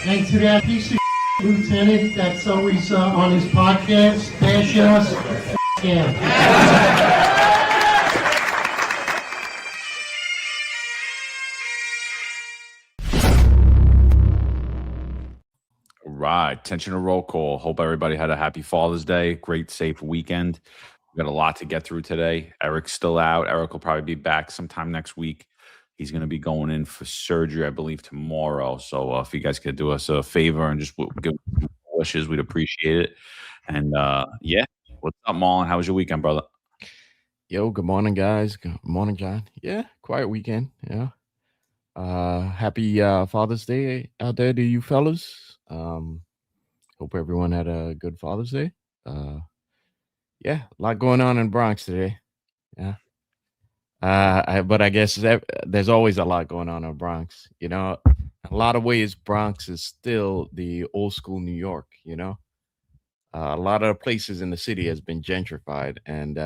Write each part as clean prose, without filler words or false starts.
And to that piece of lieutenant that's always on his podcast, bash us, yeah. Right. Attention to roll call. Hope everybody had a happy Father's Day. Great, safe weekend. We got a lot to get through today. Eric's still out. Eric will probably be back sometime next week. He's going to be going in for surgery, I believe, tomorrow. So if you guys could do us a favor and just give wishes, we'd appreciate it. And yeah, what's up, Marlon? How was your weekend, brother? Yo, good morning, guys. Good morning, John. Yeah, quiet weekend. Yeah. Happy Father's Day out there to you fellas. Hope everyone had a good Father's Day. Yeah, a lot going on in Bronx today. Yeah. But I guess there's always a lot going on in Bronx. You know, a lot of ways Bronx is still the old school New York. You know, a lot of places in the city has been gentrified, and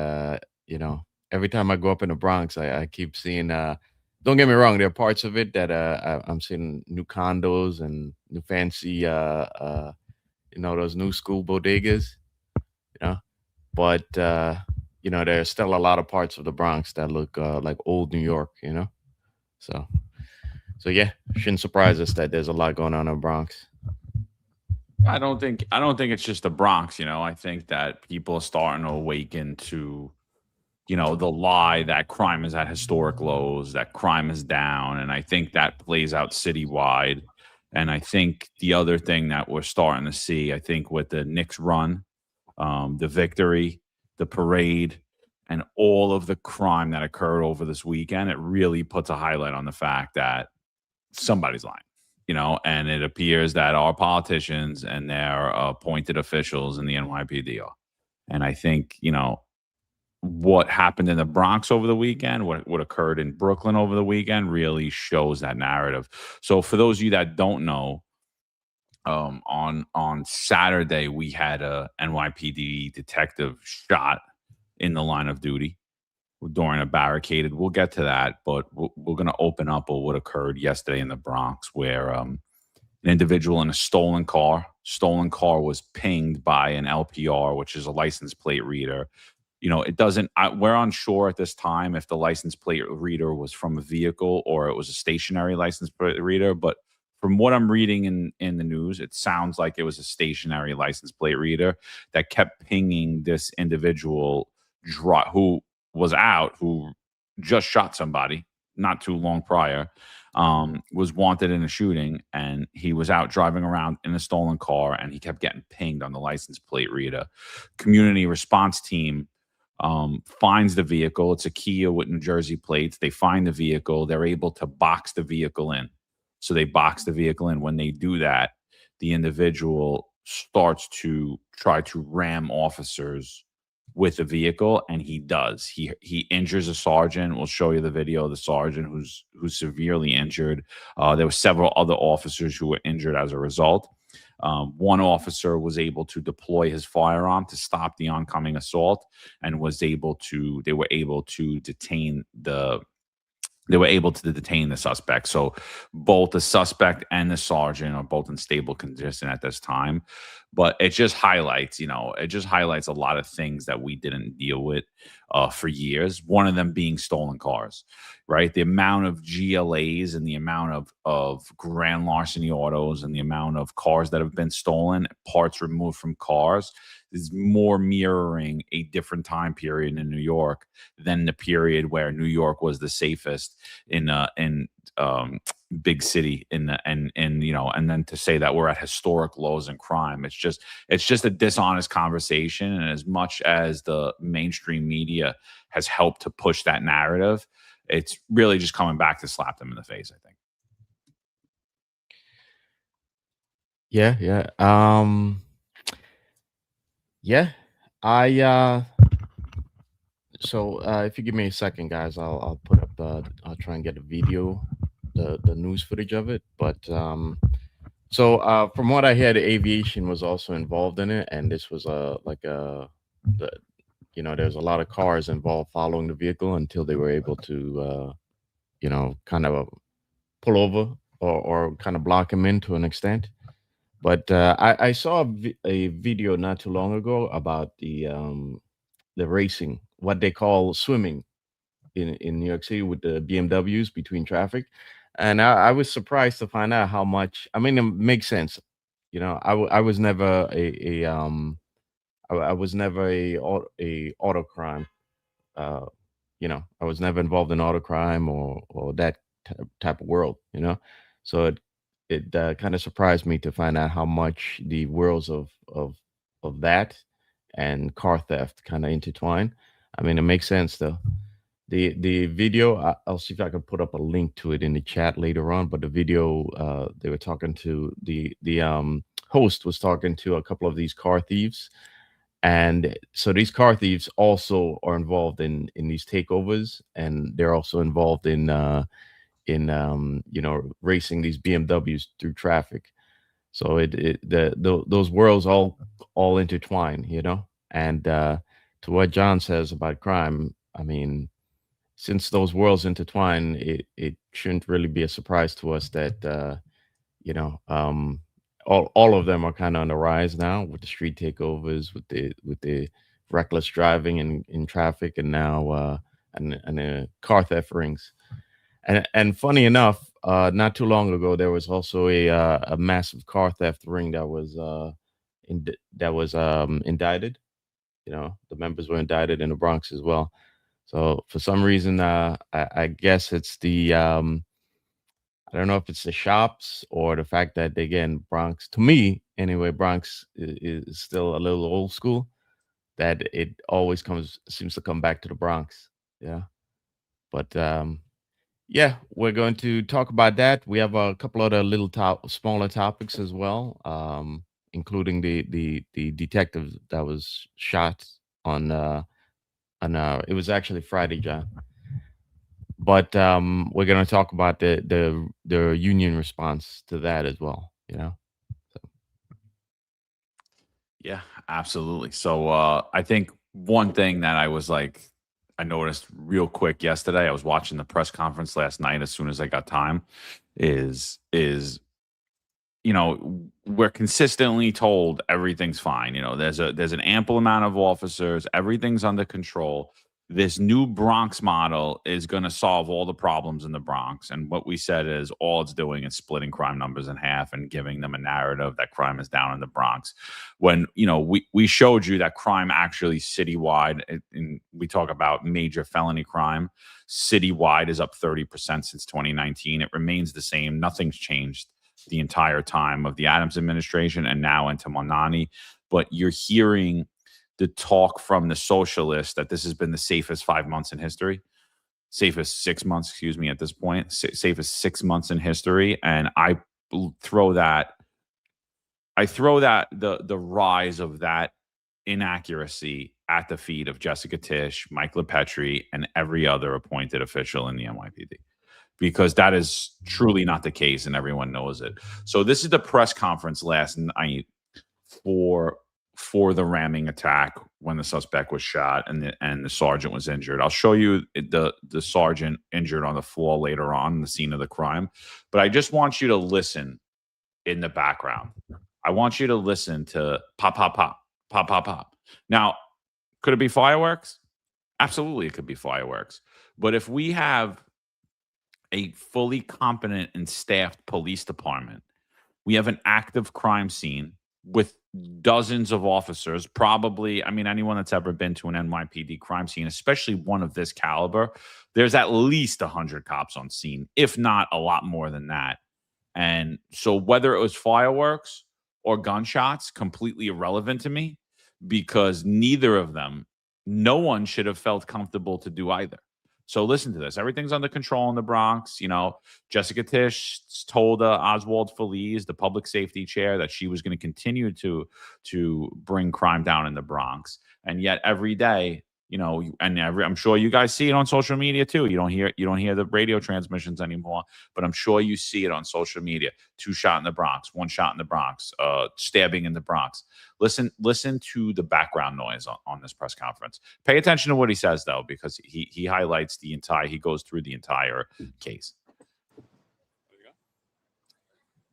you know, every time I go up in the Bronx, I keep seeing. Don't get me wrong, there are parts of it that I'm seeing new condos and new fancy, you know, those new school bodegas. You know, but you know, there's still a lot of parts of the Bronx that look like old New York. You know, so yeah, shouldn't surprise us that there's a lot going on in the Bronx. I don't think it's just the Bronx, you know. I think that people are starting to awaken to, you know, the lie that crime is at historic lows, that crime is down, and I think that plays out citywide. And I think the other thing that we're starting to see, I think with the Knicks run, the victory, the parade, and all of the crime that occurred over this weekend, it really puts a highlight on the fact that somebody's lying, you know, and it appears that our politicians and their appointed officials in the NYPD are. And I think, you know, what happened in the Bronx over the weekend, what occurred in Brooklyn over the weekend really shows that narrative. So for those of you that don't know, on Saturday we had a NYPD detective shot in the line of duty during a barricaded. We'll get to that, but we're going to open up on what occurred yesterday in the Bronx, where an individual in a stolen car was pinged by an LPR, which is a license plate reader. You know, it doesn't, we're unsure at this time if the license plate reader was from a vehicle or it was a stationary license plate reader. But from what I'm reading in the news, it sounds like it was a stationary license plate reader that kept pinging this individual who was out, who just shot somebody not too long prior, was wanted in a shooting, and he was out driving around in a stolen car, and he kept getting pinged on the license plate reader. Community response team finds the vehicle. It's a Kia with New Jersey plates. They find the vehicle. They're able to box the vehicle in. So they box the vehicle in. When they do that, the individual starts to try to ram officers with the vehicle, and he does. He injures a sergeant. We'll show you the video of the sergeant who's severely injured. There were several other officers who were injured as a result. One officer was able to deploy his firearm to stop the oncoming assault, and they were able to detain the suspect. So both the suspect and the sergeant are both in stable condition at this time. But it just highlights, you know, a lot of things that we didn't deal with for years. One of them being stolen cars, right? The amount of GLAs and the amount of grand larceny autos and the amount of cars that have been stolen, parts removed from cars, is more mirroring a different time period in New York than the period where New York was the safest in big city and you know, and then to say that we're at historic lows in crime, it's just a dishonest conversation. And as much as the mainstream media has helped to push that narrative, it's really just coming back to slap them in the face, I think. Yeah. Yeah, I so if you give me a second, guys, I'll put up I'll try and get a video, the news footage of it. But so from what I heard, aviation was also involved in it, and this was the you know, there's a lot of cars involved following the vehicle until they were able to you know, kind of pull over or kind of block him in to an extent. But I saw a video not too long ago about the racing, what they call swimming in New York City with the BMWs between traffic, and I was surprised to find out how much. I mean, it makes sense. You know, I was never I was never a auto crime. Uh, you know, I was never involved in auto crime or that type of world. You know, so it kind of surprised me to find out how much the worlds of that and car theft kind of intertwine. I mean, it makes sense though. The video, I'll see if I can put up a link to it in the chat later on. But the video, they were talking to the host was talking to a couple of these car thieves, and so these car thieves also are involved in these takeovers, and they're also involved in you know, racing these BMWs through traffic. So those worlds all intertwine, you know. And to what John says about crime, I mean, since those worlds intertwine, it shouldn't really be a surprise to us that you know, all of them are kind of on the rise now with the street takeovers, with the reckless driving in traffic, and now and car theft rings. And funny enough, not too long ago, there was also a massive car theft ring that was indicted. You know, the members were indicted in the Bronx as well. So for some reason, I guess it's the I don't know if it's the shops or the fact that again Bronx, to me anyway, Bronx is still a little old school. That it always seems to come back to the Bronx. Yeah, but yeah, we're going to talk about that. We have a couple other little smaller topics as well, including the detective that was shot on it was actually Friday, John. But we're going to talk about the union response to that as well. You know. So, Yeah, absolutely. So I think one thing that I noticed real quick yesterday, I was watching the press conference last night as soon as I got time, is you know, we're consistently told everything's fine. You know, there's an ample amount of officers, everything's under control. This new Bronx model is going to solve all the problems in the Bronx. And what we said is all it's doing is splitting crime numbers in half and giving them a narrative that crime is down in the Bronx. When, you know, we showed you that crime actually citywide, and we talk about major felony crime, citywide is up 30% since 2019. It remains the same. Nothing's changed the entire time of the Adams administration and now into Monani. But you're hearing the talk from the socialists that this has been the safest 5 months in history, safest 6 months, excuse me, at this point, safest 6 months in history. And I throw that the rise of that inaccuracy at the feet of Jessica Tisch, Mike LePetri, and every other appointed official in the NYPD, because that is truly not the case, and everyone knows it. So this is the press conference last night for the ramming attack when the suspect was shot and the sergeant was injured. I'll show you the sergeant injured on the floor later on, the scene of the crime. But I just want you to listen in the background. I want you to listen to pop, pop, pop, pop, pop, pop. Now, could it be fireworks? Absolutely, it could be fireworks. But if we have a fully competent and staffed police department, we have an active crime scene with dozens of officers, probably, I mean, anyone that's ever been to an NYPD crime scene, especially one of this caliber, there's at least 100 cops on scene, if not a lot more than that. And so whether it was fireworks or gunshots, completely irrelevant to me, because neither of them, no one should have felt comfortable to do either. So listen to this. Everything's under control in the Bronx. You know, Jessica Tisch told Oswald Feliz, the public safety chair, that she was going to continue to bring crime down in the Bronx. And yet every day, you know, and I'm sure you guys see it on social media too. You don't hear the radio transmissions anymore, but I'm sure you see it on social media. 2 shot in the Bronx, 1 shot in the Bronx, stabbing in the Bronx. Listen to the background noise on this press conference. Pay attention to what he says though, because he highlights he goes through the entire case.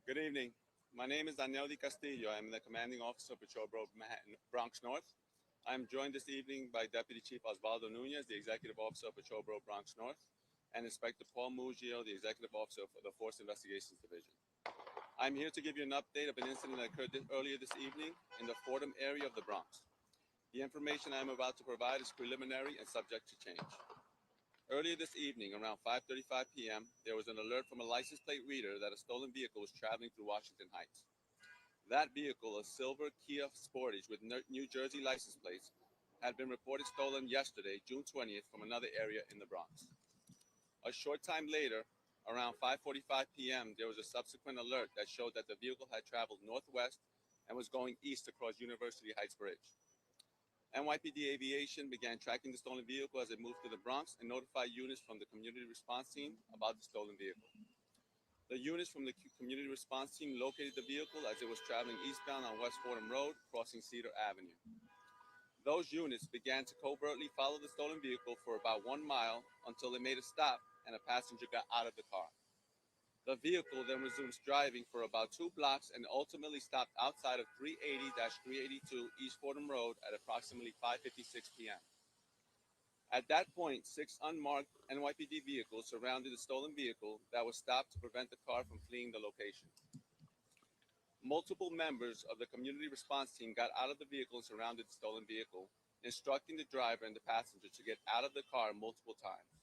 Good evening. My name is Daniel Di Castillo. I am the commanding officer of Patrol Manhattan, Bronx North. I am joined this evening by Deputy Chief Osvaldo Nunez, the Executive Officer of Patrol Bronx North, and Inspector Paul Muggio, the Executive Officer for the Force Investigations Division. I'm here to give you an update of an incident that occurred earlier this evening in the Fordham area of the Bronx. The information I'm about to provide is preliminary and subject to change. Earlier this evening, around 5:35 p.m., there was an alert from a license plate reader that a stolen vehicle was traveling through Washington Heights. That vehicle, a silver Kia Sportage with New Jersey license plates, had been reported stolen yesterday, June 20th, from another area in the Bronx. A short time later, around 5:45 p.m., there was a subsequent alert that showed that the vehicle had traveled northwest and was going east across University Heights Bridge. NYPD Aviation began tracking the stolen vehicle as it moved through the Bronx and notified units from the community response team about the stolen vehicle. The units from the community response team located the vehicle as it was traveling eastbound on West Fordham Road, crossing Cedar Avenue. Those units began to covertly follow the stolen vehicle for about 1 mile until it made a stop and a passenger got out of the car. The vehicle then resumed driving for about 2 blocks and ultimately stopped outside of 380-382 East Fordham Road at approximately 5:56 p.m. At that point, 6 unmarked NYPD vehicles surrounded the stolen vehicle that was stopped to prevent the car from fleeing the location. Multiple members of the community response team got out of the vehicle and surrounded the stolen vehicle, instructing the driver and the passenger to get out of the car multiple times.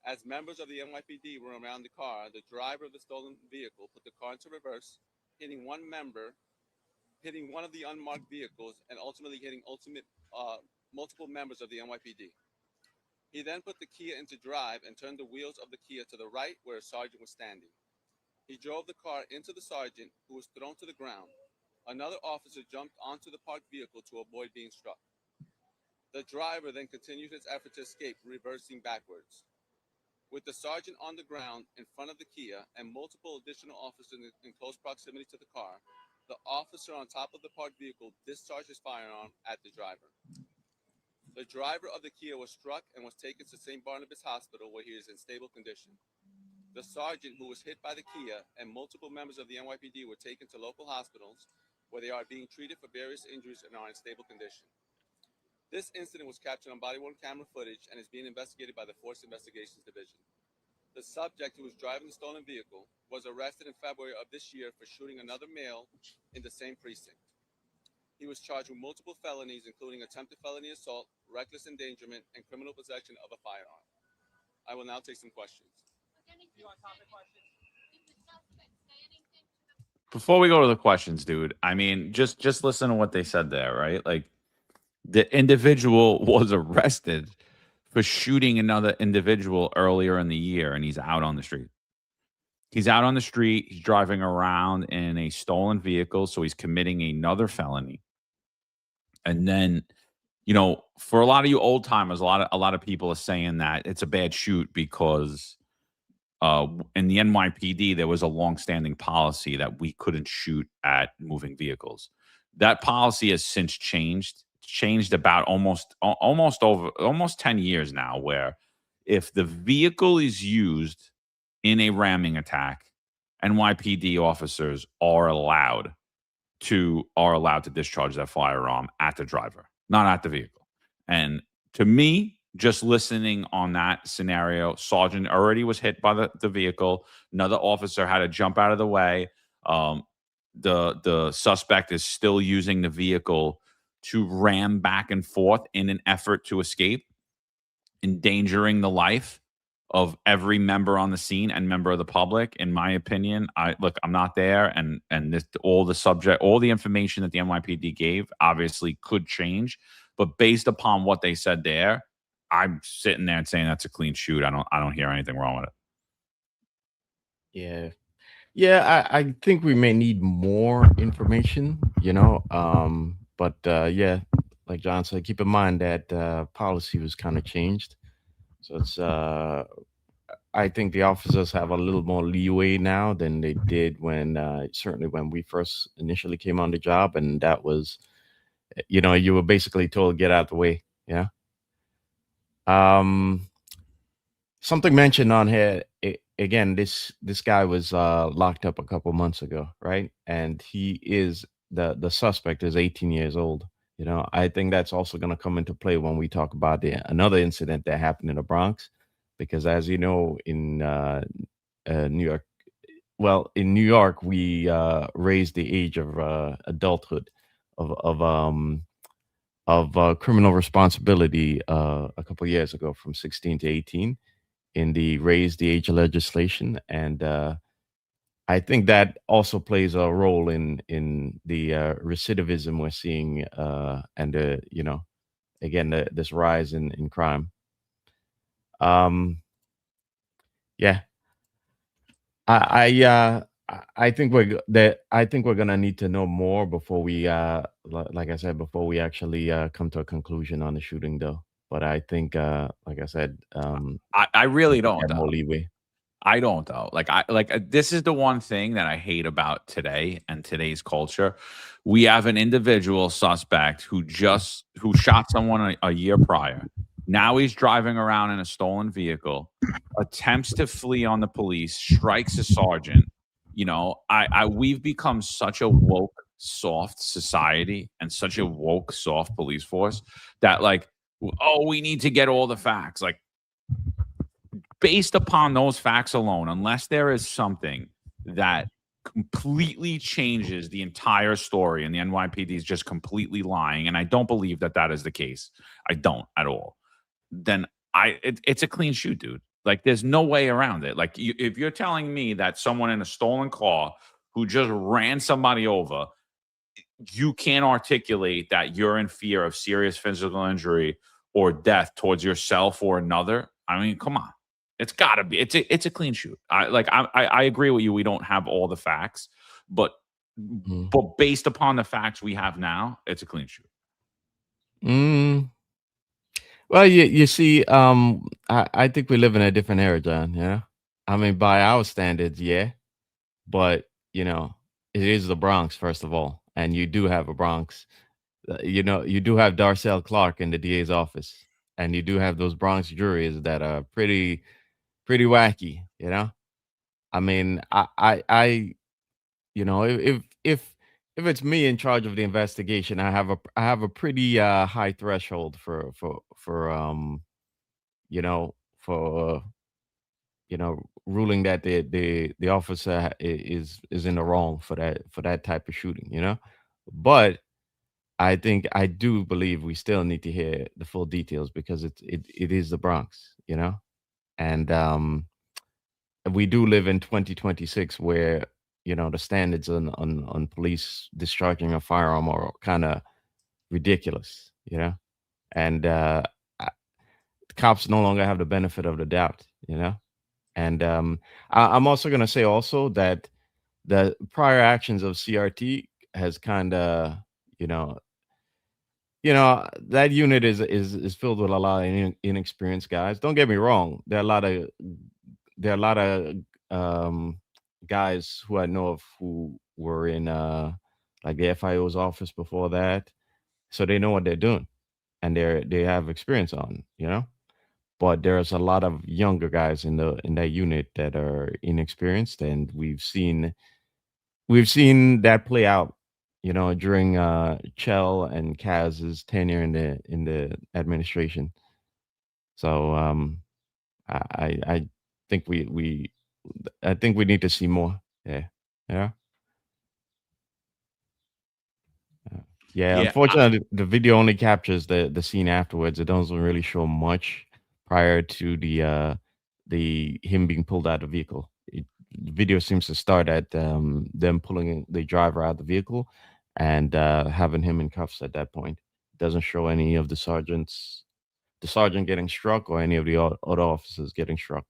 As members of the NYPD were around the car, the driver of the stolen vehicle put the car into reverse, hitting one of the unmarked vehicles, and ultimately hitting multiple members of the NYPD. He then put the Kia into drive and turned the wheels of the Kia to the right where a sergeant was standing. He drove the car into the sergeant, who was thrown to the ground. Another officer jumped onto the parked vehicle to avoid being struck. The driver then continued his effort to escape, reversing backwards. With the sergeant on the ground in front of the Kia and multiple additional officers in close proximity to the car, the officer on top of the parked vehicle discharged his firearm at the driver. The driver of the Kia was struck and was taken to St. Barnabas Hospital, where he is in stable condition. The sergeant who was hit by the Kia and multiple members of the NYPD were taken to local hospitals, where they are being treated for various injuries and are in stable condition. This incident was captured on body-worn camera footage and is being investigated by the Force Investigations Division. The subject, who was driving the stolen vehicle, was arrested in February of this year for shooting another male in the same precinct. He was charged with multiple felonies, including attempted felony assault, reckless endangerment, and criminal possession of a firearm. I will now take some questions. Before we go to the questions, dude, I mean, just listen to what they said there, right? Like, the individual was arrested for shooting another individual earlier in the year, and he's out on the street. He's out on the street. He's driving around in a stolen vehicle, so he's committing another felony. And then, you know, for a lot of you old timers, a lot of people are saying that it's a bad shoot because in the NYPD there was a longstanding policy that we couldn't shoot at moving vehicles. That policy has since changed about almost 10 years now, where if the vehicle is used in a ramming attack, NYPD officers are allowed to discharge that firearm at the driver, not at the vehicle. And to me, just listening on that scenario, Sergeant already was hit by the vehicle. Another officer had to jump out of the way. The suspect is still using the vehicle to ram back and forth in an effort to escape, endangering the life of every member on the scene and member of the public. In my opinion, I'm not there, and all the information that the NYPD gave obviously could change, but based upon what they said there, I'm sitting there and saying that's a clean shoot. I don't hear anything wrong with it. Yeah, I think we may need more information, but yeah, like John said, keep in mind that policy was kind of changed. So it's I think the officers have a little more leeway now than they did certainly when we first initially came on the job, and that was, you were basically told get out the way. Yeah. Something mentioned on here again, this guy was locked up a couple months ago, right? And he is the suspect is 18 years old. You know, I think that's also going to come into play when we talk about another incident that happened in the Bronx, because as you know, in New York, well, in New York, we raised the age of adulthood of criminal responsibility a couple years ago from 16 to 18 in the raise the age of legislation, and I think that also plays a role in the recidivism we're seeing, and you know, again, this rise in crime. Um, yeah, I think I think we're gonna need to know more before we like I said, before we actually come to a conclusion on the shooting, though. But I think, like I said, I really we don't have more though. leeway. I don't though. This is the one thing that I hate about today and today's culture. We have an individual suspect who shot someone a year prior. Now he's driving around in a stolen vehicle, attempts to flee on the police, strikes a sergeant. You know, I we've become such a woke, soft society and such a woke, soft police force that oh, we need to get all the facts. Like, based upon those facts alone, unless there is something that completely changes the entire story and the NYPD is just completely lying, and I don't believe that that is the case. I don't at all. Then it's a clean shoot, dude. Like, there's no way around it. Like, if you're telling me that someone in a stolen car who just ran somebody over, you can't articulate that you're in fear of serious physical injury or death towards yourself or another, I mean, come on. It's got to be. It's a clean shoot. I agree with you. We don't have all the facts, but Mhm. based upon the facts we have now, it's a clean shoot. Mm. Well, you see, I think we live in a different era, John. Yeah, I mean, by our standards, yeah, but you know, it is the Bronx, first of all, and you do have a Bronx. You know, you do have Darcel Clark in the DA's office, and you do have those Bronx juries that are pretty wacky. You know, I mean, you know, if it's me in charge of the investigation, I have a pretty high threshold for you know, for you know, ruling that the officer is in the wrong for that type of shooting, you know. But I do believe we still need to hear the full details because it is the Bronx, you know, and we do live in 2026 where you know the standards on police discharging a firearm are kind of ridiculous, you know, and cops no longer have the benefit of the doubt, you know. And I'm also going to say also that the prior actions of CRT has kind of, you know, that unit is filled with a lot of inexperienced guys. Don't get me wrong. There are a lot of guys who I know of who were in like the FIO's office before that, so they know what they're doing and they have experience on, you know. But there's a lot of younger guys in that unit that are inexperienced, and we've seen that play out, you know, during Chell and Kaz's tenure in the administration. So I think I think we need to see more. Yeah, yeah, yeah. Yeah, Unfortunately, the video only captures the scene afterwards. It doesn't really show much prior to the him being pulled out of the vehicle. The video seems to start at them pulling the driver out of the vehicle and having him in cuffs at that point. It doesn't show any of the sergeant getting struck or any of the other officers getting struck.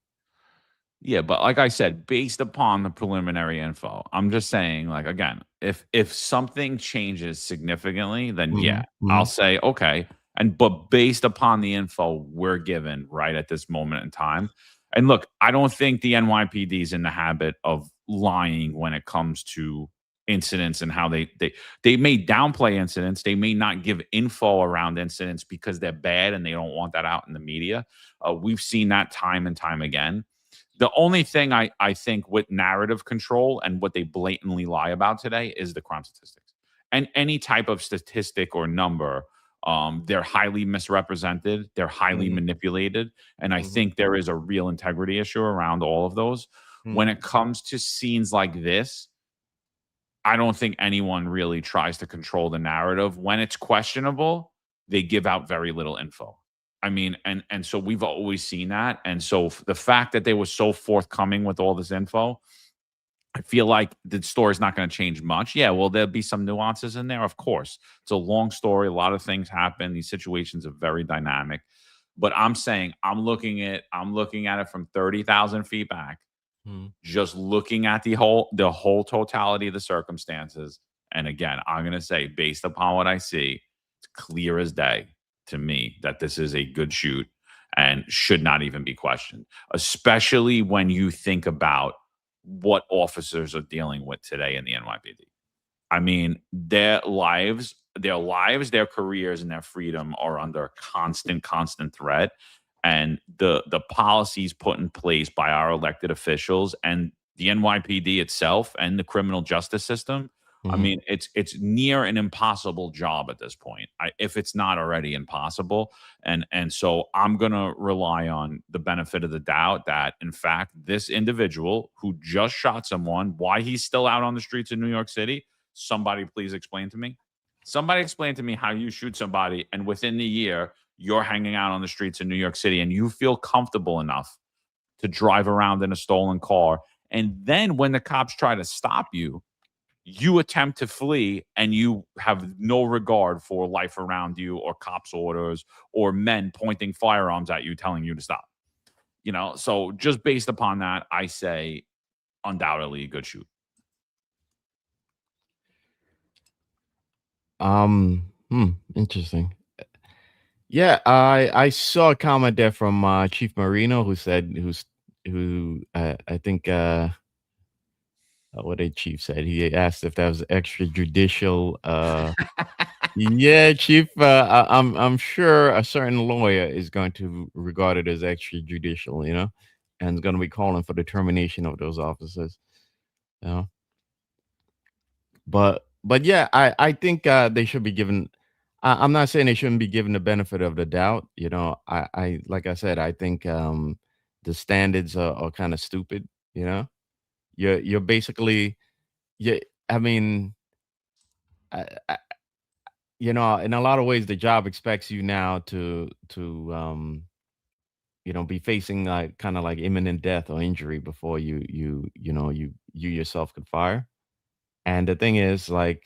Yeah, but like I said, based upon the preliminary info, I'm just saying, like, again, if something changes significantly, then yeah, Hmm. I'll Hmm. say okay. And but based upon the info we're given right at this moment in time, and look, I don't think the NYPD is in the habit of lying when it comes to incidents and how they may downplay incidents, they may not give info around incidents because they're bad and they don't want that out in the media. We've seen that time and time again. The only thing I think with narrative control and what they blatantly lie about today is the crime statistics. And any type of statistic or number, they're highly misrepresented, they're highly Mhm. manipulated, and I Mhm. think there is a real integrity issue around all of those. When Mhm. it comes to scenes like this, I don't think anyone really tries to control the narrative. When it's questionable, they give out very little info. I mean, and so we've always seen that. And so the fact that they were so forthcoming with all this info, I feel like the story's not going to change much. Yeah, well, there'll be some nuances in there, of course. It's a long story. A lot of things happen. These situations are very dynamic. But I'm saying I'm looking at it from 30,000 feet back, Mhm. just looking at the whole totality of the circumstances. And again, I'm going to say, based upon what I see, it's clear as day to me that this is a good shoot and should not even be questioned, especially when you think about what officers are dealing with today in the NYPD. I mean, their careers, and their freedom are under constant threat. And the policies put in place by our elected officials and the NYPD itself and the criminal justice system. I Mhm. mean, it's near an impossible job at this point. If it's not already impossible, and so I'm gonna rely on the benefit of the doubt that, in fact, this individual who just shot someone, why he's still out on the streets of New York City. Somebody please explain to me. Somebody explain to me how you shoot somebody and within the year you're hanging out on the streets of New York City and you feel comfortable enough to drive around in a stolen car. And then when the cops try to stop you, you attempt to flee and you have no regard for life around you or cops' orders or men pointing firearms at you telling you to stop. So just based upon that, I say undoubtedly a good shoot. Interesting. Yeah, I saw a comment there from Chief Marino who said who I think what did Chief said? He asked if that was extrajudicial. Yeah, Chief. I'm sure a certain lawyer is going to regard it as extrajudicial, and is going to be calling for the termination of those officers. You know, but yeah, I think they should be given. I'm not saying they shouldn't be given the benefit of the doubt. I like I said, I think the standards are kind of stupid. You're basically yeah. I mean, I, in a lot of ways, the job expects you now to be facing like kind of like imminent death or injury before you yourself could fire. And the thing is, like,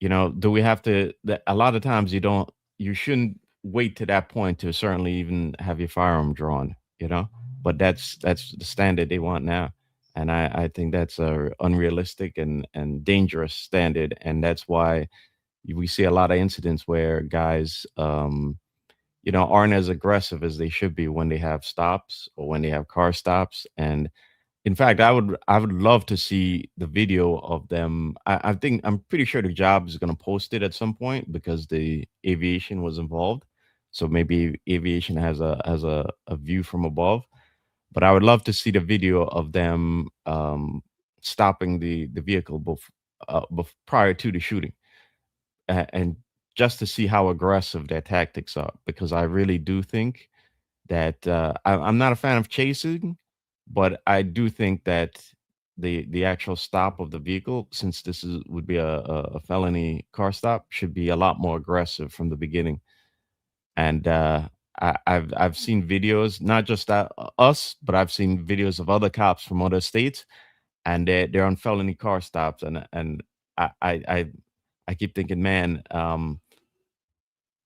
do we have to? A lot of times, you shouldn't wait to that point to certainly even have your firearm drawn. But that's the standard they want now, and I think that's a unrealistic and dangerous standard, and that's why we see a lot of incidents where guys aren't as aggressive as they should be when they have stops or when they have car stops. And in fact, I would love to see the video of them. I think I'm pretty sure the job is going to post it at some point because the aviation was involved. So maybe aviation has a view from above. But I would love to see the video of them stopping the vehicle prior to the shooting, and just to see how aggressive their tactics are, because I really do think that I'm not a fan of chasing, but I do think that the actual stop of the vehicle, since this would be a felony car stop, should be a lot more aggressive from the beginning. And I've seen videos, not just us, but I've seen videos of other cops from other states, and they're on felony car stops, and I keep thinking, man,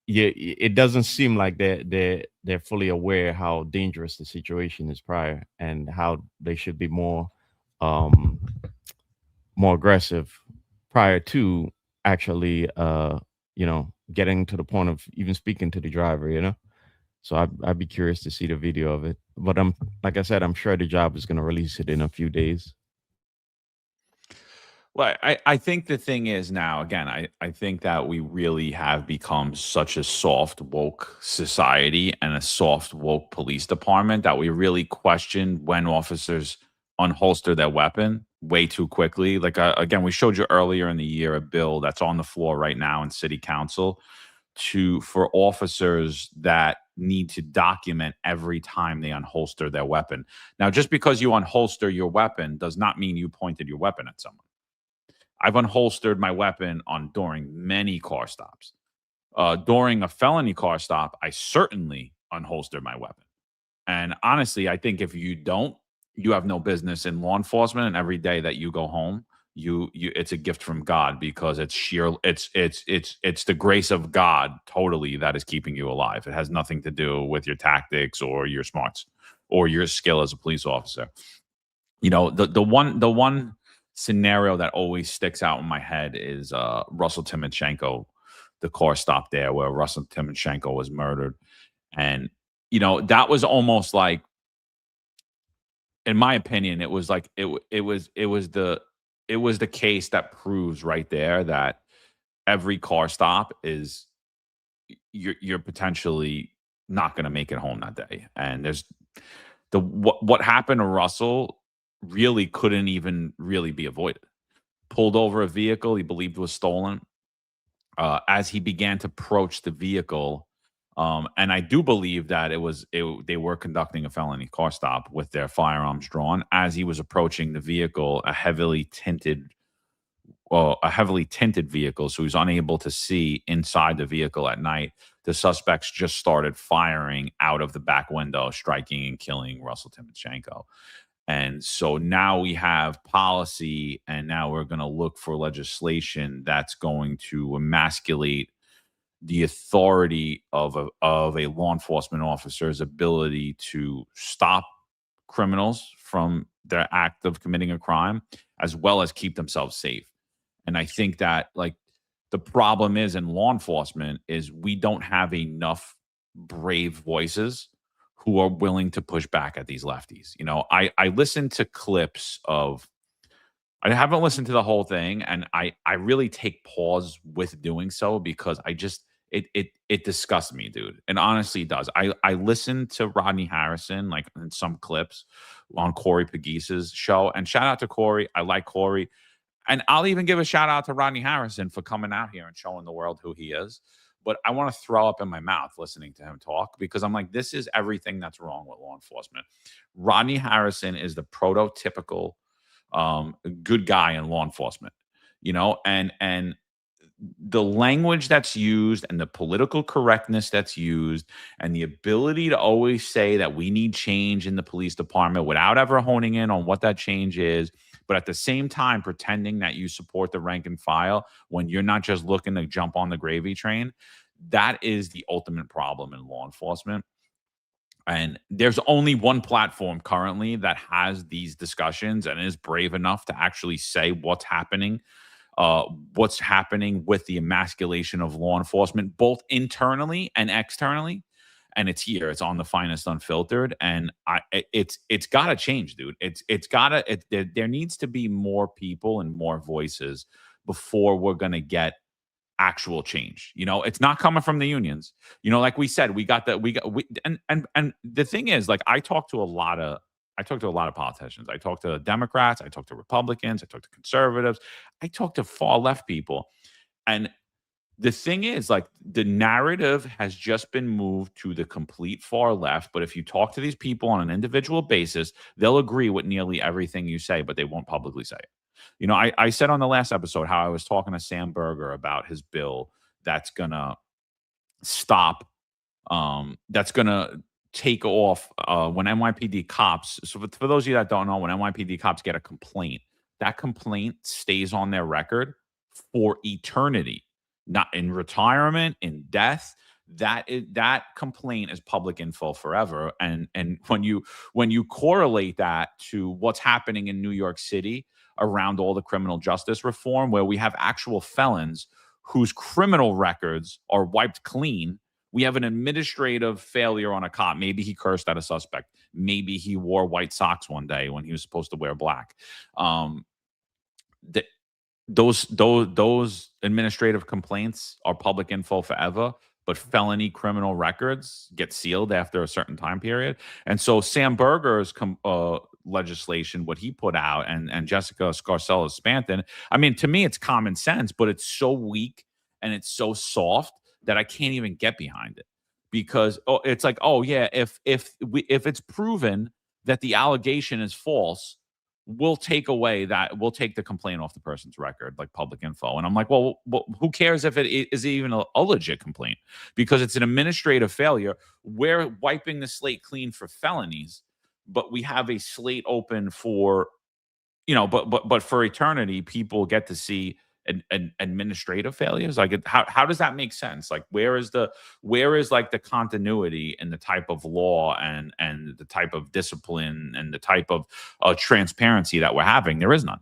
yeah, it doesn't seem like they're fully aware how dangerous the situation is prior, and how they should be um more aggressive prior to actually getting to the point of even speaking to the driver. So I'd be curious to see the video of it, but like I said, I'm sure the job is going to release it in a few days. Well, I think the thing is now, again, I think that we really have become such a soft woke society and a soft woke police department that we really question when officers unholster their weapon way too quickly. Like, again, we showed you earlier in the year a bill that's on the floor right now in city council for officers that need to document every time they unholster their weapon. Now, just because you unholster your weapon does not mean you pointed your weapon at someone. I've unholstered my weapon on during many car stops. During a felony car stop, I certainly unholstered my weapon. And honestly, I think if you don't, you have no business in law enforcement. And every day that you go home, you it's a gift from God because it's sheer it's the grace of God totally that is keeping you alive. It has nothing to do with your tactics or your smarts or your skill as a police officer. You know, the one scenario that always sticks out in my head is Russell Timoshenko, the car stop there where Russell Timoshenko was murdered. And that was almost like, in my opinion, it was like it was the case that proves right there that every car stop is you're potentially not going to make it home that day. And there's what happened to Russell really couldn't even really be avoided. Pulled over a vehicle he believed was stolen. As he began to approach the vehicle, and I do believe that they were conducting a felony car stop with their firearms drawn. As he was approaching the vehicle, a heavily tinted vehicle, so he was unable to see inside the vehicle at night. The suspects just started firing out of the back window, striking and killing Russell Timoshenko. And so now we have policy, and now we're going to look for legislation that's going to emasculate the authority of a law enforcement officer's ability to stop criminals from their act of committing a crime, as well as keep themselves safe. And I think that, like, the problem is in law enforcement is we don't have enough brave voices who are willing to push back at these lefties. I listen to clips of. I haven't listened to the whole thing, and I really take pause with doing so because it disgusts me, dude. And honestly, it does. I listened to Rodney Harrison, like, in some clips on Corey Pegues's show, and shout out to Corey. I like Corey. And I'll even give a shout out to Rodney Harrison for coming out here and showing the world who he is. But I want to throw up in my mouth listening to him talk because I'm like, this is everything that's wrong with law enforcement. Rodney Harrison is the prototypical good guy in law enforcement, and the language that's used and the political correctness that's used and the ability to always say that we need change in the police department without ever honing in on what that change is, but at the same time pretending that you support the rank and file when you're not just looking to jump on the gravy train. That is the ultimate problem in law enforcement. And there's only one platform currently that has these discussions and is brave enough to actually say what's happening with the emasculation of law enforcement, both internally and externally. And it's here. It's on the Finest Unfiltered, and it's got to change, dude. There needs to be more people and more voices before we're gonna get actual change. It's not coming from the unions. Like we said, and the thing is, like, I talk to a lot of politicians. I talk to Democrats, I talk to Republicans, I talk to conservatives, I talk to far left people. And the thing is, like, the narrative has just been moved to the complete far left. But if you talk to these people on an individual basis, they'll agree with nearly everything you say, but they won't publicly say it. I said on the last episode how I was talking to Sam Berger about his bill that's gonna stop, that's gonna take off when NYPD cops. So for those of you that don't know, when NYPD cops get a complaint, that complaint stays on their record for eternity, not in retirement, in death. That complaint is public info forever. And when you correlate that to what's happening in New York City around all the criminal justice reform, where we have actual felons whose criminal records are wiped clean. We have an administrative failure on a cop. Maybe he cursed at a suspect. Maybe he wore white socks one day when he was supposed to wear black. those administrative complaints are public info forever, but felony criminal records get sealed after a certain time period. And so Sam Berger's legislation, what he put out, and Jessica Scarcella Spanton, I mean, to me, it's common sense, but it's so weak and it's so soft that I can't even get behind it, because it's like, oh yeah, if it's proven that the allegation is false, we'll take the complaint off the person's record, like public info. And I'm like, well, who cares if it is even a legit complaint? Because it's an administrative failure. We're wiping the slate clean for felonies, but we have a slate open for, but for eternity, people get to see an administrative failures. Like, how does that make sense? Like, where is like the continuity and the type of law and the type of discipline and the type of transparency that we're having? There is none.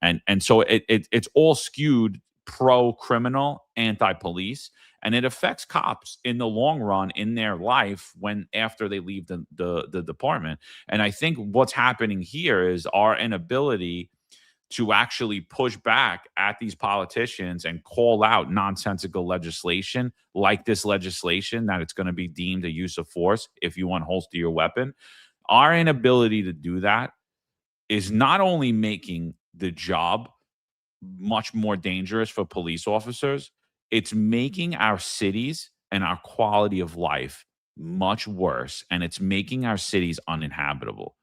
And so it's all skewed pro criminal, anti police, and it affects cops in the long run in their life after they leave the department. And I think what's happening here is our inability to actually push back at these politicians and call out nonsensical legislation like this legislation, that it's going to be deemed a use of force if you unholster your weapon. Our inability to do that is not only making the job much more dangerous for police officers, it's making our cities and our quality of life much worse, and it's making our cities uninhabitable.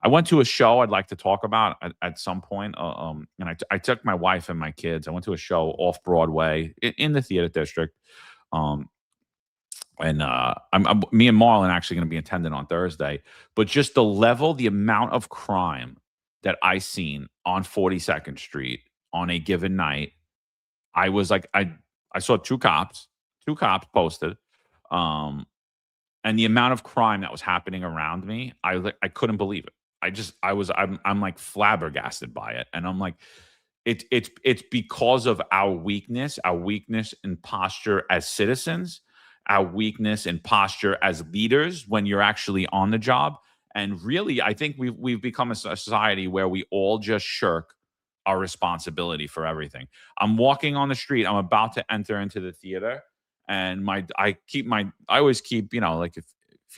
I went to a show I'd like to talk about at some point, and I took my wife and my kids. I went to a show off Broadway in the theater district, and me and Marlon actually going to be attending on Thursday. But just the amount of crime that I seen on 42nd Street on a given night, I was like, I saw two cops posted, and the amount of crime that was happening around me, I couldn't believe it. I'm like flabbergasted by it, and I'm like, it's because of our weakness in posture as citizens, our weakness in posture as leaders when you're actually on the job. And really, I think we've become a society where we all just shirk our responsibility for everything. I'm walking on the street. I'm about to enter into the theater, and I always keep, like if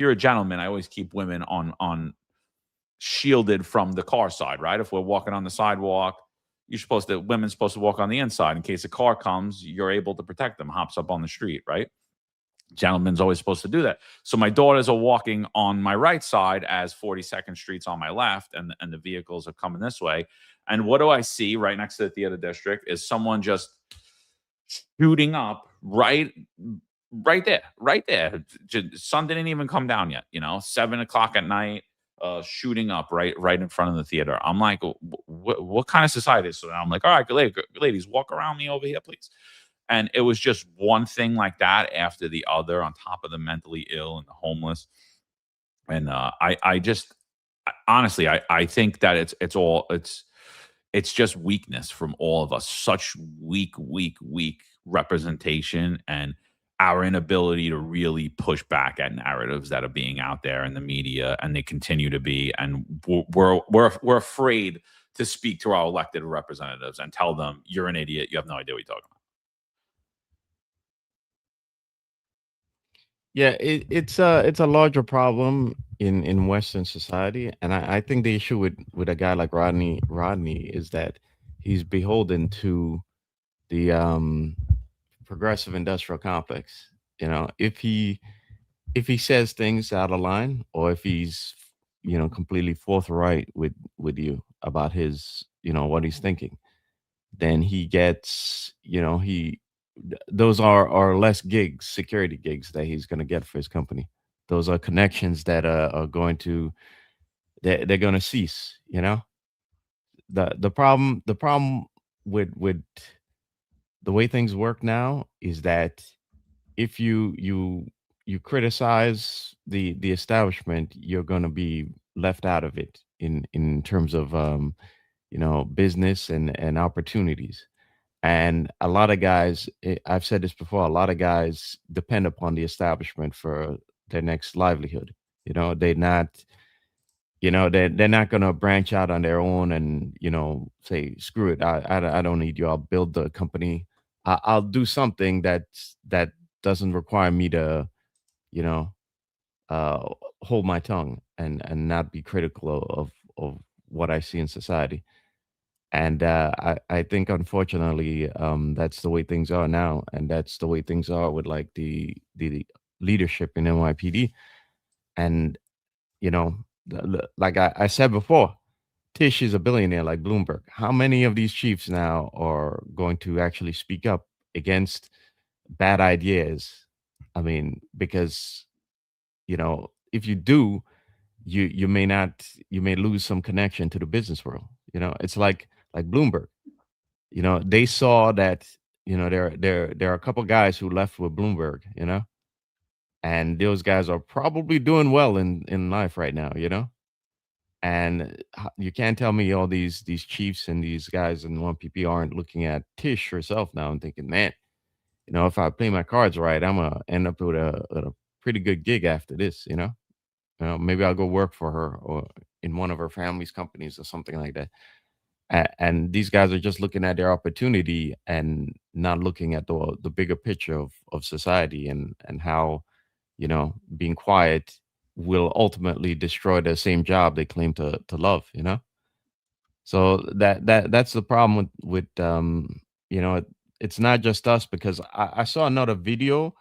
you're a gentleman, I always keep women on shielded from the car side, right? If we're walking on the sidewalk, women's supposed to walk on the inside in case a car comes. You're able to protect them, hops up on the street, right? Gentlemen's always supposed to do that. So my daughters are walking on my right side as 42nd Street's on my left, and the vehicles are coming this way. And what do I see right next to the theater district is someone just shooting up right there. Sun didn't even come down yet, 7:00 at night, shooting up right in front of the theater. I'm like, what kind of society is this? So I'm like, all right, ladies, walk around me over here, please. And it was just one thing like that after the other, on top of the mentally ill and the homeless. And honestly, I think that it's just weakness from all of us. Such weak representation, and our inability to really push back at narratives that are being out there in the media, and they continue to be. And we're afraid to speak to our elected representatives and tell them, you're an idiot. You have no idea what you're talking about. Yeah, it's a larger problem in Western society, and I think the issue with a guy like Rodney is that he's beholden to the progressive industrial complex. If he says things out of line, or if he's completely forthright with you about his what he's thinking, then he gets those are less gigs, security gigs, that he's going to get for his company. Those are connections that are going to they're going to cease. The problem with the way things work now is that if you criticize the establishment, you're going to be left out of it in terms of business and opportunities. And a lot of guys, I've said this before, a lot of guys depend upon the establishment for their next livelihood. They're not, they're not going to branch out on their own and, say, screw it. I don't need you. I'll build the company. I'll do something that doesn't require me to, you know, uh, hold my tongue and not be critical of what I see in society. And I think, unfortunately, that's the way things are now, and that's the way things are with like the leadership in NYPD. And like I said before, Tish is a billionaire like Bloomberg. How many of these chiefs now are going to actually speak up against bad ideas? I mean, because if you do, you may not, you may lose some connection to the business world. It's like Bloomberg. They saw that there are a couple guys who left with Bloomberg. And those guys are probably doing well in life right now. And you can't tell me all these chiefs and these guys in 1PP aren't looking at Tish herself now and thinking, man, if I play my cards right, I'm gonna end up with a pretty good gig after this. Maybe I'll go work for her or in one of her family's companies or something like that. And these guys are just looking at their opportunity and not looking at the bigger picture of society and how being quiet will ultimately destroy the same job they claim to love. So that's the problem with it's not just us, because I saw another video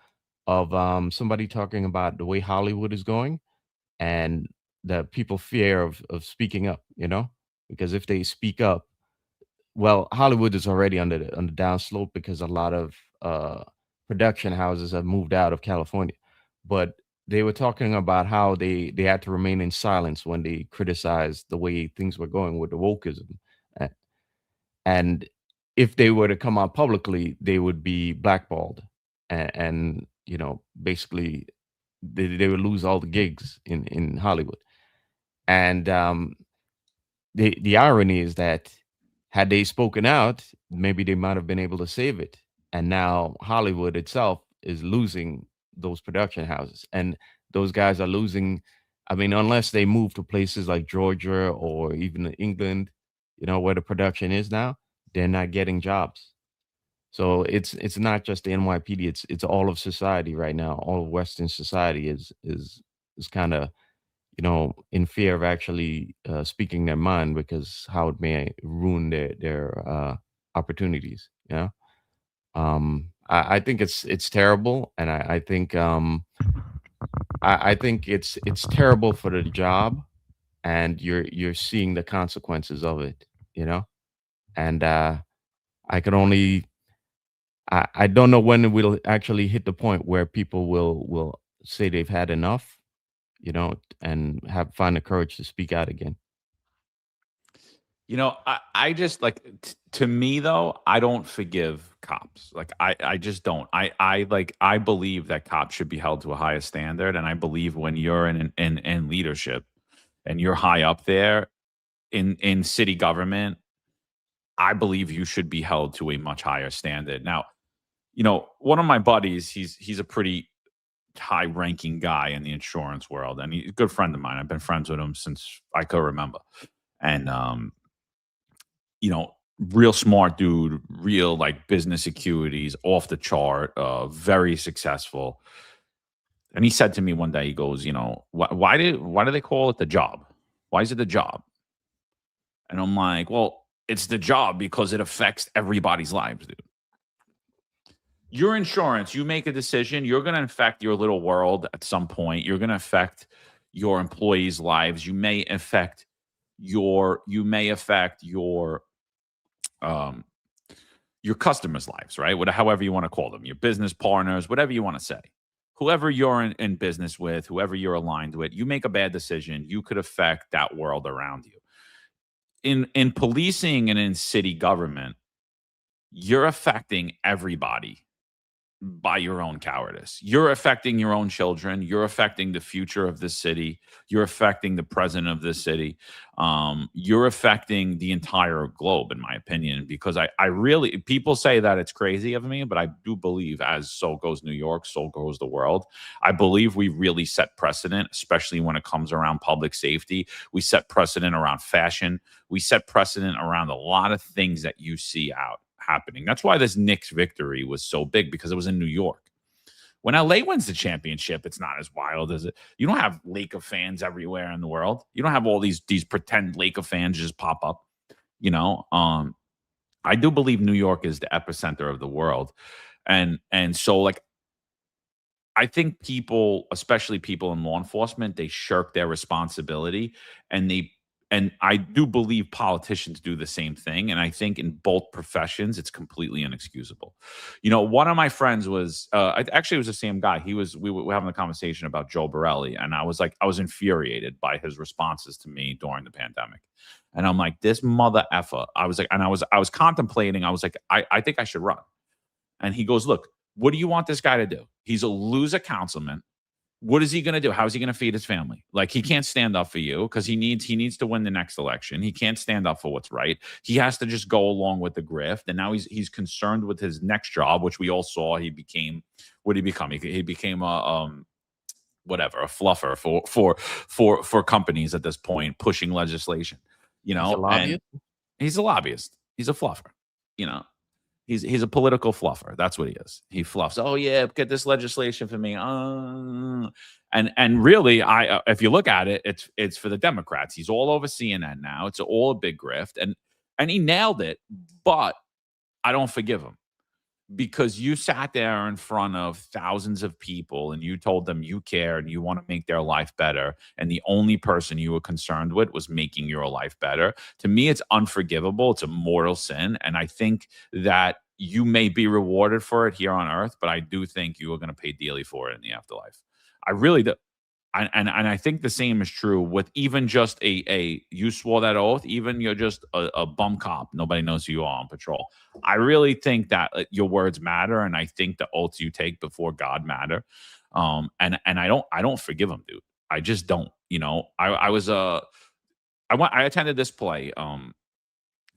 of somebody talking about the way Hollywood is going and the people fear of speaking up, because if they speak up, well, Hollywood is already on the downslope because a lot of production houses have moved out of California. But they were talking about how they had to remain in silence when they criticized the way things were going with the wokeism. A- And if they were to come out publicly, they would be blackballed, and basically they would lose all the gigs in Hollywood. And the irony is that had they spoken out, maybe they might have been able to save it. And now Hollywood itself is losing those production houses, and those guys are losing. I mean, unless they move to places like Georgia or even England, where the production is now, they're not getting jobs. So it's not just the NYPD; it's all of society right now. All of Western society is kind of in fear of actually speaking their mind because how it may ruin their opportunities. I think it's terrible, and I think I think it's terrible for the job, and you're seeing the consequences of it. And I can only I don't know when it will actually hit the point where people will say they've had enough, and find the courage to speak out again. I just like to me though, I don't forgive cops. Like I just don't. I believe that cops should be held to a higher standard, and I believe when you're in leadership and you're high up there in city government, I believe you should be held to a much higher standard. Now, one of my buddies, he's a pretty high ranking guy in the insurance world, and he's a good friend of mine. I've been friends with him since I could remember. And real smart dude, real like business securities, off the chart, very successful. And he said to me one day, he goes, why do they call it the job? Why is it the job? And I'm like, well, it's the job because it affects everybody's lives, dude. Your insurance, you make a decision, you're going to affect your little world at some point. You're going to affect your employees' lives. You may affect um, your customers' lives, right? However you want to call them, your business partners, whatever you want to say. Whoever you're in business with, whoever you're aligned with, you make a bad decision, you could affect that world around you. In policing and in city government, you're affecting everybody by your own cowardice. You're affecting your own children. You're affecting the future of this city. You're affecting the president of this city. You're affecting the entire globe, in my opinion, because I really, people say that it's crazy of me, but I do believe as so goes New York, so goes the world. I believe we really set precedent, especially when it comes around public safety. We set precedent around fashion. We set precedent around a lot of things that you see out happening. That's why this Knicks victory was so big, because it was in New York. When LA wins the championship, it's not as wild as it. You don't have Laker fans everywhere in the world. You don't have all these pretend Laker fans just pop up. I do believe New York is the epicenter of the world, and so like I think people, especially people in law enforcement, they shirk their responsibility, and I do believe politicians do the same thing. And I think in both professions, it's completely inexcusable. One of my friends was, actually, it was the same guy. We were having a conversation about Joe Borelli, and I was infuriated by his responses to me during the pandemic. And I'm like, this mother effer. I was contemplating. I was like, I think I should run. And he goes, look, what do you want this guy to do? He's a loser councilman. What is he going to do? How is he going to feed his family? Like, he can't stand up for you because he needs to win the next election. He can't stand up for what's right. He has to just go along with the grift. And now he's concerned with his next job, which we all saw. He became, what did he become? He became a fluffer for companies at this point, pushing legislation. He's a lobbyist? And he's a lobbyist. He's a fluffer. He's a political fluffer. That's what he is. He fluffs. Oh yeah, get this legislation for me. And really, if you look at it, it's for the Democrats. He's all over CNN now. It's all a big grift, and he nailed it. But I don't forgive him, because you sat there in front of thousands of people and you told them you care and you want to make their life better, and the only person you were concerned with was making your life better. To me, it's unforgivable. It's a mortal sin, and I think that you may be rewarded for it here on earth, but I do think you are going to pay dearly for it in the afterlife. I really do. And I think the same is true with even just you swore that oath, even you're just a bum cop. Nobody knows who you are on patrol. I really think that your words matter, and I think the oaths you take before God matter. And I don't forgive them, dude. I just don't. I attended this play,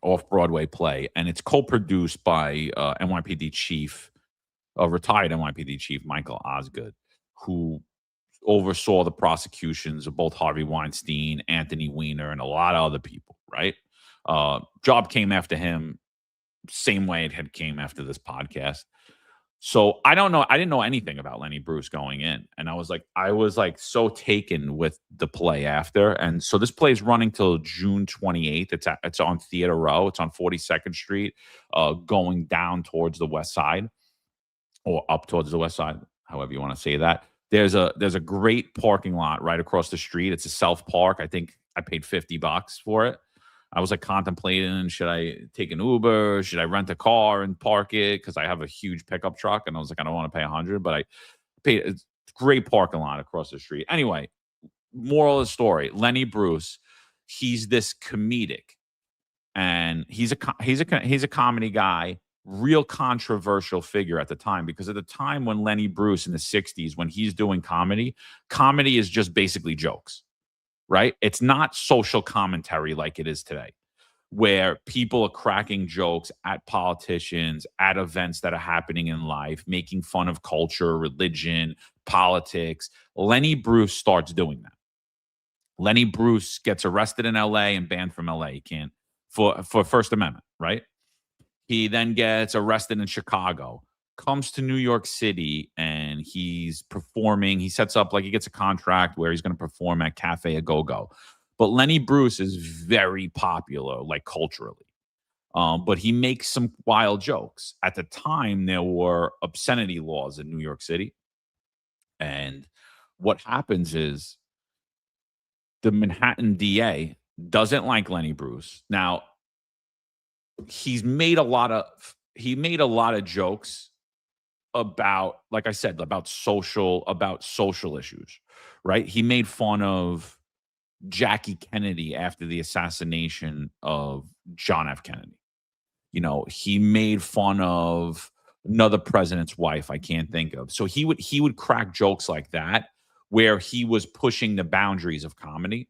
off-Broadway play, and it's co-produced by NYPD chief, retired NYPD chief Michael Osgood, who oversaw the prosecutions of both Harvey Weinstein, Anthony Weiner, and a lot of other people, right? Job came after him, same way it had came after this podcast. So I don't know. I didn't know anything about Lenny Bruce going in. And I was like so taken with the play after. And so this play is running till June 28th. It's on Theater Row. It's on 42nd Street, going down towards the west side, or up towards the west side, however you want to say that. There's a great parking lot right across the street. It's a self park. I think I paid $50 for it. I was like contemplating, should I take an Uber? Should I rent a car and park it? Because I have a huge pickup truck, and I was like, I don't want to pay $100, but I paid. It's a great parking lot across the street. Anyway, moral of the story: Lenny Bruce, he's this comedic, and he's a comedy guy. Real controversial figure at the time, because at the time when Lenny Bruce in the 60s, when he's doing comedy is just basically jokes, right? It's not social commentary like it is today, where people are cracking jokes at politicians, at events that are happening in life, making fun of culture, religion, politics. Lenny Bruce starts doing that. Lenny Bruce gets arrested in LA and banned from LA. He can't for First Amendment, right? He then gets arrested in Chicago, comes to New York City, and he's performing. He sets up, he gets a contract where he's going to perform at Cafe A Go-Go. But Lenny Bruce is very popular, culturally. But he makes some wild jokes. At the time, there were obscenity laws in New York City. And what happens is the Manhattan DA doesn't like Lenny Bruce. Now, he made a lot of jokes about, like I said, about social issues, right? He made fun of Jackie Kennedy after the assassination of John F. Kennedy. He made fun of another president's wife I can't think of. So he would crack jokes like that where he was pushing the boundaries of comedy.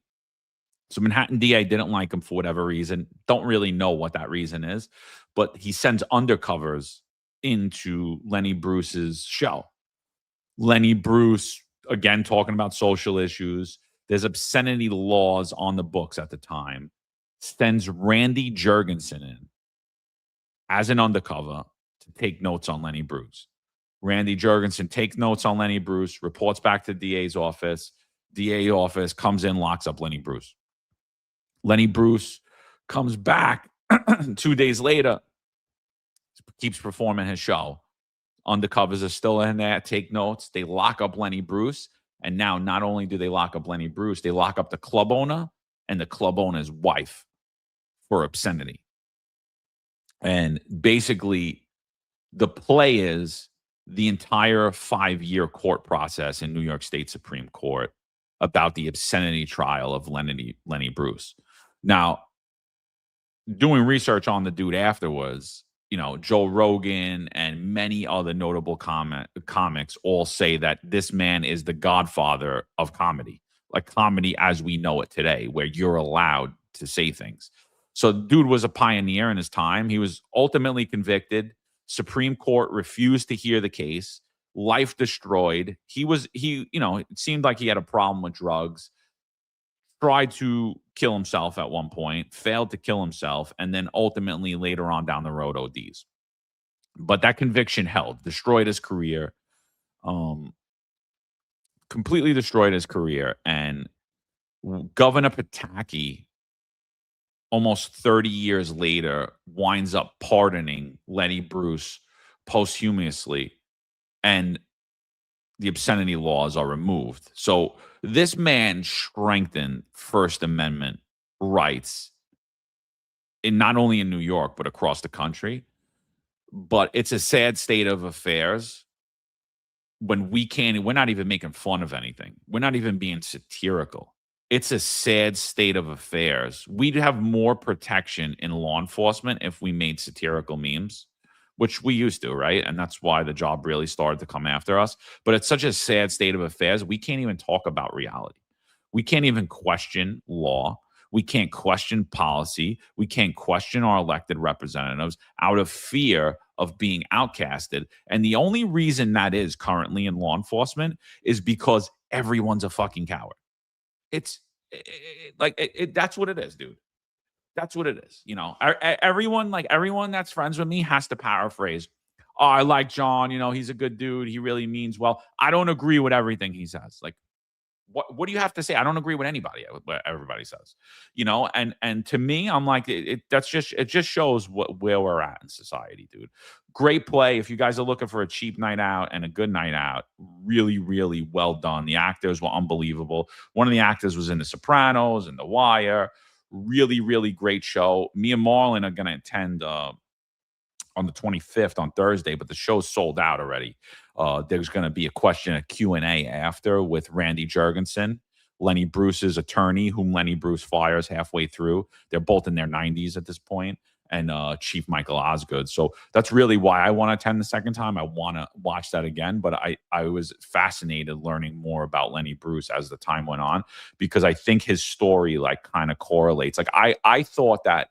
So Manhattan DA didn't like him for whatever reason. Don't really know what that reason is, but he sends undercovers into Lenny Bruce's show. Lenny Bruce, again, talking about social issues. There's obscenity laws on the books at the time. Sends Randy Jurgensen in as an undercover to take notes on Lenny Bruce. Randy Jurgensen takes notes on Lenny Bruce, reports back to DA's office. DA office comes in, locks up Lenny Bruce. Lenny Bruce comes back 2 days later, keeps performing his show. Undercovers are still in there, take notes. They lock up Lenny Bruce. And now not only do they lock up Lenny Bruce, they lock up the club owner and the club owner's wife for obscenity. And basically, the play is the entire 5-year court process in New York State Supreme Court about the obscenity trial of Lenny Bruce. Now, doing research on the dude afterwards, Joe Rogan and many other notable comics all say that this man is the godfather of comedy, like comedy as we know it today, where you're allowed to say things. So dude was a pioneer in his time. He was ultimately convicted. Supreme Court refused to hear the case. Life destroyed. It seemed like he had a problem with drugs. Tried to kill himself at one point, failed to kill himself, and then ultimately later on down the road ODs. But that conviction held, destroyed his career, completely destroyed his career. And Governor Pataki, almost 30 years later, winds up pardoning Lenny Bruce posthumously, and the obscenity laws are removed. So this man strengthened First Amendment rights not only in New York, but across the country. But it's a sad state of affairs when we're not even making fun of anything. We're not even being satirical. It's a sad state of affairs. We'd have more protection in law enforcement if we made satirical memes, which we used to, right? And that's why the job really started to come after us. But it's such a sad state of affairs. We can't even talk about reality. We can't even question law. We can't question policy. We can't question our elected representatives out of fear of being outcasted. And the only reason that is currently in law enforcement is because everyone's a fucking coward. That's what it is, dude. That's what it is. Everyone that's friends with me has to paraphrase. Oh, I like John. He's a good dude. He really means well. I don't agree with everything he says. Like, what do you have to say? I don't agree with anybody. What everybody says. And to me, I'm like, it just shows where we're at in society, dude. Great play. If you guys are looking for a cheap night out and a good night out, really, really well done. The actors were unbelievable. One of the actors was in The Sopranos and The Wire. Really, really great show. Me and Marlon are going to attend on the 25th on Thursday, but the show's sold out already. There's going to be a Q&A after with Randy Jurgensen, Lenny Bruce's attorney, whom Lenny Bruce fires halfway through. They're both in their 90s at this point, and Chief Michael Osgood. So that's really why I want to attend the second time. I want to watch that again, but I was fascinated learning more about Lenny Bruce as the time went on, because I think his story kind of correlates. Like I thought that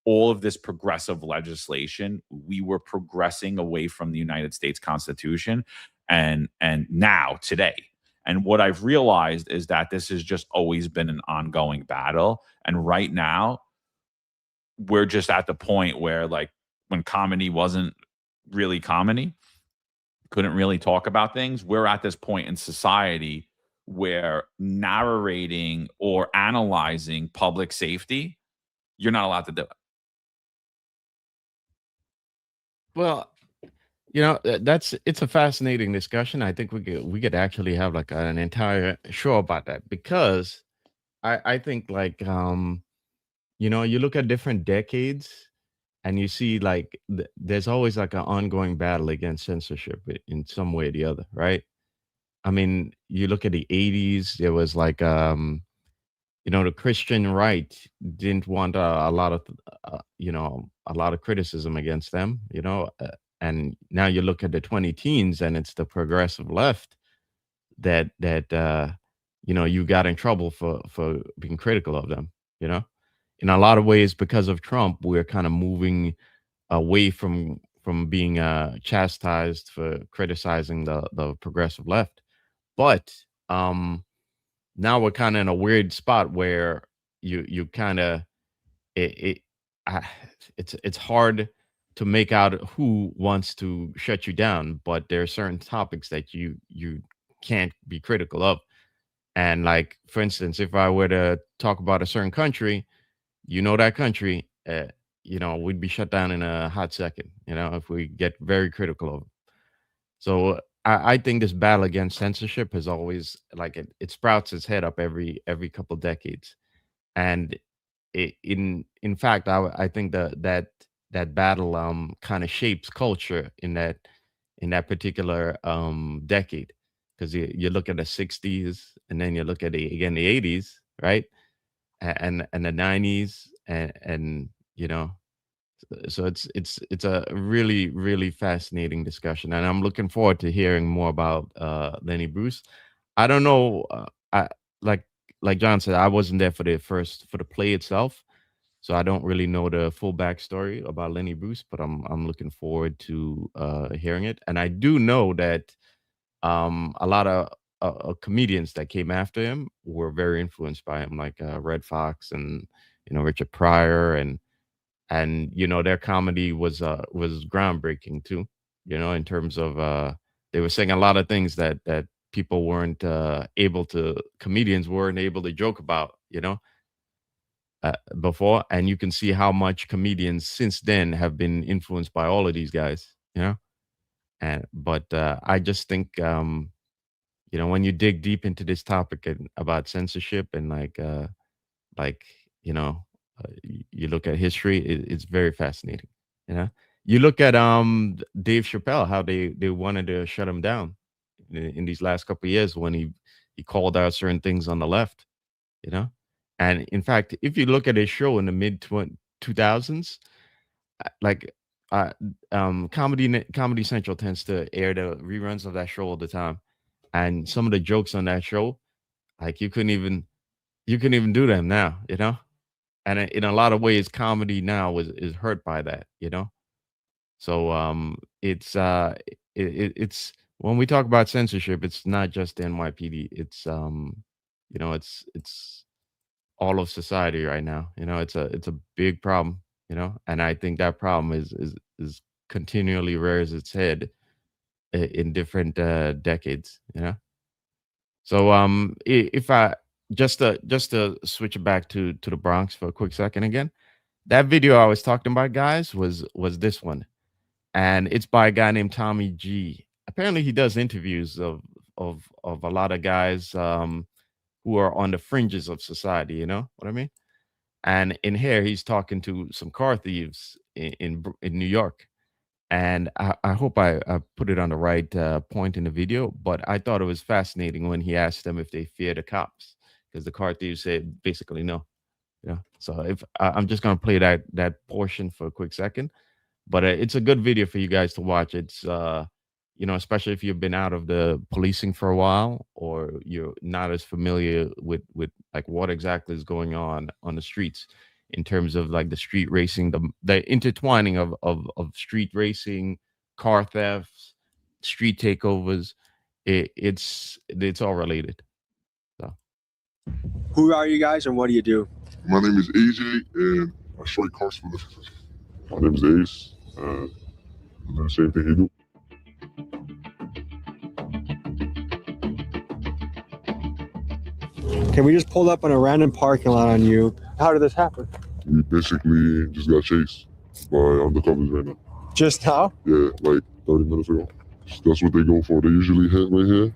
all of this progressive legislation, we were progressing away from the United States Constitution, and now today. And what I've realized is that this has just always been an ongoing battle. And right now, we're just at the point where, when comedy wasn't really comedy, couldn't really talk about things, we're at this point in society where narrating or analyzing public safety, you're not allowed to do it. Well, it's a fascinating discussion. I think we could actually have an entire show about that, because I think you look at different decades and you see there's always an ongoing battle against censorship in some way or the other, right? I mean, you look at the 80s, there was the Christian right didn't want a lot of criticism against them, And now you look at the 20 teens and it's the progressive left that you got in trouble for being critical of them. In a lot of ways, because of Trump, we're kind of moving away from being chastised for criticizing the progressive left. But now we're kind of in a weird spot where you kind of it's hard to make out who wants to shut you down, but there are certain topics that you can't be critical of. And like, for instance, if I were to talk about a certain country, that country, we'd be shut down in a hot second, if we get very critical of it. So I think this battle against censorship has always, like, it sprouts its head up every couple decades. And in fact, I think that battle kind of shapes culture in that particular decade, because you look at the 60s and then you look at the 80s, right, and the 90s, and so it's a really, really fascinating discussion, and I'm looking forward to hearing more about Lenny Bruce. I don't know, I like John said, I wasn't there for the play itself, so I don't really know the full backstory about Lenny Bruce, but I'm looking forward to hearing it. And I do know that a lot of comedians that came after him were very influenced by him, like Red Fox and Richard Pryor, and their comedy was groundbreaking too, in terms of they were saying a lot of things that people weren't comedians weren't able to joke about, before. And you can see how much comedians since then have been influenced by all of these guys, but I just think, when you dig deep into this topic about censorship and you look at history, it's very fascinating. You look at Dave Chappelle, how they wanted to shut him down in these last couple of years when he called out certain things on the left, and in fact, if you look at his show in the mid 2000s, like Comedy Central tends to air the reruns of that show all the time, and some of the jokes on that show, like you couldn't even do them now, and in a lot of ways, comedy now is hurt by that, So it's when we talk about censorship, it's not just the NYPD. It's it's all of society right now. It's a big problem. And I think that problem is continually rears its head in different decades. So if I just to switch it back to the Bronx for a quick second again, that video I was talking about, guys, was this one. And it's by a guy named Tommy G. Apparently, he does interviews of a lot of guys who are on the fringes of society. You know what I mean? And in here, he's talking to some car thieves in New York. And I hope I put it on the right point in the video. But I thought it was fascinating when he asked them if they fear the cops, because the car thieves said basically no. Yeah. So if I'm just gonna play that portion for a quick second. But it's a good video for you guys to watch. It's especially if you've been out of the policing for a while, or you're not as familiar with like what exactly is going on the streets in terms of like the street racing, the intertwining of street racing, car thefts, street takeovers. It's all related. So, who are you guys and what do you do? My name is AJ, and I strike cars for the. My name is Ace. I do the same thing he do. Okay, we just pulled up on a random parking lot on you. How did this happen? We basically just got chased by undercovers right now. Just now? Yeah, like 30 minutes ago. That's what they go for. They usually hit right here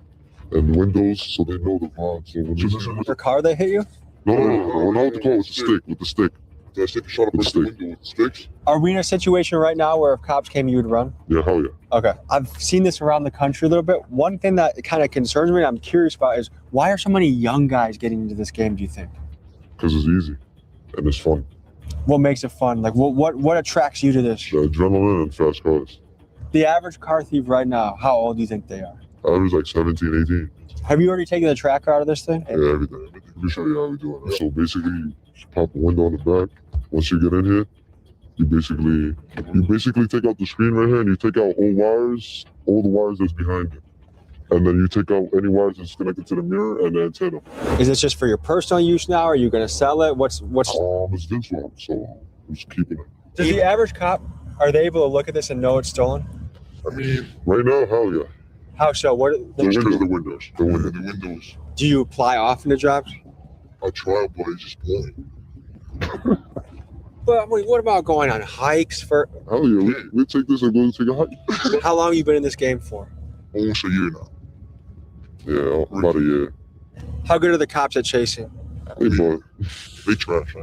and the windows, so they know the vibe. So when with your car they hit you? No, not with the car, with the stick. With the stick. That stick shot up the window with the sticks. Are we in a situation right now where if cops came, you would run? Yeah, hell yeah. Okay. I've seen this around the country a little bit. One thing that kind of concerns me and I'm curious about is why are so many young guys getting into this game, do you think? Because it's easy and it's fun. What makes it fun? Like what attracts you to this? The adrenaline and fast cars. The average car thief right now, how old do you think they are? I was like 17, 18. Have you already taken the tracker out of this thing? Yeah, everything. Let me show you how we do it. So basically, you just pop a window on the back. Once you get in here, you basically take out the screen right here, and you take out all the wires that's behind it. And then you take out any wires that's connected to the mirror and the antenna. Is this just for your personal use now? Or are you going to sell it? What's? It's this one, so I'm just keeping it. Does the average cop, are they able to look at this and know it's stolen? I mean, right now, hell yeah. How so? What? The windows. The windows. Do you apply often to jobs? I try, but it's just boring. But I mean, what about going on hikes for? Hell yeah, we take this and go take a hike. How long have you been in this game for? Almost a year now. Yeah, about a year. How good are the cops at chasing? They trash.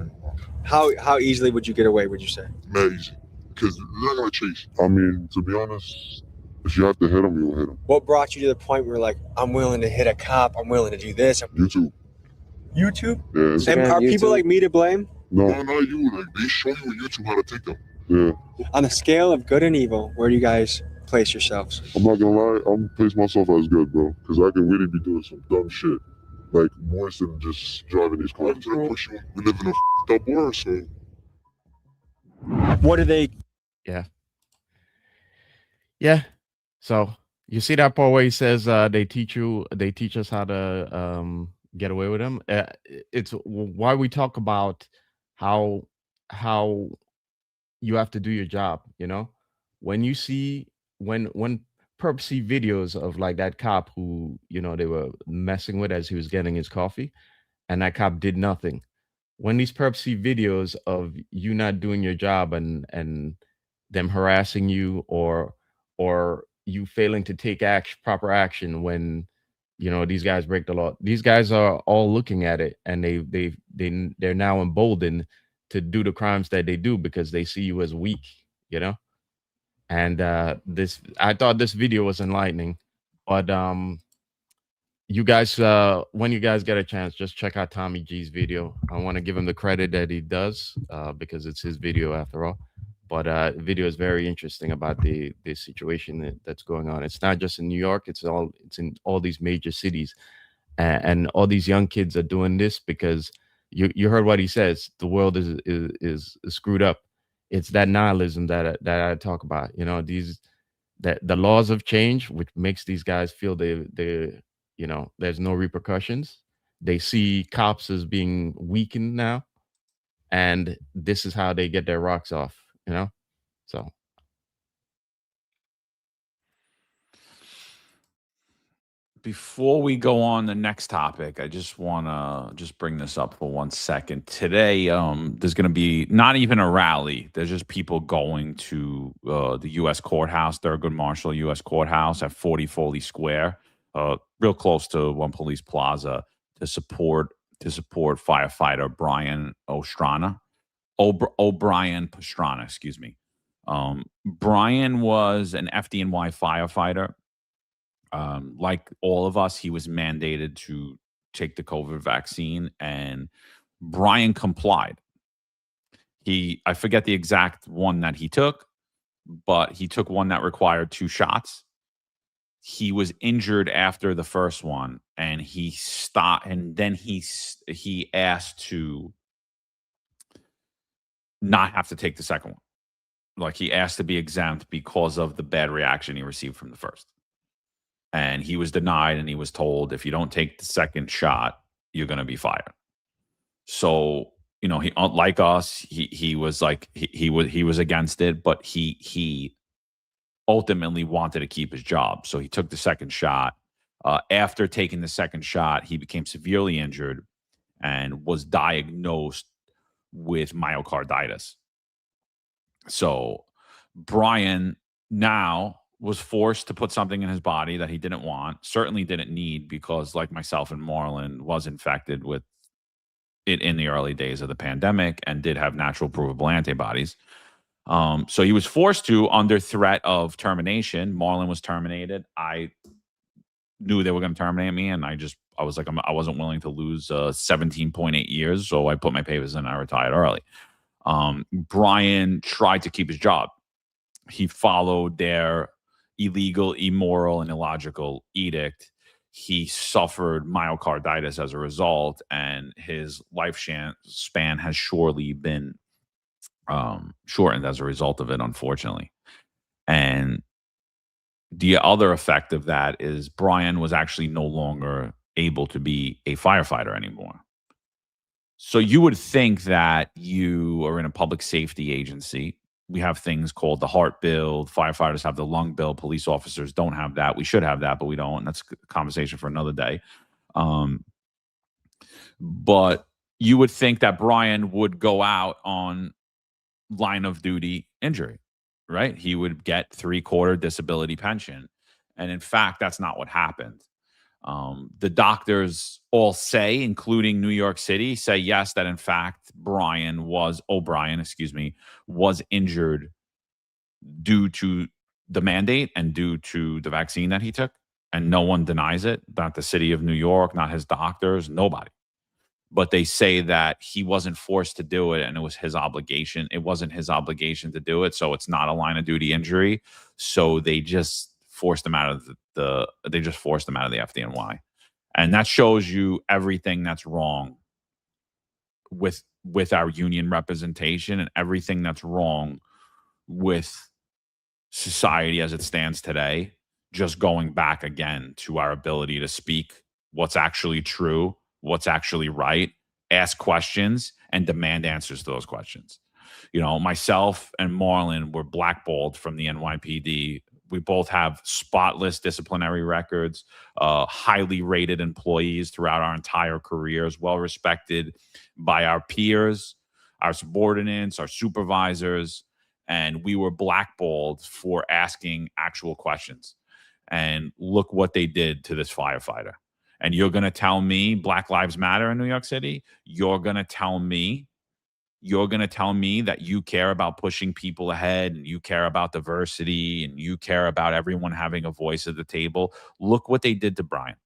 How easily would you get away, would you say? Mad easy. Because they're not going to chase. I mean, to be honest, if you have to hit them, you'll hit them. What brought you to the point where like, I'm willing to hit a cop, I'm willing to do this? YouTube. YouTube? Yeah. And are people like me to blame? No, not you. Like, they show you on YouTube how to take them. Yeah. On the scale of good and evil, where do you guys place yourselves? I'm not going to lie, I'm place myself as good, bro. Because I can really be doing some dumb shit. Like, worse than just driving these cars. We live in a up world, so. What do they? Yeah. So you see that part where he says they teach us how to get away with them. It's why we talk about how you have to do your job. You know, when you see when perps see videos of like that cop who, you know, they were messing with as he was getting his coffee, and that cop did nothing. When these perps see videos of you not doing your job and them harassing you or you failing to take proper action when, you know, these guys break the law, these guys are all looking at it, and they're now emboldened to do the crimes that they do because they see you as weak, you know. And I thought this video was enlightening, but you guys, when you guys get a chance, just check out Tommy G's video. I want to give him the credit that he does because it's his video after all. But the video is very interesting about the situation that's going on. It's not just in New York; it's in all these major cities, and all these young kids are doing this because you heard what he says. The world is screwed up. It's that nihilism that I talk about. You know, that the laws have changed, which makes these guys feel they you know, there's no repercussions. They see cops as being weakened now, and this is how they get their rocks off. You know, so before we go on the next topic, I just want to bring this up for 1 second. Today, there's going to be not even a rally. There's just people going to the U.S. courthouse, Thurgood Marshall U.S. courthouse at 40 Foley Square, real close to One Police Plaza, to support firefighter Brian O'Brien Pastrana, excuse me. Brian was an FDNY firefighter. Like all of us, he was mandated to take the COVID vaccine, and Brian complied. I forget the exact one that he took, but he took one that required 2 shots. He was injured after the first one, and he stopped, and then he asked to not have to take the second one. Like, he asked to be exempt because of the bad reaction he received from the first. And he was denied, and he was told, if you don't take the second shot, you're going to be fired. So, you know, he, like us, he was like, he was against it, but he ultimately wanted to keep his job. So he took the second shot. After taking the second shot, he became severely injured and was diagnosed with myocarditis. So Brian now was forced to put something in his body that he didn't want, certainly didn't need, because like myself and Marlon was infected with it in the early days of the pandemic and did have natural provable antibodies. So he was forced to, under threat of termination. Marlon was terminated. I knew they were going to terminate me, and I was like, I wasn't willing to lose 17.8 years, so I put my papers in and I retired early. Brian tried to keep his job. He followed their illegal, immoral, and illogical edict. He suffered myocarditis as a result, and his span has surely been shortened as a result of it, unfortunately. And the other effect of that is Brian was actually no longer able to be a firefighter anymore. So you would think that you are in a public safety agency. We have things called the heart bill. Firefighters have the lung bill. Police officers don't have that. We should have that, but we don't. And that's a conversation for another day. But you would think that Brian would go out on line of duty injury, right? He would get 3/4 disability pension. And in fact, that's not what happened. The doctors all say, including New York City, say yes, that in fact O'Brien was injured due to the mandate and due to the vaccine that he took. And no one denies it, not the city of New York, not his doctors, nobody. But they say that he wasn't forced to do it and it was his obligation. It wasn't his obligation to do it, so it's not a line of duty injury. So they just forced him out of the FDNY. And that shows you everything that's wrong with our union representation and everything that's wrong with society as it stands today. Just going back again to our ability to speak what's actually true, what's actually right, ask questions, and demand answers to those questions. You know, myself and Marlon were blackballed from the NYPD. We both have spotless disciplinary records, highly rated employees throughout our entire careers, well respected by our peers, our subordinates, our supervisors, and we were blackballed for asking actual questions. And look what they did to this firefighter. And you're going to tell me Black Lives Matter in New York City? You're going to tell me that you care about pushing people ahead and you care about diversity and you care about everyone having a voice at the table? Look what they did to Brian.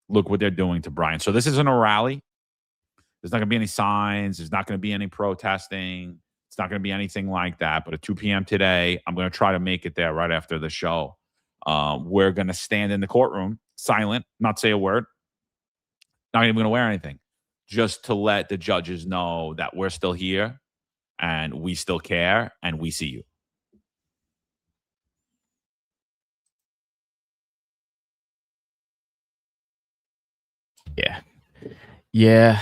Look what they're doing to Brian. So this isn't a rally. There's not going to be any signs. There's not going to be any protesting. It's not going to be anything like that. But at 2 p.m. today, I'm going to try to make it there right after the show. We're going to stand in the courtroom, silent, not say a word, not even going to wear anything, just to let the judges know that we're still here and we still care and we see you. Yeah.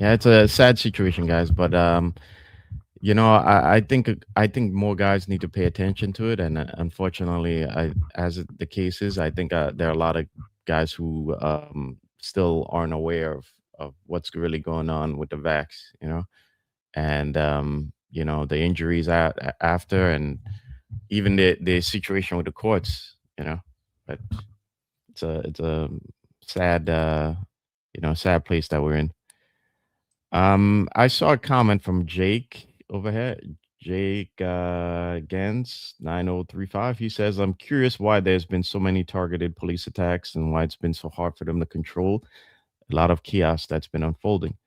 It's a sad situation, guys. But you know, I think more guys need to pay attention to it. And unfortunately, as the case is, I think there are a lot of guys who still aren't aware of what's really going on with the vax, you know, and you know, the injuries after, and even the situation with the courts, you know. But it's a sad sad place that we're in. I saw a comment from Jake over here. Jake Gans 9035. He says, "I'm curious why there's been so many targeted police attacks and why it's been so hard for them to control a lot of chaos that's been unfolding."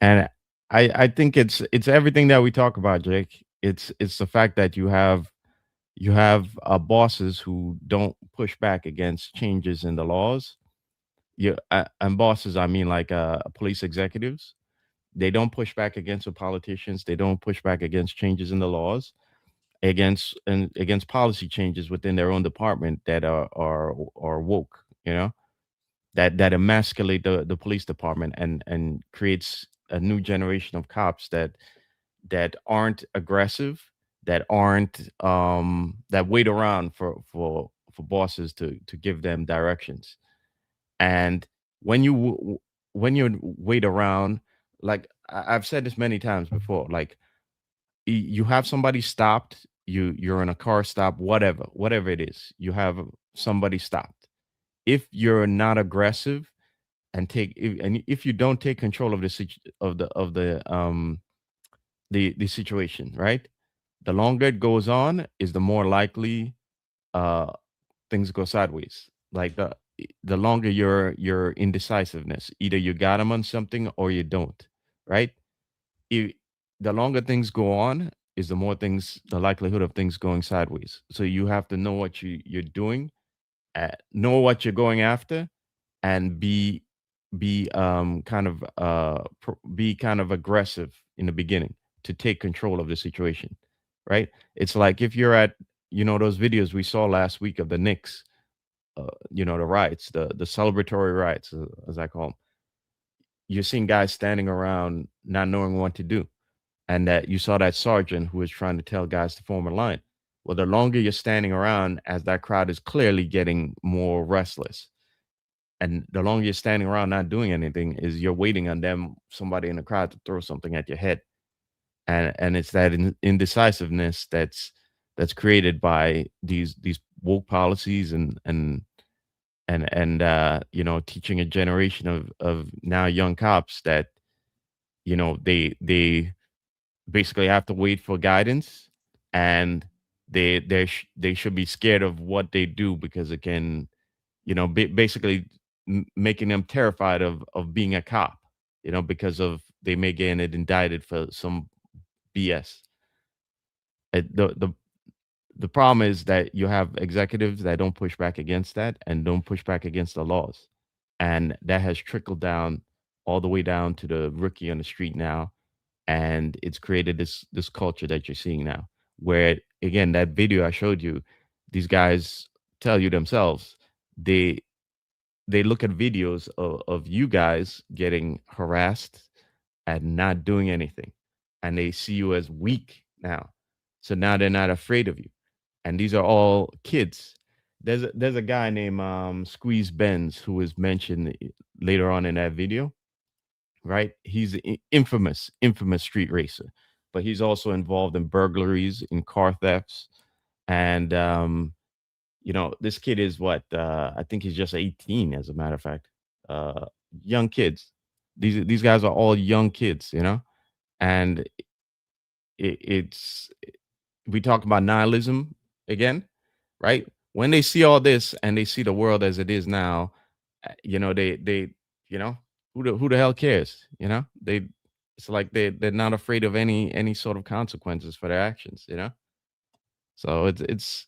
And I think it's everything that we talk about, Jake. It's the fact that you have bosses who don't push back against changes in the laws. And bosses, I mean like police executives. They don't push back against the politicians. They don't push back against changes in the laws, against policy changes within their own department that are woke, you know, that emasculate the police department and creates a new generation of cops that aren't aggressive, that aren't that wait around for bosses to give them directions. And when you wait around, like I've said this many times before, like you have somebody stopped, you're in a car stop, whatever it is, you have somebody stopped. If you're not aggressive and if you don't take control of the situation, right? The longer it goes on, is the more likely things go sideways. Like the longer your indecisiveness, either you got them on something or you don't, right? The longer things go on is the more things, the likelihood of things going sideways. So you have to know what you're doing, know what you're going after, and be be kind of aggressive in the beginning to take control of the situation, right? It's like if you're at, those videos we saw last week of the Knicks, the riots, the celebratory riots, as I call them. You're seeing guys standing around not knowing what to do, and that you saw that sergeant who was trying to tell guys to form a line. Well, the longer you're standing around, as that crowd is clearly getting more restless, and the longer you're standing around not doing anything, is you're waiting on somebody in the crowd to throw something at your head. And it's that indecisiveness that's created by these woke policies and teaching a generation of now young cops that, they basically have to wait for guidance, and they should be scared of what they do, because it can, basically making them terrified of being a cop, because of they may get indicted for some BS. The problem is that you have executives that don't push back against that and don't push back against the laws, and that has trickled down all the way down to the rookie on the street now, and it's created this culture that you're seeing now, where, again, that video I showed you, these guys tell you themselves, they look at videos of you guys getting harassed and not doing anything, and they see you as weak now, so now they're not afraid of you. And these are all kids. There's a guy named Squeeze Benz who was mentioned later on in that video, right? He's an infamous street racer, but he's also involved in burglaries, in car thefts, and this kid is what, I think he's just 18, as a matter of fact. Young kids. These guys are all young kids, and it's we talk about nihilism again, right? When they see all this and they see the world as it is now, they who the hell cares? It's like they're not afraid of any sort of consequences for their actions, So it's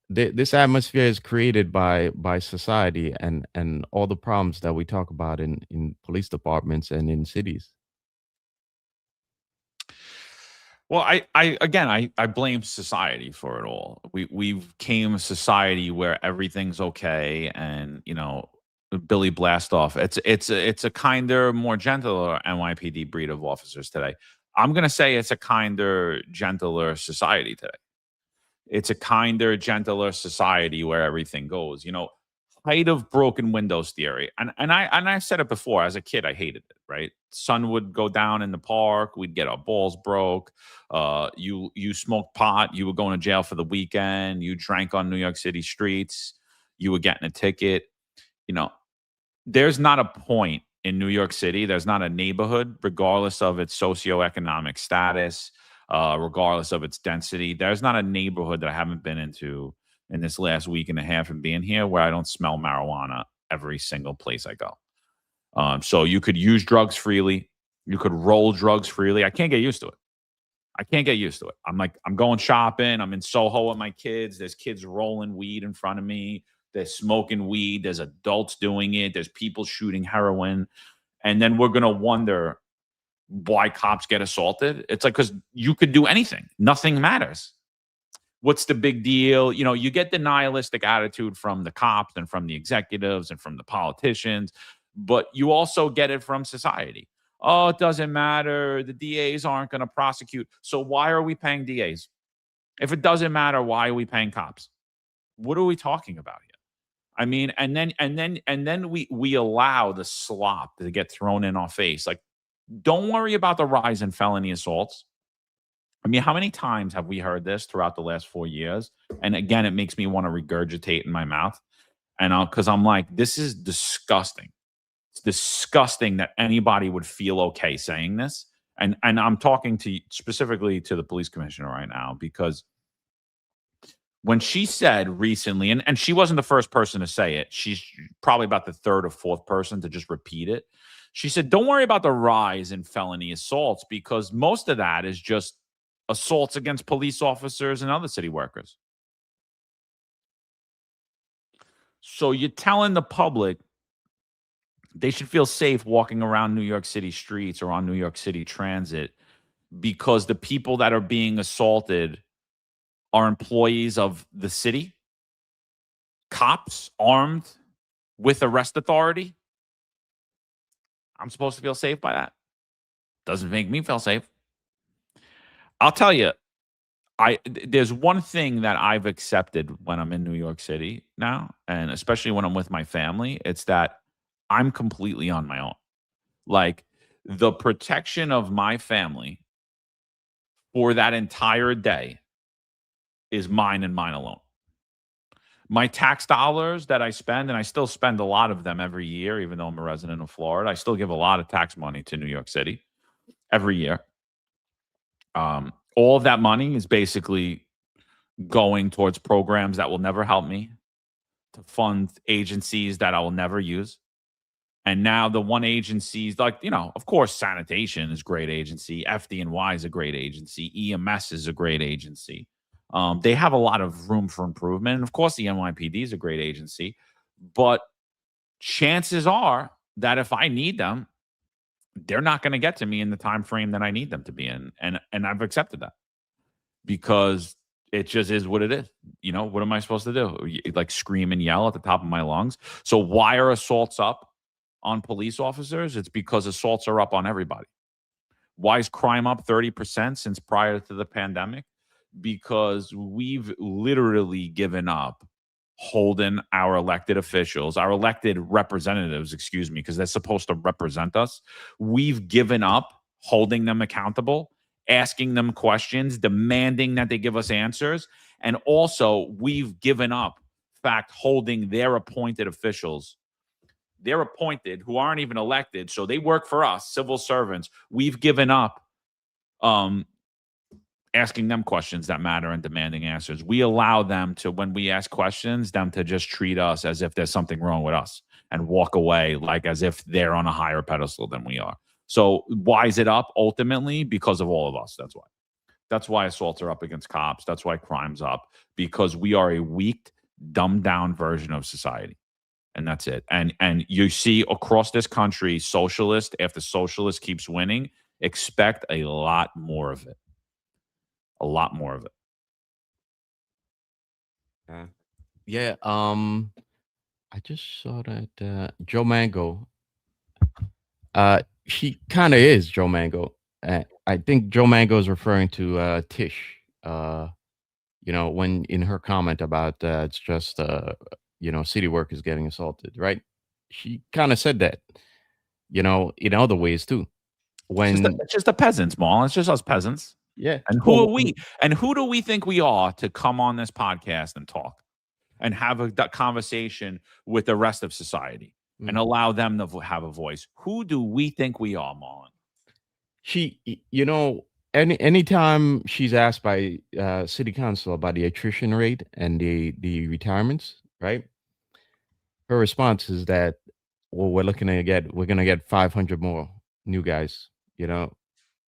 this atmosphere is created by society and all the problems that we talk about in police departments and in cities. Well, I blame society for it all. We've came a society where everything's okay, and Billy Blastoff. It's a kinder, more gentler NYPD breed of officers today. I'm gonna say it's a kinder, gentler society today. It's a kinder, gentler society where everything goes. Height of broken windows theory, and I said it before. As a kid, I hated it. Right, sun would go down in the park. We'd get our balls broke. You smoked pot. You were going to jail for the weekend. You drank on New York City streets. You were getting a ticket. There's not a point in New York City. There's not a neighborhood, regardless of its socioeconomic status, regardless of its density. There's not a neighborhood that I haven't been into in this last week and a half of being here where I don't smell marijuana every single place I go. So you could use drugs freely. You could roll drugs freely. I can't get used to it. I'm going shopping. I'm in Soho with my kids. There's kids rolling weed in front of me. They're smoking weed. There's adults doing it. There's people shooting heroin. And then we're going to wonder why cops get assaulted. It's like, because you could do anything. Nothing matters. What's the big deal? You get the nihilistic attitude from the cops and from the executives and from the politicians, but you also get it from society. Oh, it doesn't matter. The DAs aren't going to prosecute. So why are we paying DAs? If it doesn't matter, why are we paying cops? What are we talking about here? I mean, and then we allow the slop to get thrown in our face. Like, don't worry about the rise in felony assaults. I mean, how many times have we heard this throughout the last 4 years? And again, it makes me want to regurgitate in my mouth. And because I'm like, this is disgusting. It's disgusting that anybody would feel okay saying this. And I'm talking specifically to the police commissioner right now, because when she said recently, and she wasn't the first person to say it, she's probably about the third or fourth person to just repeat it. She said, don't worry about the rise in felony assaults, because most of that is just assaults against police officers and other city workers. So you're telling the public they should feel safe walking around New York City streets or on New York City transit because the people that are being assaulted are employees of the city, cops armed with arrest authority. I'm supposed to feel safe by that. Doesn't make me feel safe. I'll tell you, there's one thing that I've accepted when I'm in New York City now, and especially when I'm with my family, it's that I'm completely on my own. Like, the protection of my family for that entire day is mine and mine alone. My tax dollars that I spend, and I still spend a lot of them every year, even though I'm a resident of Florida, I still give a lot of tax money to New York City every year. All of that money is basically going towards programs that will never help me, to fund agencies that I will never use. And now the one agencies, like, of course, sanitation is a great agency. FD&Y is a great agency. EMS is a great agency. They have a lot of room for improvement. And of course, the NYPD is a great agency. But chances are that if I need them, they're not going to get to me in the time frame that I need them to be in. And I've accepted that because it just is what it is. What am I supposed to do? Like, scream and yell at the top of my lungs? So why are assaults up on police officers? It's because assaults are up on everybody. Why is crime up 30% since prior to the pandemic? Because we've literally given up holding our elected officials, our elected representatives, because they're supposed to represent us. We've given up holding them accountable, asking them questions, demanding that they give us answers. And also, we've given up, holding their appointed officials. They're appointed, who aren't even elected, so they work for us, civil servants. We've given up asking them questions that matter and demanding answers. We allow them to, when we ask questions, them to just treat us as if there's something wrong with us and walk away like as if they're on a higher pedestal than we are. So why is it up? Ultimately, because of all of us. That's why. That's why assaults are up against cops. That's why crime's up, because we are a weak, dumbed down version of society. And that's it. And you see across this country, socialist after socialist keeps winning. Expect a lot more of it. A lot more of it. Yeah. I just saw that Joe Mango. She kind of is Joe Mango. I think Joe Mango is referring to Tish. When in her comment about it's just city workers getting assaulted, right? She kind of said that, in other ways too. It's just the peasants, Marlon. It's just us peasants. Yeah. And who are we? And who do we think we are to come on this podcast and talk and have a conversation with the rest of society and allow them to have a voice? Who do we think we are, Marlon? She, anytime she's asked by city council about the attrition rate and the retirements, right? Her response is that, well, we're going to get 500 more new guys.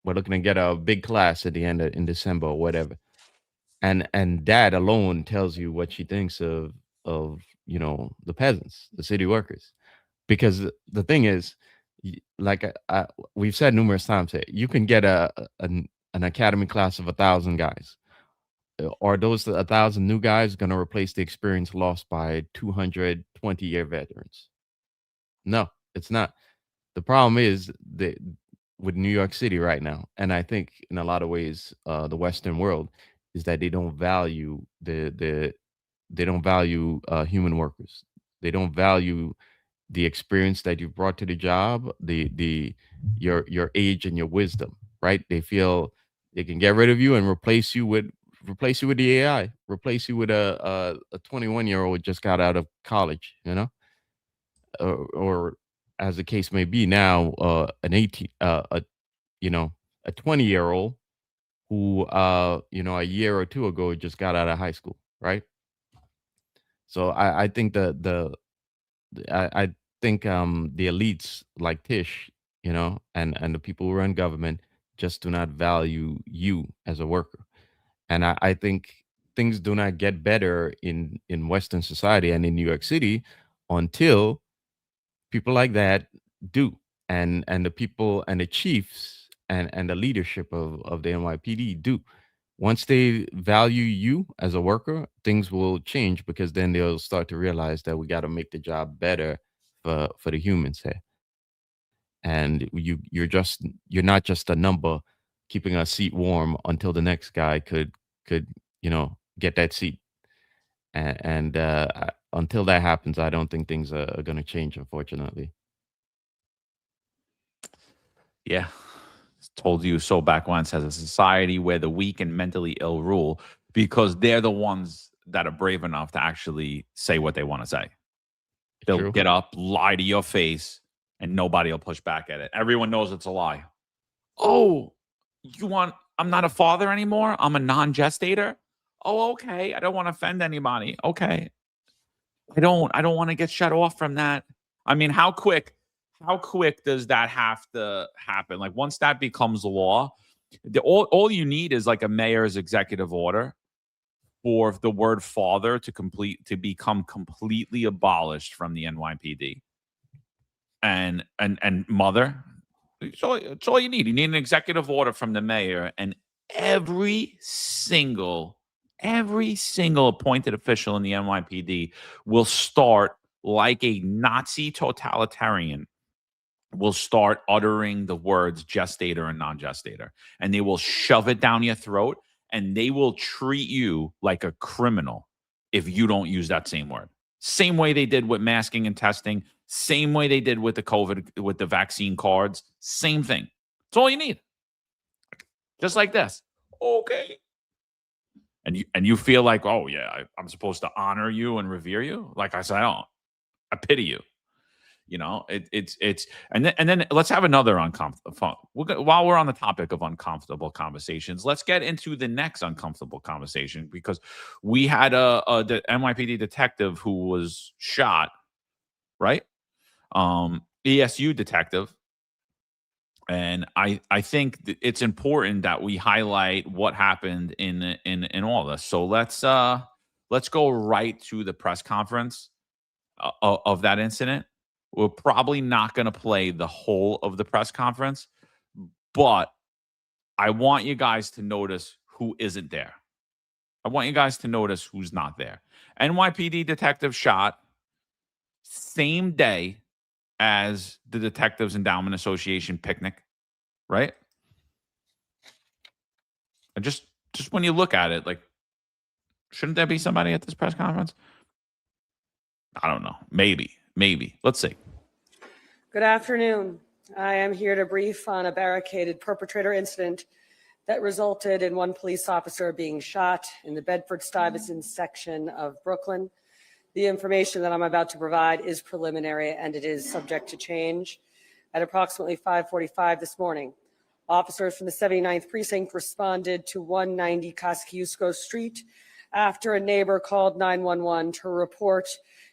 We're looking to get a big class at the end in December or whatever. And that alone tells you what she thinks of the peasants, the city workers. Because the thing is, like we've said numerous times, you can get an academy class of 1,000 guys. Are those 1,000 new guys going to replace the experience lost by 200 20-year veterans? No, it's not. The problem is with New York City right now, and I think in a lot of ways, the Western world, is that they don't value human workers. They don't value the experience that you brought to the job, your age and your wisdom, right? They feel they can get rid of you and replace you with the AI, replace you with a 21-year-old just got out of college, or as the case may be now, an 20-year-old who a year or two ago just got out of high school, right? So I think I think the elites like Tish, and the people who run government just do not value you as a worker. And I think things do not get better in Western society and in New York City until people like that do. And the people and the chiefs and the leadership of the NYPD do. Once they value you as a worker, things will change, because then they'll start to realize that we got to make the job better for the humans here. And you're not just a number keeping a seat warm until the next guy could get that seat. And until that happens, I don't think things are going to change, unfortunately. Yeah. Told you so back once, as a society where the weak and mentally ill rule, because they're the ones that are brave enough to actually say what they want to say. They'll True. get up, lie to your face, and nobody will push back at it. Everyone knows it's a lie. Oh, I'm not a father anymore? I'm a non-gestator? Oh, okay. I don't want to offend anybody. Okay. I don't want to get shut off from that. I mean, how quick does that have to happen? Like, once that becomes law, all you need is like a mayor's executive order for the word father to become completely abolished from the NYPD. And mother. It's all you need. You need an executive order from the mayor, and every single appointed official in the NYPD will start like a Nazi totalitarian, will start uttering the words gestator and non-gestator, and they will shove it down your throat, and they will treat you like a criminal if you don't use that same word. Same way they did with masking and testing, same way they did with the COVID, with the vaccine cards, same thing. It's all you need. Just like this. Okay. And you feel like, oh yeah, I'm supposed to honor you and revere you? Like I said, I pity you. You know, it's and then let's have another uncomfortable. While we're on the topic of uncomfortable conversations, let's get into the next uncomfortable conversation, because we had the NYPD detective who was shot, right? ESU detective, and I think it's important that we highlight what happened in all this. So let's go right to the press conference of that incident. We're probably not going to play the whole of the press conference, but I want you guys to notice who isn't there. I want you guys to notice who's not there. NYPD detective shot same day as the Detectives Endowment Association picnic, right? And just when you look at it, like, shouldn't there be somebody at this press conference? I don't know. Maybe. Let's see. Good afternoon. I am here to brief on a barricaded perpetrator incident that resulted in one police officer being shot in the Bedford-Stuyvesant section of Brooklyn. The information that I'm about to provide is preliminary, and it is subject to change. At approximately 5:45 this morning, officers from the 79th Precinct responded to 190 Kosciuszko Street after a neighbor called 911 to report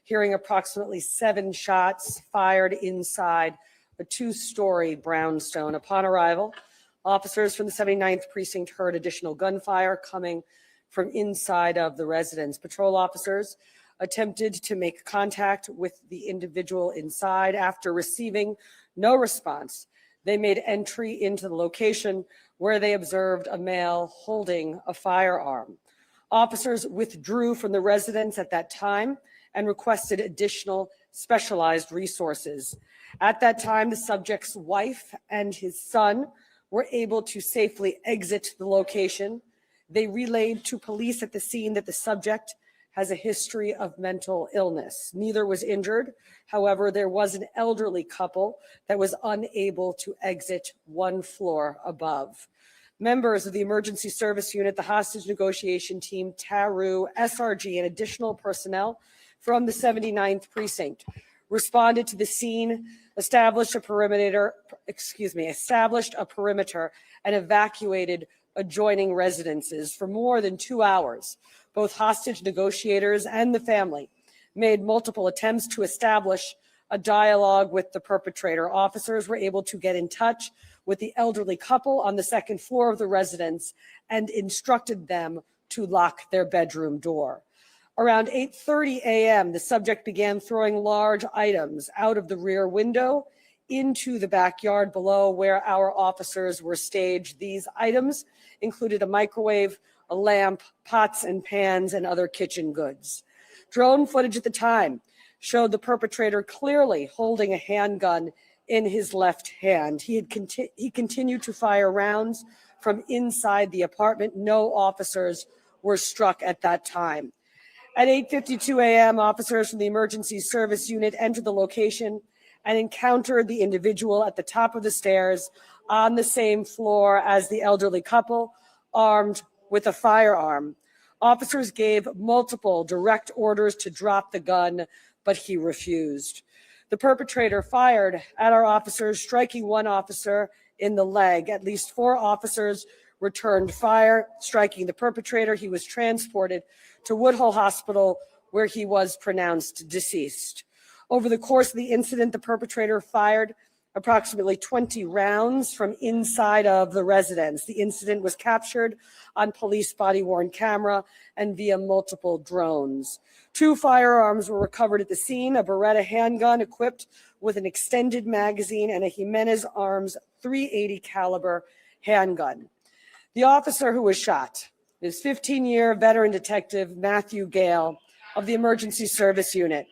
hearing approximately 7 shots fired inside a 2-story brownstone. Upon arrival, officers from the 79th Precinct heard additional gunfire coming from inside of the residence. Patrol officers attempted to make contact with the individual inside. After receiving no response, they made entry into the location, where they observed a male holding a firearm. Officers withdrew from the residence at that time and requested additional specialized resources. At that time, the subject's wife and his son were able to safely exit the location. They relayed to police at the scene that the subject has a history of mental illness. Neither was injured. However, there was an elderly couple that was unable to exit 1 floor above. Members of the emergency service unit, the hostage negotiation team, TARU, SRG, and additional personnel from the 79th Precinct responded to the scene, established a perimeter, and evacuated adjoining residences. For more than 2 hours, both hostage negotiators and the family made multiple attempts to establish a dialogue with the perpetrator. Officers were able to get in touch with the elderly couple on the second floor of the residence and instructed them to lock their bedroom door. Around 8:30 a.m., the subject began throwing large items out of the rear window into the backyard below where our officers were staged. These items included a microwave, a lamp, pots and pans, and other kitchen goods. Drone footage at the time showed the perpetrator clearly holding a handgun in his left hand. He continued to fire rounds from inside the apartment. No officers were struck at that time. At 8:52 a.m., officers from the emergency service unit entered the location and encountered the individual at the top of the stairs on the same floor as the elderly couple, armed with a firearm. Officers gave multiple direct orders to drop the gun, but he refused. The perpetrator fired at our officers, striking one officer in the leg. At least 4 officers returned fire, striking the perpetrator. He was transported to Woodhull Hospital, where he was pronounced deceased. Over the course of the incident, the perpetrator fired approximately 20 rounds from inside of the residence. The incident was captured on police body-worn camera and via multiple drones. 2 firearms were recovered at the scene, a Beretta handgun equipped with an extended magazine and a Jimenez Arms .380 caliber handgun. The officer who was shot is 15-year veteran detective Matthew Gale of the Emergency Service Unit.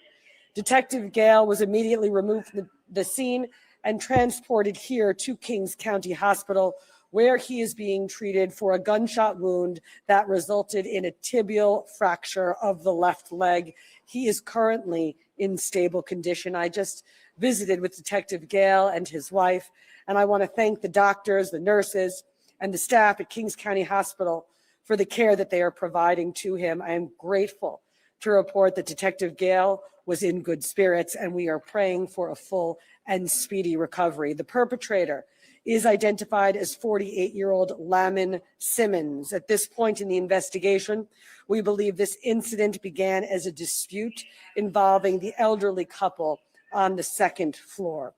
Detective Gale was immediately removed from the scene and transported here to Kings County Hospital, where he is being treated for a gunshot wound that resulted in a tibial fracture of the left leg. He is currently in stable condition. I just visited with Detective Gale and his wife, and I want to thank the doctors, the nurses, and the staff at Kings County Hospital for the care that they are providing to him. I am grateful to report that Detective Gale was in good spirits, and we are praying for a full and speedy recovery. The perpetrator is identified as 48-year-old Lamon Simmons. At this point in the investigation, we believe this incident began as a dispute involving the elderly couple on the second floor.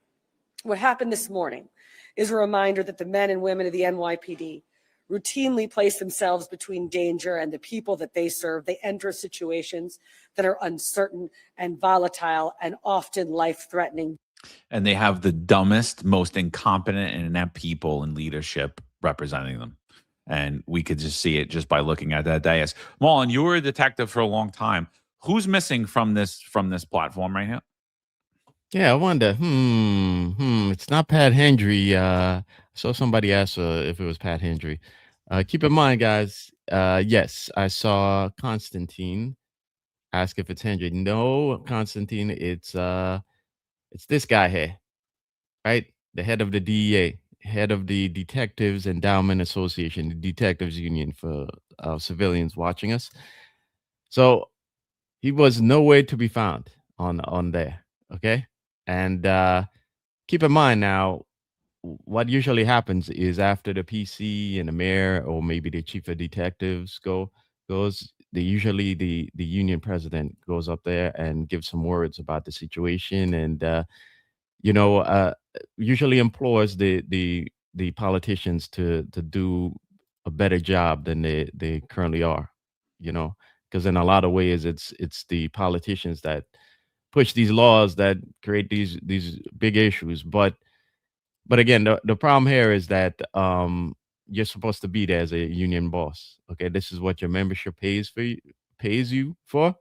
What happened this morning is a reminder that the men and women of the NYPD routinely place themselves between danger and the people that they serve. They enter situations that are uncertain and volatile and often life-threatening. And they have the dumbest, most incompetent and inept people in leadership representing them. And we could just see it just by looking at that dais. Marlon, you were a detective for a long time. Who's missing from this platform right here? Yeah, I wonder. It's not Pat Hendry. I saw somebody ask if it was Pat Hendry. Keep in mind, guys. Yes, I saw Constantine ask if it's Hendry. No, Constantine, it's this guy here, right? The head of the DEA, head of the Detectives Endowment Association, the Detectives Union for civilians watching us. So he was nowhere to be found on there. Okay. And keep in mind now, what usually happens is after the PC and the mayor or maybe the chief of detectives goes, usually the union president goes up there and gives some words about the situation, and usually implores the politicians to do a better job than they currently are, because in a lot of ways it's the politicians that push these laws that create these big issues. But again, the problem here is that you're supposed to be there as a union boss. Okay, this is what your membership pays you for.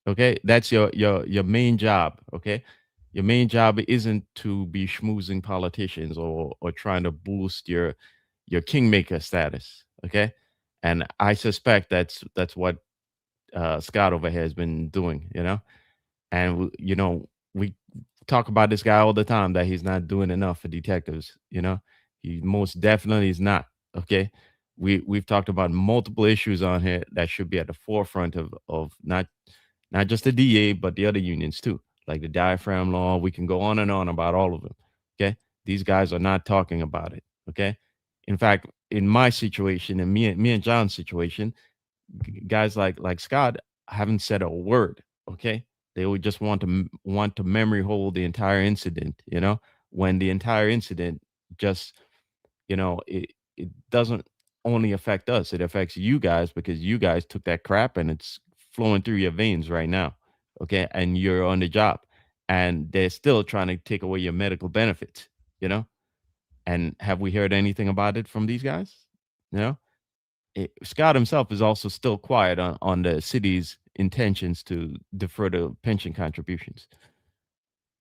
Okay, that's your main job. Okay, your main job isn't to be schmoozing politicians or trying to boost your kingmaker status. Okay, and I suspect that's what Scott over here has been doing. And we talk about this guy all the time, that he's not doing enough for detectives. He most definitely is not. Okay, we've talked about multiple issues on here that should be at the forefront of not just the DA but the other unions too, like the diaphragm law. We can go on and on about all of them. Okay, these guys are not talking about it. Okay, in fact, in my situation and me and John's situation, guys like Scott haven't said a word. Okay, they would just want to memory hold the entire incident, when the entire incident just it doesn't only affect us. It affects you guys because you guys took that crap and it's flowing through your veins right now. Okay. And you're on the job and they're still trying to take away your medical benefits, And have we heard anything about it from these guys? Scott himself is also still quiet on the city's intentions to defer the pension contributions.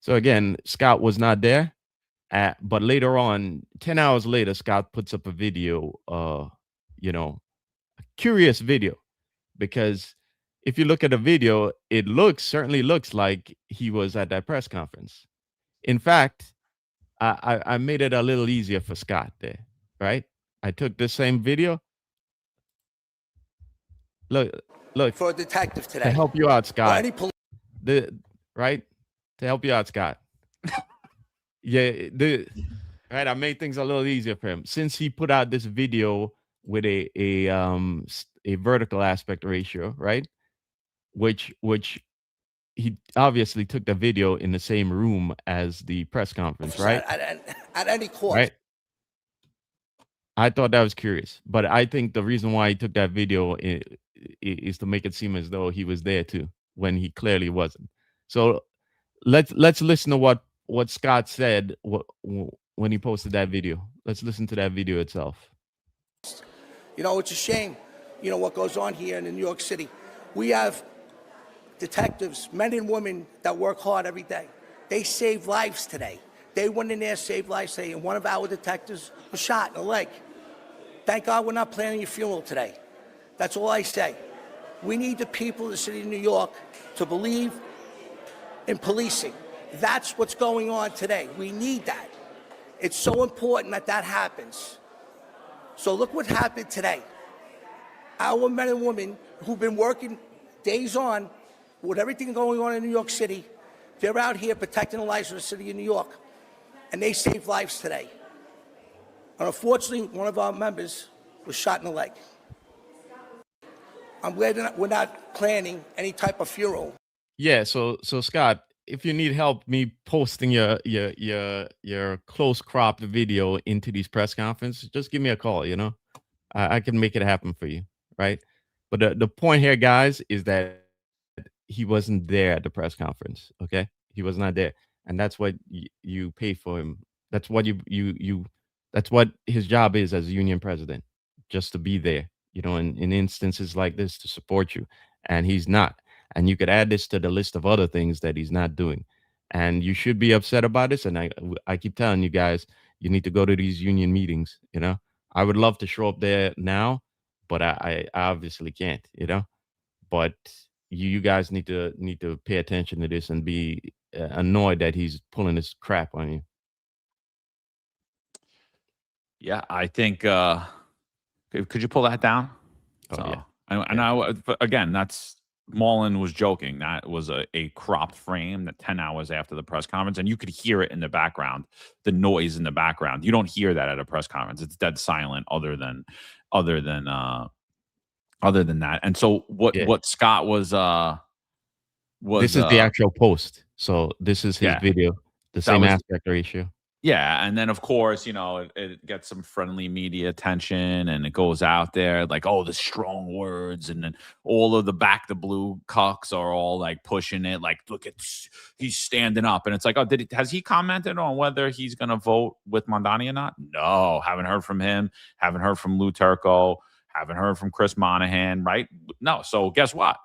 So again, Scott was not there. But later on, 10 hours later, Scott puts up a video, a curious video, because if you look at the video, it certainly looks like he was at that press conference. In fact, I made it a little easier for Scott there, right? I took this same video. Look, for a detective today. To help you out, Scott. To help you out, Scott. Yeah, right. I made things a little easier for him since he put out this video with a vertical aspect ratio, right? Which he obviously took the video in the same room as the press conference, right? At any cost. Right. I thought that was curious, but I think the reason why he took that video is to make it seem as though he was there too, when he clearly wasn't. So let's listen to what Scott said when he posted that video. Let's listen to that video itself. It's a shame, what goes on here in New York City. We have detectives, men and women that work hard every day. They save lives today. They went in there, saved lives today, and one of our detectives was shot in the leg. Thank God we're not planning your funeral today. That's all I say. We need the people of the city of New York to believe in policing. That's what's going on today. We need that. It's so important that happens. So look what happened today. Our men and women who've been working days on with everything going on in New York City, they're out here protecting the lives of the city of New York. And they saved lives today. And unfortunately, one of our members was shot in the leg. I'm glad we're not planning any type of funeral. Yeah, so Scott, if you need help me posting your close cropped video into these press conferences, just give me a call, I can make it happen for you, right? But the point here, guys, is that he wasn't there at the press conference, okay? He was not there. And that's what you pay for him. That's what that's what his job is as a union president, just to be there, in instances like this, to support you. And he's not. And you could add this to the list of other things that he's not doing. And you should be upset about this. And I keep telling you guys, you need to go to these union meetings, I would love to show up there now, but I obviously can't, But you guys need to pay attention to this and be annoyed that he's pulling this crap on you. Yeah, I think. Could you pull that down? Yeah. And again, that's Marlon was joking. That was a cropped frame that 10 hours after the press conference, and you could hear it in the background, the noise in the background. You don't hear that at a press conference. It's dead silent, other than that. And so what Scott was this is the actual post. So this is his video, the same aspect ratio. Yeah, and then of course, it gets some friendly media attention, and it goes out there like, oh, the strong words, and then all of the back the blue cucks are all like pushing it, like, look at, he's standing up, and it's like, oh, has he commented on whether he's going to vote with Mondani or not? No, haven't heard from him, haven't heard from Lou Turco, haven't heard from Chris Monahan, right? No, so guess what?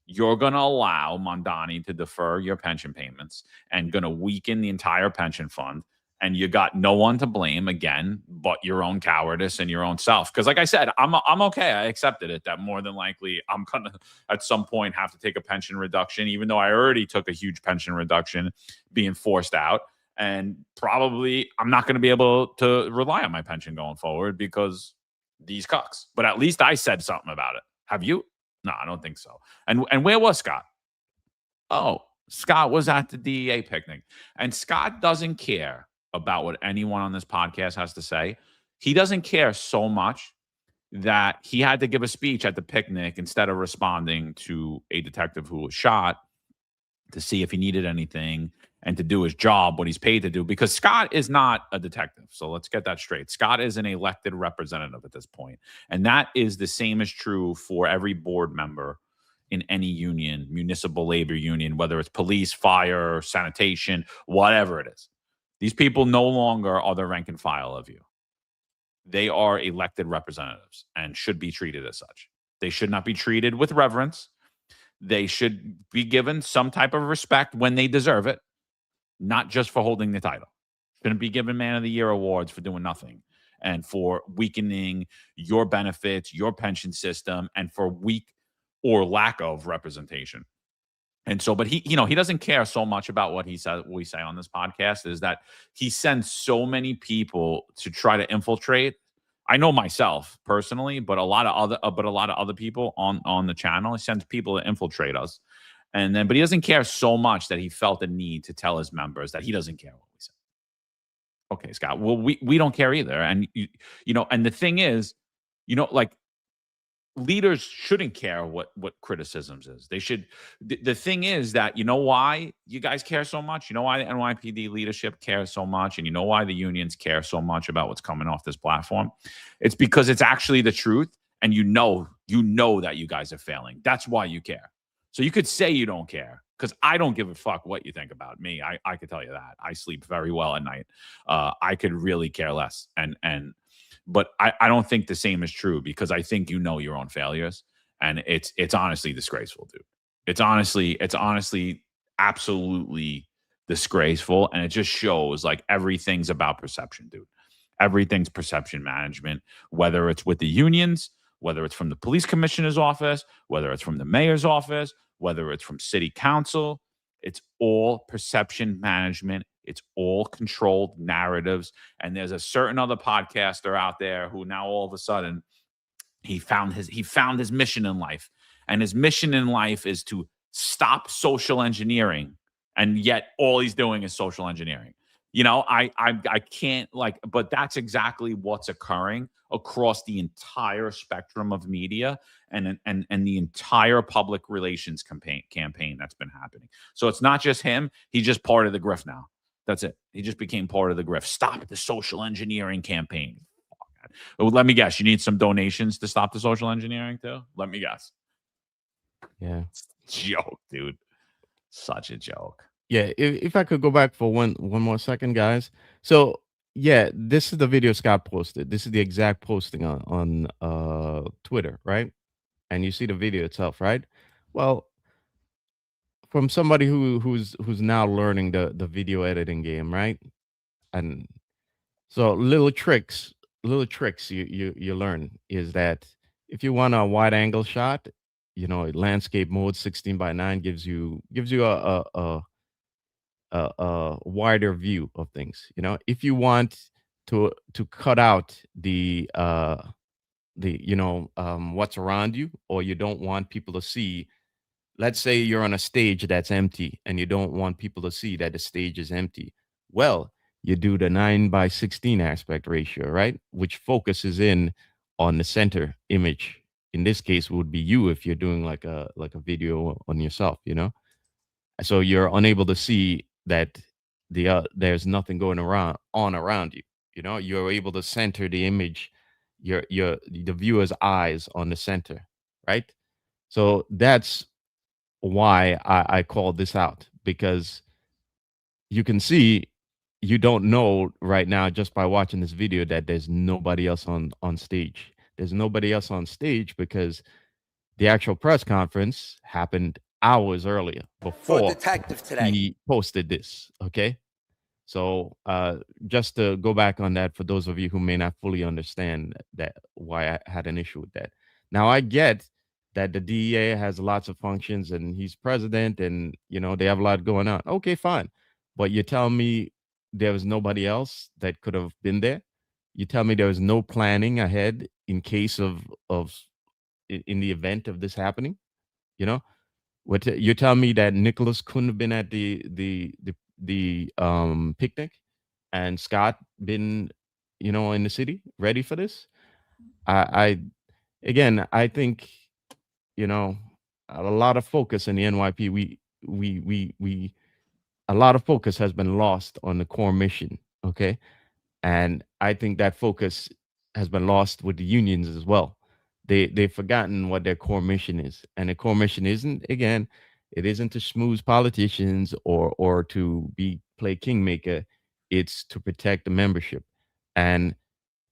You're going to allow Mondani to defer your pension payments and going to weaken the entire pension fund. And you got no one to blame, again, but your own cowardice and your own self. Because like I said, I'm okay. I accepted it that more than likely I'm going to at some point have to take a pension reduction, even though I already took a huge pension reduction being forced out. And probably I'm not going to be able to rely on my pension going forward because these cucks. But at least I said something about it. Have you? No, I don't think so. And where was Scott? Oh, Scott was at the DEA picnic. And Scott doesn't care about what anyone on this podcast has to say. He doesn't care so much that he had to give a speech at the picnic instead of responding to a detective who was shot to see if he needed anything. and to do his job, what he's paid to do, because Scott is not a detective. So let's get that straight. Scott is an elected representative at this point. And that is the same is true for every board member in any union, municipal labor union, whether it's police, fire, sanitation, whatever it is. These people no longer are the rank and file of you. They are elected representatives and should be treated as such. They should not be treated with reverence. They should be given some type of respect when they deserve it, not just for holding the title. Shouldn't be given Man of the Year awards for doing nothing and for weakening your benefits, your pension system, and for weak or lack of representation. And so, but he doesn't care so much about what he says. What we say on this podcast is that he sends so many people to try to infiltrate. I know myself personally, but a lot of other people on the channel. He sends people to infiltrate us, but he doesn't care so much that he felt the need to tell his members that he doesn't care what we say. Okay, Scott. Well, we don't care either, and and the thing is, like, leaders shouldn't care what criticisms is. They should. The thing is that why you guys care so much. You know why the NYPD leadership cares so much, and you know why the unions care so much about what's coming off this platform. It's because it's actually the truth, and you know that you guys are failing. That's why you care. So you could say you don't care, because I don't give a fuck what you think about me. I could tell you that. I sleep very well at night. I could really care less, but I don't think the same is true, because I think your own failures, and it's honestly disgraceful, dude. It's honestly absolutely disgraceful, and it just shows like everything's about perception, dude. Everything's perception management, whether it's with the unions, whether it's from the police commissioner's office, whether it's from the mayor's office, whether it's from city council. It's all perception management. It's all controlled narratives. And there's a certain other podcaster out there who now all of a sudden he found his mission in life. And his mission in life is to stop social engineering. And yet all he's doing is social engineering. I can't but that's exactly what's occurring across the entire spectrum of media and the entire public relations campaign that's been happening. So it's not just him. He's just part of the grift now. That's it. He just became part of the grift. Stop the social engineering campaign. Oh, let me guess. You need some donations to stop the social engineering too? Let me guess. Yeah. Joke, dude. Such a joke. Yeah, if I could go back for one more second, guys. So yeah, this is the video Scott posted. This is the exact posting on Twitter, right? And you see the video itself, right? Well, from somebody who's now learning the video editing game, right? And so little tricks you learn is that if you want a wide angle shot, landscape mode 16:9 gives you a wider view of things. If you want to cut out the what's around you, or you don't want people to see, let's say you're on a stage that's empty and you don't want people to see that the stage is empty. Well, you do the 9:16 aspect ratio, right? Which focuses in on the center image. In this case, would be you if you're doing like a video on yourself, So you're unable to see that there's nothing going around you. You're able to center the image, the viewer's eyes on the center, right? So that's why I called this out, because you can see, you don't know right now just by watching this video that there's nobody else on stage. There's nobody else on stage because the actual press conference happened hours earlier before detective today. he posted this. Okay. So just to go back on that, for those of you who may not fully understand that, why I had an issue with that. Now I get that the DEA has lots of functions and he's president and, they have a lot going on. Okay, fine. But you tell me there was nobody else that could have been there. You tell me there was no planning ahead in case in the event of this happening. What you tell me that Nicholas couldn't have been at the picnic and Scott been, in the city ready for this. I think, a lot of focus in the NYP. We a lot of focus has been lost on the core mission. Okay. And I think that focus has been lost with the unions as well. They've forgotten what their core mission is. And the core mission isn't, again, it isn't to schmooze politicians or to play kingmaker. It's to protect the membership. And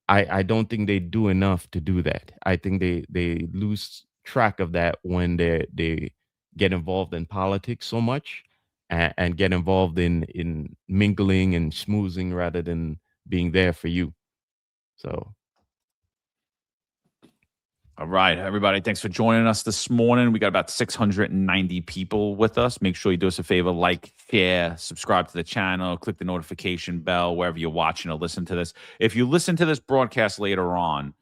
I don't think they do enough to do that. I think they lose track of that when they get involved in politics so much and get involved in mingling and schmoozing rather than being there for you. So All right, everybody. Thanks for joining us this morning. We got about 690 people with us. Make sure you do us a favor, like, share, subscribe to the channel, click the notification bell wherever you're watching or listen to this. If you listen to this broadcast later on,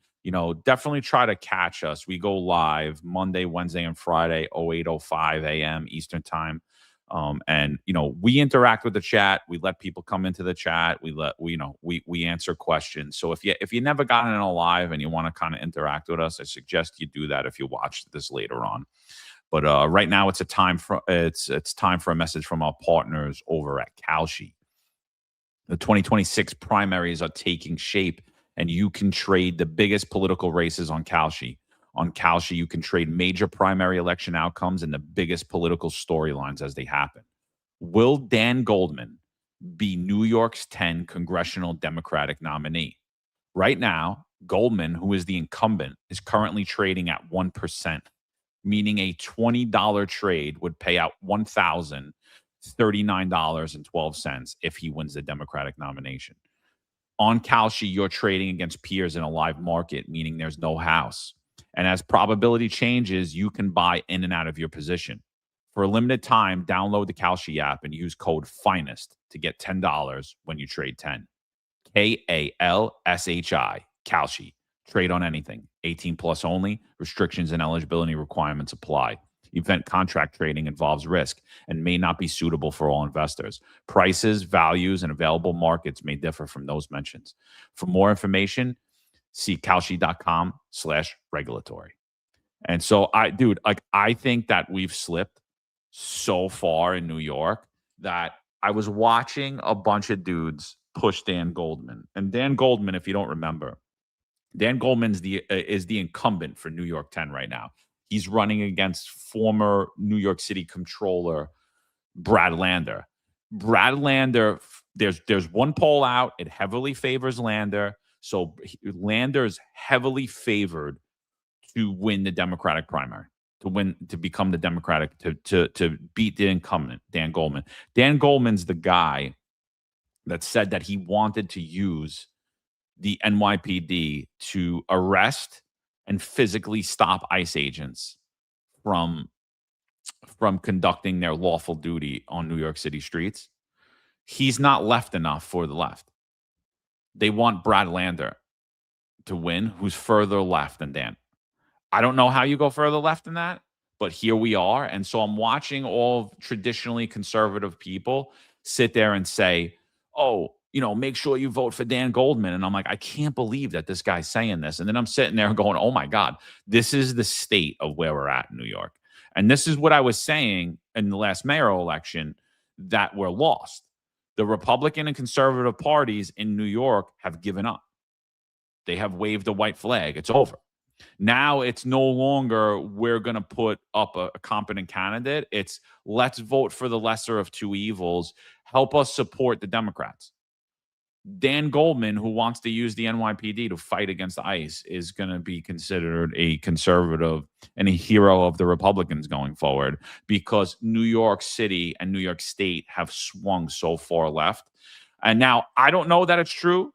definitely try to catch us. We go live Monday, Wednesday, and Friday, 08:05 a.m. Eastern time. And we interact with the chat. We let people come into the chat. We answer questions. So if you never gotten in a live and you want to kind of interact with us, I suggest you do that if you watched this later on. But right now it's time for a message from our partners over at Kalshi. The 2026 primaries are taking shape, and you can trade the biggest political races on Kalshi. On Kalshi, you can trade major primary election outcomes and the biggest political storylines as they happen. Will Dan Goldman be New York's 10 congressional Democratic nominee? Right now, Goldman, who is the incumbent, is currently trading at 1%, meaning a $20 trade would pay out $1,039.12 if he wins the Democratic nomination. On Kalshi, you're trading against peers in a live market, meaning there's no house. And as probability changes, you can buy in and out of your position. For a limited time, download the Kalshi app and use code FINEST to get $10 when you trade 10. KALSHI, Kalshi. Trade on anything. 18 plus only. Restrictions and eligibility requirements apply. Event contract trading involves risk and may not be suitable for all investors. Prices, values, and available markets may differ from those mentioned. For more information, see kalshi.com/regulatory. And so I think that we've slipped so far in New York that I was watching a bunch of dudes push Dan Goldman. And Dan Goldman, if you don't remember, Dan Goldman's is the incumbent for New York 10 right now. He's running against former New York City Comptroller Brad Lander. Brad Lander, there's one poll out. It heavily favors Lander. So Lander's heavily favored to win the Democratic primary, to become the Democratic, to beat the incumbent, Dan Goldman. Dan Goldman's the guy that said that he wanted to use the NYPD to arrest and physically stop ICE agents from conducting their lawful duty on New York City streets. He's not left enough for the left. They want Brad Lander to win, who's further left than Dan. I don't know how you go further left than that, but here we are. And so I'm watching all traditionally conservative people sit there and say, oh, make sure you vote for Dan Goldman. And I'm like, I can't believe that this guy's saying this. And then I'm sitting there going, oh my God, this is the state of where we're at in New York. And this is what I was saying in the last mayoral election, that we're lost. The Republican and conservative parties in New York have given up. They have waved the white flag. It's over. Now it's no longer we're going to put up a competent candidate. It's let's vote for the lesser of two evils. Help us support the Democrats. Dan Goldman, who wants to use the NYPD to fight against ICE, is going to be considered a conservative and a hero of the Republicans going forward, because New York City and New York State have swung so far left. And now I don't know that it's true.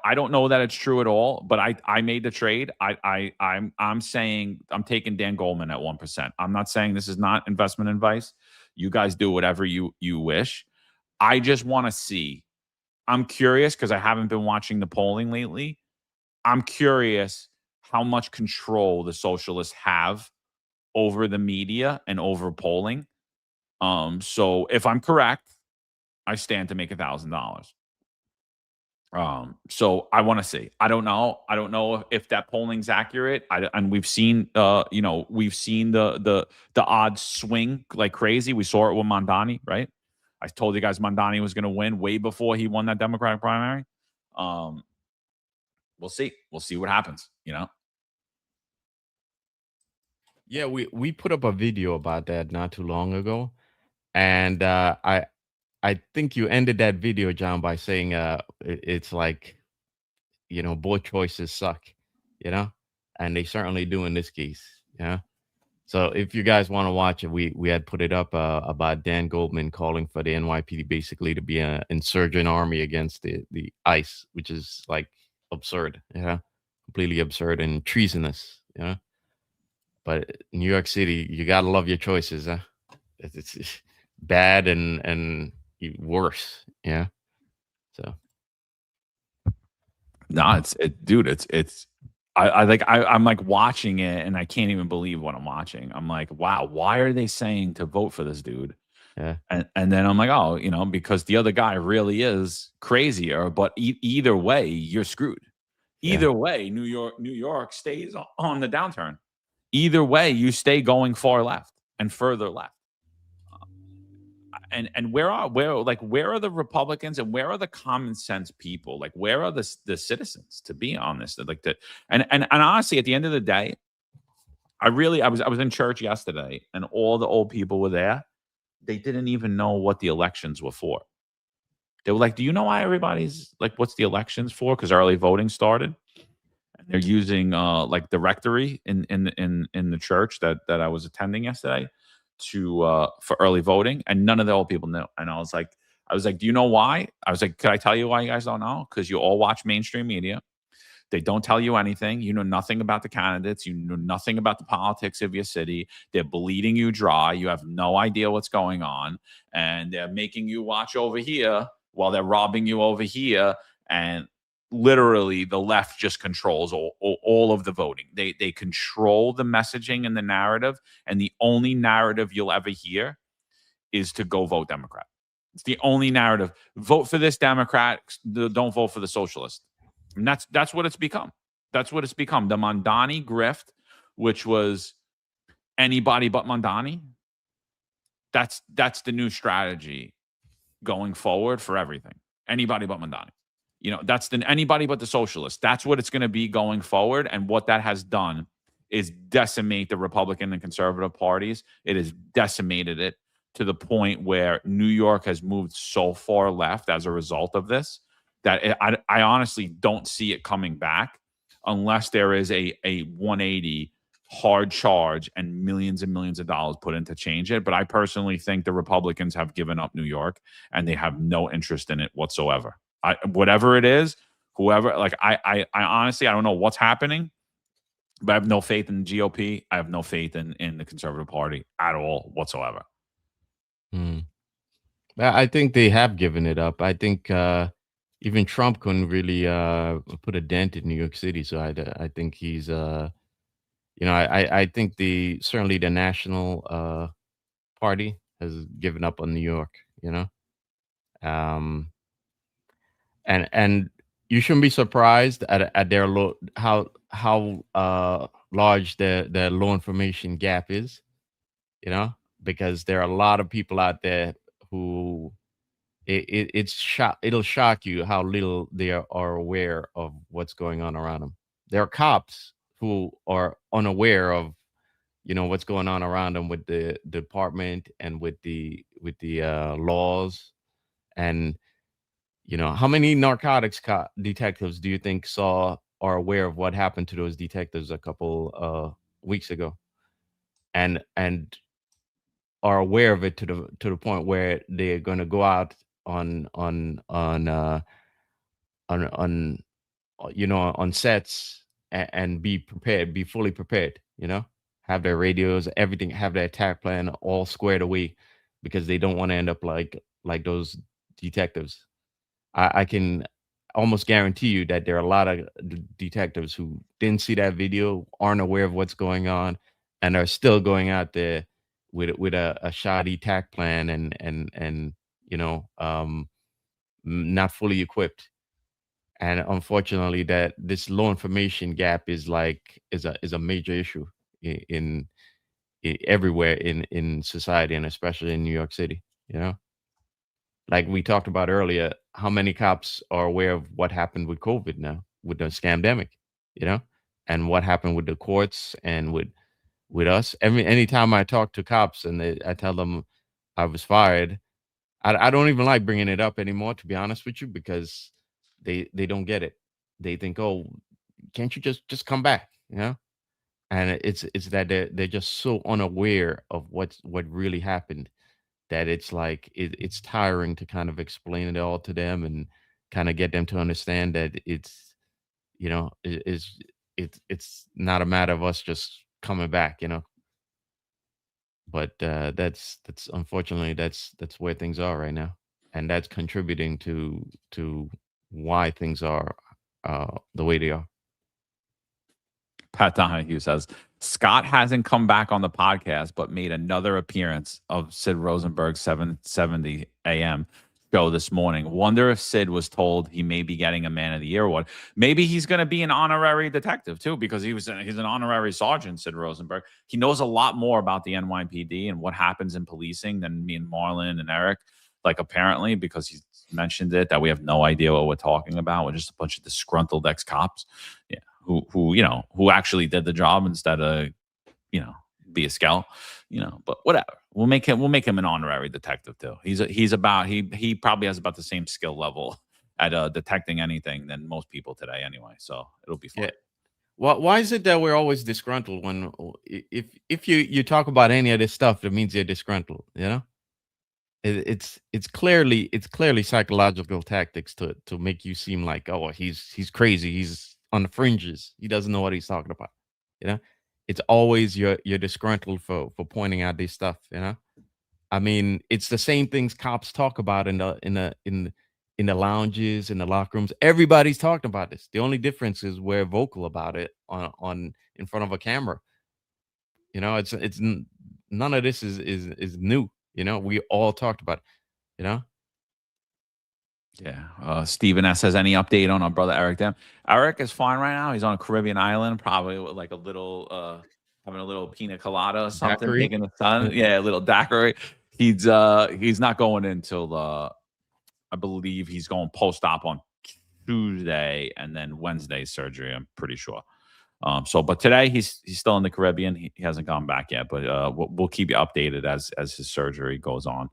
I don't know that it's true at all, but I made the trade. I'm saying I'm taking Dan Goldman at 1%. I'm not saying this is not investment advice. You guys do whatever you wish. I just want to see. I'm curious because I haven't been watching the polling lately. I'm curious how much control the socialists have over the media and over polling. So if I'm correct, I stand to make $1,000. So I want to see. I don't know if that polling's accurate. And we've seen, we've seen the odds swing like crazy. We saw it with Mondani, right? I told you guys Mondani was going to win way before he won that Democratic primary. We'll see. We'll see what happens, you know? Yeah, we put up a video about that not too long ago, and I think you ended that video, John, by saying it's like, you know, both choices suck, you know, and they certainly do in this case, yeah. So if you guys want to watch it, we had put it up about Dan Goldman calling for the NYPD basically to be an insurgent army against the ICE, which is like absurd, yeah, completely absurd and treasonous, you know. But New York City, you gotta love your choices, huh? It's bad and worse, yeah. So No, dude, I'm like watching it and I can't even believe what I'm watching. I'm like, wow, why are they saying to vote for this dude? yeah, And then I'm like, oh, you know, because the other guy really is crazier. But either way, you're screwed. yeah, Either way, New York stays on the downturn. Either way, you stay going far left and further left. And where are the Republicans and where are the common sense people? Like, where are the citizens, to be honest? Like, and honestly, at the end of the day, I was in church yesterday and all the old people were there. They didn't even know what the elections were for. They were like, "Do you know why everybody's like, what's the elections for?" Because early voting started. And they're using like the rectory in the church that I was attending yesterday for early voting, and none of the old people knew. And I was like, do you know why? I was like, could I tell you why you guys don't know? Because you all watch mainstream media. They don't tell you anything. You know nothing about the candidates. You know nothing about the politics of your city. They're bleeding you dry. You have no idea what's going on. And they're making you watch over here while they're robbing you over here. And literally, the left just controls all of the voting. They control the messaging and the narrative. And the only narrative you'll ever hear is to go vote Democrat. It's the only narrative. Vote for this Democrat. Don't vote for the socialist. And that's what it's become. That's what it's become. The Mondani grift, which was anybody but Mondani. That's the new strategy going forward for everything. Anybody but Mondani. You know, that's anybody but the socialist. That's what it's going to be going forward. And what that has done is decimate the Republican and conservative parties. It has decimated it to the point where New York has moved so far left as a result of this that I honestly don't see it coming back unless there is a 180 hard charge and millions of dollars put in to change it. But I personally think the Republicans have given up New York and they have no interest in it whatsoever. Whatever it is, whoever, like I honestly, I don't know what's happening, but I have no faith in the GOP. I have no faith in the Conservative Party at all whatsoever. I think they have given it up. I think even Trump couldn't really put a dent in New York City. So I think he's you know, I think certainly the national party has given up on New York, you know. And you shouldn't be surprised at their how large the low information gap is, you know, because there are a lot of people out there who it'll shock you how little they are aware of what's going on around them. There are cops who are unaware of, you know, what's going on around them with the department and with the laws. And you know, how many narcotics detectives do you think saw or aware of what happened to those detectives a couple weeks ago, and are aware of it to the point where they're going to go out on you know, on sets and be prepared, be fully prepared, you know, have their radios, everything, have their attack plan all squared away because they don't want to end up like those detectives. I can almost guarantee you that there are a lot of detectives who didn't see that video, aren't aware of what's going on, and are still going out there with a shoddy attack plan and you know, not fully equipped. And unfortunately, that this low information gap is a major issue in everywhere in society, and especially in New York City, you know. like we talked about earlier, how many cops are aware of what happened with COVID now, with the scamdemic, you know, and what happened with the courts and with us. Anytime I talk to cops and I tell them I was fired, I don't even like bringing it up anymore, to be honest with you, because they don't get it. They think, oh, can't you just come back, you know? And it's that they're just so unaware of what really happened, that it's like it's tiring to kind of explain it all to them and kind of get them to understand that it's, you know, it's not a matter of us just coming back, you know. But that's unfortunately that's where things are right now, and that's contributing to why things are the way they are. Pat Donahue says Scott hasn't come back on the podcast, but made another appearance of Sid Rosenberg's 770 AM show this morning. Wonder if Sid was told he may be getting a Man of the Year award. Maybe he's going to be an honorary detective too, because he's an honorary sergeant. Sid Rosenberg. He knows a lot more about the NYPD and what happens in policing than me and Marlon and Eric. Like, apparently, because he's mentioned it, that we have no idea what we're talking about. We're just a bunch of disgruntled ex-cops. Yeah. Who actually did the job instead of, be a scout, but whatever. We'll make him an honorary detective too. He probably has about the same skill level at detecting anything than most people today anyway. So it'll be fun. Yeah. Why is it that we're always disgruntled when if you talk about any of this stuff, that means you're disgruntled, you know? It's clearly psychological tactics to make you seem like, oh, he's crazy, he's on the fringes, he doesn't know what he's talking about, you know. It's always you're disgruntled for pointing out this stuff, you know. I mean, it's the same things cops talk about in the lounges, in the locker rooms. Everybody's talking about this. The only difference is we're vocal about it on in front of a camera. You know, it's none of this is new. You know, we all talked about it, you know. Yeah. Stephen S. has any update on our brother Eric Dem? Eric is fine right now. He's on a Caribbean island, probably with like a little having a little pina colada or something, Daiquiri. taking the sun. Yeah, a little daiquiri. He's not going until I believe he's going post-op on Tuesday and then Wednesday surgery, I'm pretty sure. But today he's still in the Caribbean. He hasn't gone back yet, but we'll keep you updated as his surgery goes on.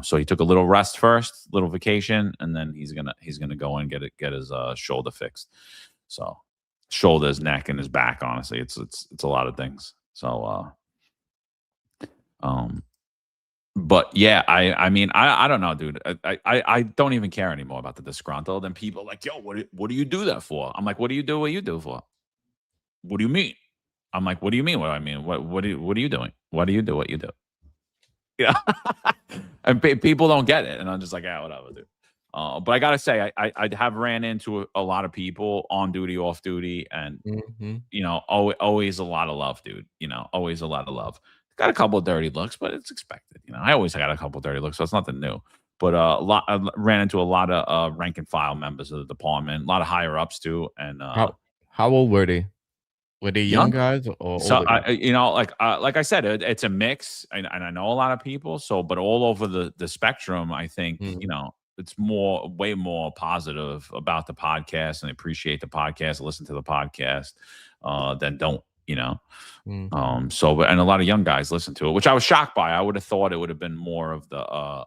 So he took a little rest first, little vacation, and then he's gonna go and get his shoulder fixed. So shoulders, neck, and his back. Honestly, it's a lot of things. So but yeah, I mean, I don't know, dude. I don't even care anymore about the disgruntled, and people are like, yo, what do you do that for? I'm like, what do you do what you do for? What do you mean? I'm like, what do you mean? What do I mean? What are you doing? Why do you do what you do? Yeah. And people don't get it. And I'm just like, yeah, whatever, dude. But I got to say, I have ran into a lot of people on duty, off duty, and, always a lot of love, dude. Always a lot of love. Got a couple of dirty looks, but it's expected. I always got a couple of dirty looks, so it's nothing new. But I ran into a lot of rank and file members of the department, a lot of higher ups too. And how old were they? Were they young guys or so older guys? like I said, it's a mix, and I know a lot of people. So, but all over the spectrum, I think it's way more positive about the podcast and appreciate the podcast, listen to the podcast, than don't. So, and a lot of young guys listen to it, which I was shocked by. I would have thought it would have been more of the.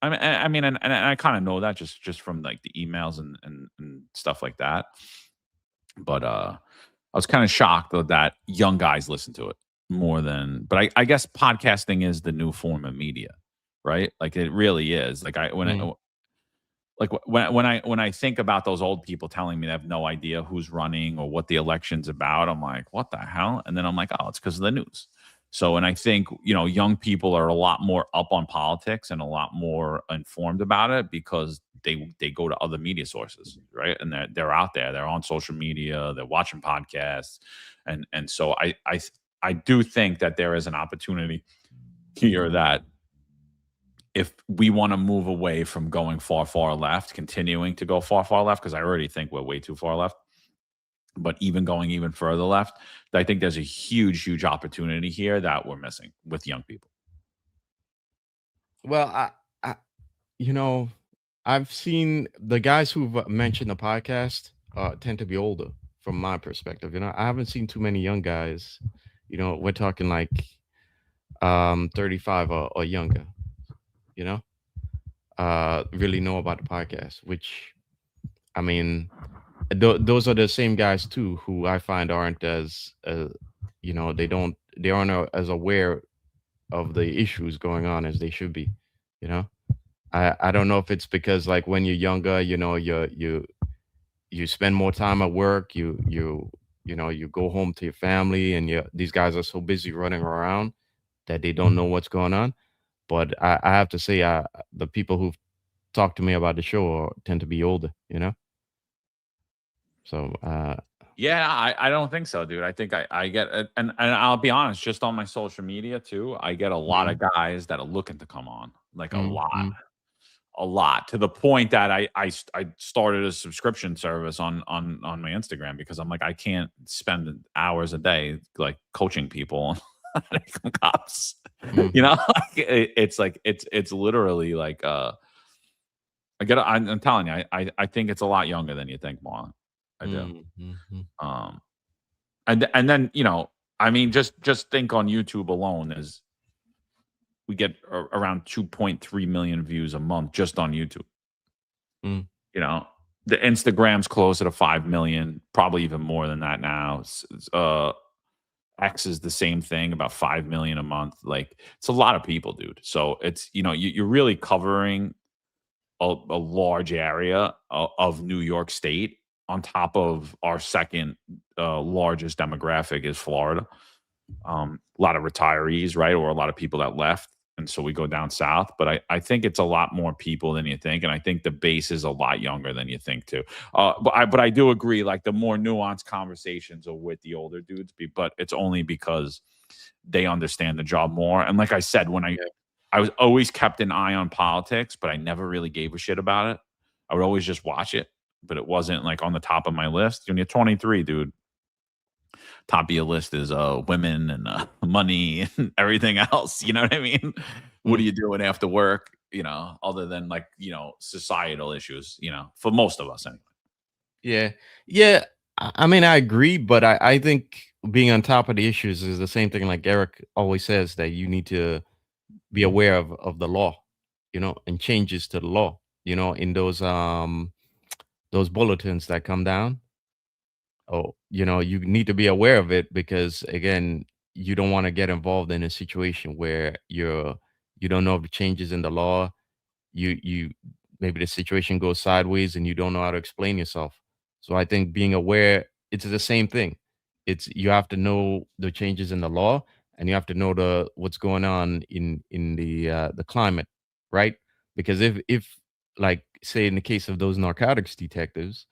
I mean, and I kind of know that just from like the emails and stuff like that, but I was kind of shocked though that young guys listen to it more than, but I guess podcasting is the new form of media, right? Like it really is. Like when I think about those old people telling me they have no idea who's running or what the election's about, I'm like, what the hell? And then I'm like, oh, it's because of the news. So, and I think, young people are a lot more up on politics and a lot more informed about it because they go to other media sources, right? And they're out there, they're on social media, they're watching podcasts. And so I do think that there is an opportunity here that if we want to move away from going far left, continuing to go far left, because I already think we're way too far left, but even going even further left, I think there's a huge opportunity here that we're missing with young people. Well, you know, I've seen the guys who've mentioned the podcast tend to be older from my perspective. I haven't seen too many young guys. We're talking like 35 or younger, you know, really know about the podcast, which I mean, those are the same guys too who I find aren't as they aren't as aware of the issues going on as they should be. You know, I don't know if it's because like when you're younger, you spend more time at work, you go home to your family, and these guys are so busy running around that they don't know what's going on. But I have to say, the people who've talked to me about the show tend to be older, So Yeah, I don't think so, dude. I think I get it, and I'll be honest, just on my social media too, I get a lot of guys that are looking to come on, like a lot, to the point that I started a subscription service on my Instagram because I'm like, I can't spend hours a day like coaching people on how to become cops. It's like it's literally like I'm telling you, I think it's a lot younger than you think, Marlon. I do. And then I mean, just think on YouTube alone is we get around 2.3 million views a month just on YouTube. The Instagram's closer to 5 million, probably even more than that now. X is the same thing, about 5 million a month. Like, it's a lot of people, dude. So it's you're really covering a large area of New York State, on top of our second largest demographic is Florida. A lot of retirees, right? Or a lot of people that left. And so we go down south. But I think it's a lot more people than you think. And I think the base is a lot younger than you think, too. But I do agree, like, the more nuanced conversations are with the older dudes. But it's only because they understand the job more. And like I said, when I was always kept an eye on politics, but I never really gave a shit about it. I would always just watch it, but it wasn't like on the top of my list. When you're 23, dude, top of your list is women and money and everything else. You know what I mean? What are you doing after work? Other than like societal issues. For most of us anyway. Yeah. I mean, I agree, but I think being on top of the issues is the same thing. Like Eric always says, that you need to be aware of the law, and changes to the law, in those bulletins that come down. Oh, you need to be aware of it, because again, you don't want to get involved in a situation where you don't know of the changes in the law. You maybe the situation goes sideways and you don't know how to explain yourself. So I think being aware, it's the same thing. You have to know the changes in the law, and you have to know what's going on in the climate, right? Because if like say in the case of those narcotics detectives,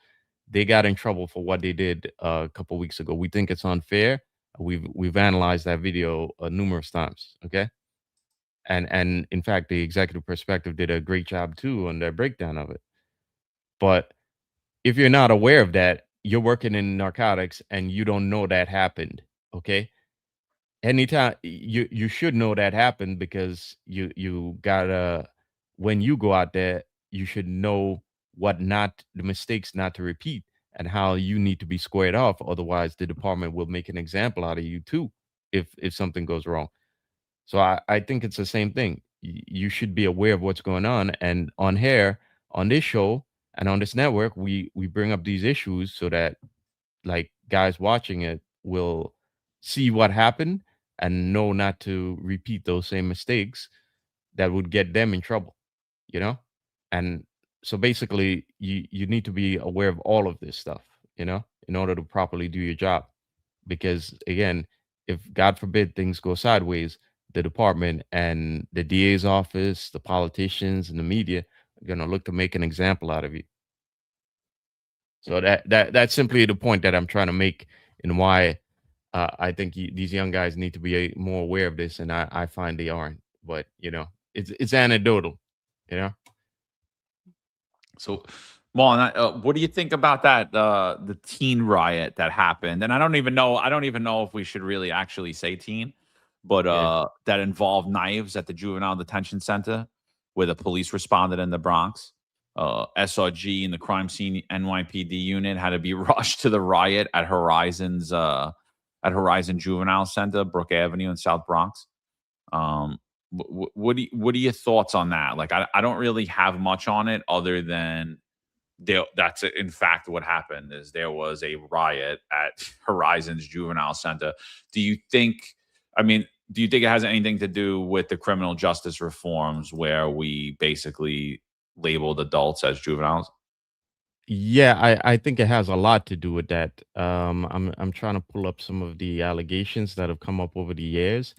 they got in trouble for what they did a couple weeks ago. We think it's unfair. We've analyzed that video numerous times. Okay, and in fact, the executive perspective did a great job too on their breakdown of it. But if you're not aware of that, you're working in narcotics and you don't know that happened. Okay, anytime you should know that happened, because you gotta, when you go out there, you should know the mistakes not to repeat, and how you need to be squared off. Otherwise the department will make an example out of you too, if something goes wrong. So I think it's the same thing. You should be aware of what's going on. And on this show and on this network, we bring up these issues so that like guys watching it will see what happened and know not to repeat those same mistakes that would get them in trouble, And so basically you need to be aware of all of this stuff, in order to properly do your job. Because again, if God forbid things go sideways, the department and the DA's office, the politicians and the media are going to look to make an example out of you. So that's simply the point that I'm trying to make, and why I think these young guys need to be more aware of this, and I find they aren't. But it's anecdotal, So, Marlon, what do you think about that? The teen riot that happened, and I don't even know if we should really actually say teen, but that involved knives at the juvenile detention center. where the police responded in the Bronx. SRG and the crime scene NYPD unit had to be rushed to the riot at Horizon Juvenile Center, Brook Avenue in South Bronx. What are your thoughts on that? Like, I don't really have much on it other than that's in fact what happened. Is there was a riot at Horizon's Juvenile Center. Do you think it has anything to do with the criminal justice reforms where we basically labeled adults as juveniles? Yeah, I think it has a lot to do with that. I'm trying to pull up some of the allegations that have come up over the years.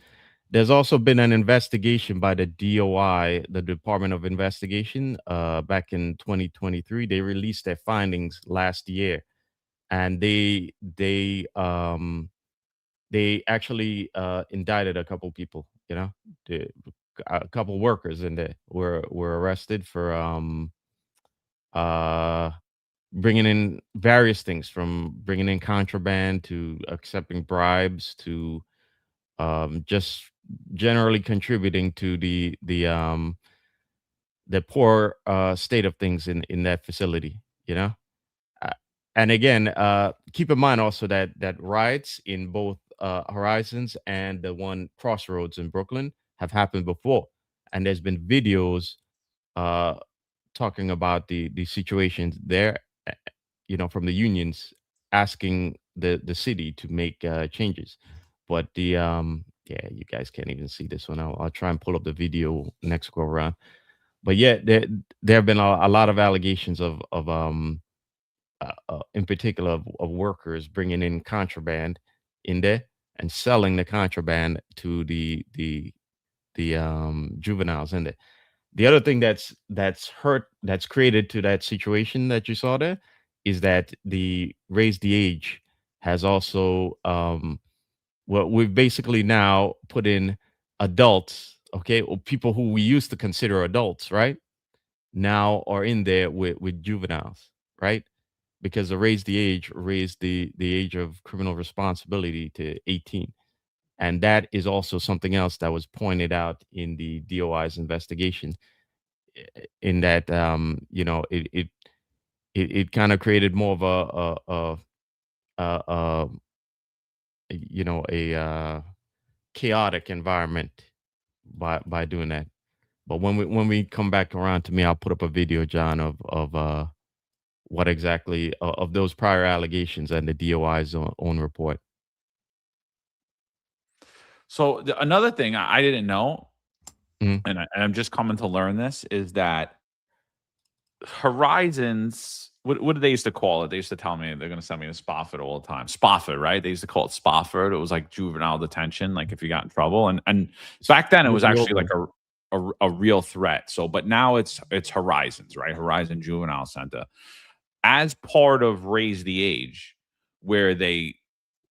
There's also been an investigation by the DOI, the Department of Investigation, back in 2023. They released their findings last year, and they actually indicted a couple people. A couple workers in there were arrested for bringing in various things, from bringing in contraband to accepting bribes to just generally contributing to the poor state of things in that facility. And again, keep in mind also that riots in both Horizons and the one Crossroads in Brooklyn have happened before, and there's been videos talking about the situations there, from the unions asking the city to make changes. But yeah, you guys can't even see this one. I'll try and pull up the video next go around. But yeah, there have been a lot of allegations of in particular of workers bringing in contraband in there and selling the contraband to the juveniles in there. The other thing that's created to that situation that you saw there is that the raise the age has also we've basically now put in adults, okay, or people who we used to consider adults, right, now are in there with juveniles, right? Because the raised the age of criminal responsibility to 18. And that is also something else that was pointed out in the DOI's investigation, in that it kind of created more of a chaotic environment by doing that. But when we come back around to me, I'll put up a video, John, of what exactly of those prior allegations and the DOI's own report. So another thing I didn't know, Mhm. and I'm just coming to learn this, is that Horizons, what did they used to call it? They used to tell me they're going to send me to Spofford all the time. Spofford, right? They used to call it Spofford. It was like juvenile detention, like if you got in trouble. And back then it was actually like a real threat. So, but now it's Horizons, right? Horizon Juvenile Center. As part of Raise the Age, where they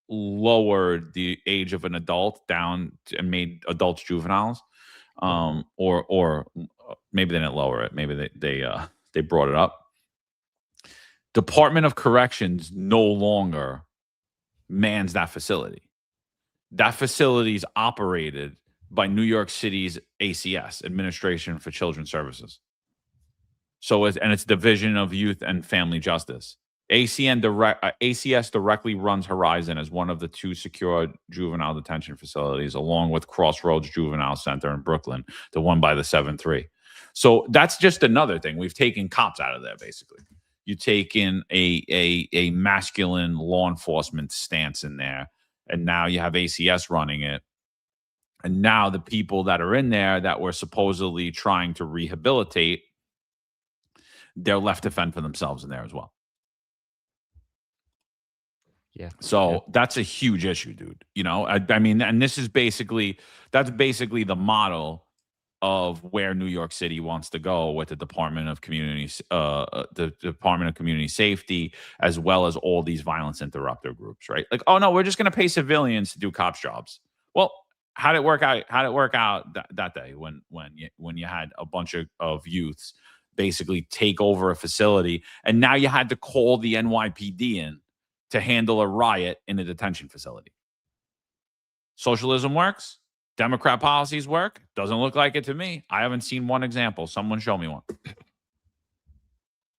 lowered the age of an adult down and made adults juveniles, or maybe they didn't lower it. Maybe they brought it up. Department of Corrections no longer mans that facility. That facility is operated by New York City's ACS, Administration for Children's Services. So it's Division of Youth and Family Justice. ACS directly runs Horizon as one of the two secure juvenile detention facilities, along with Crossroads Juvenile Center in Brooklyn, the one by the 7-3. So that's just another thing. We've taken cops out of there, basically. You take in a masculine law enforcement stance in there, and now you have ACS running it. And now the people that are in there that were supposedly trying to rehabilitate, they're left to fend for themselves in there as well. Yeah. So that's a huge issue, dude. I mean, and that's basically the model of where New York City wants to go with the Department of Community Safety, as well as all these violence interrupter groups, right? Like, oh no, we're just going to pay civilians to do cops' jobs. Well, how did it work out? How did it work out that day when you had a bunch of youths basically take over a facility, and now you had to call the NYPD in to handle a riot in a detention facility? Socialism works. Democrat policies work? Doesn't look like it to me. I haven't seen one example. Someone show me one.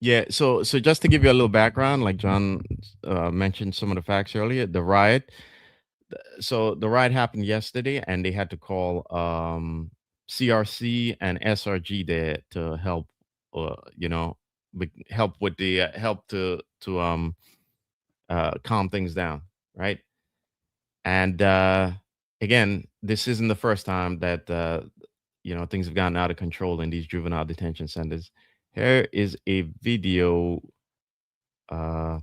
Yeah, so just to give you a little background, like John mentioned some of the facts earlier, the riot. So the riot happened yesterday, and they had to call CRC and SRG there to help, help with the help to calm things down, right? And again, this isn't the first time that things have gotten out of control in these juvenile detention centers. Here is a video. Let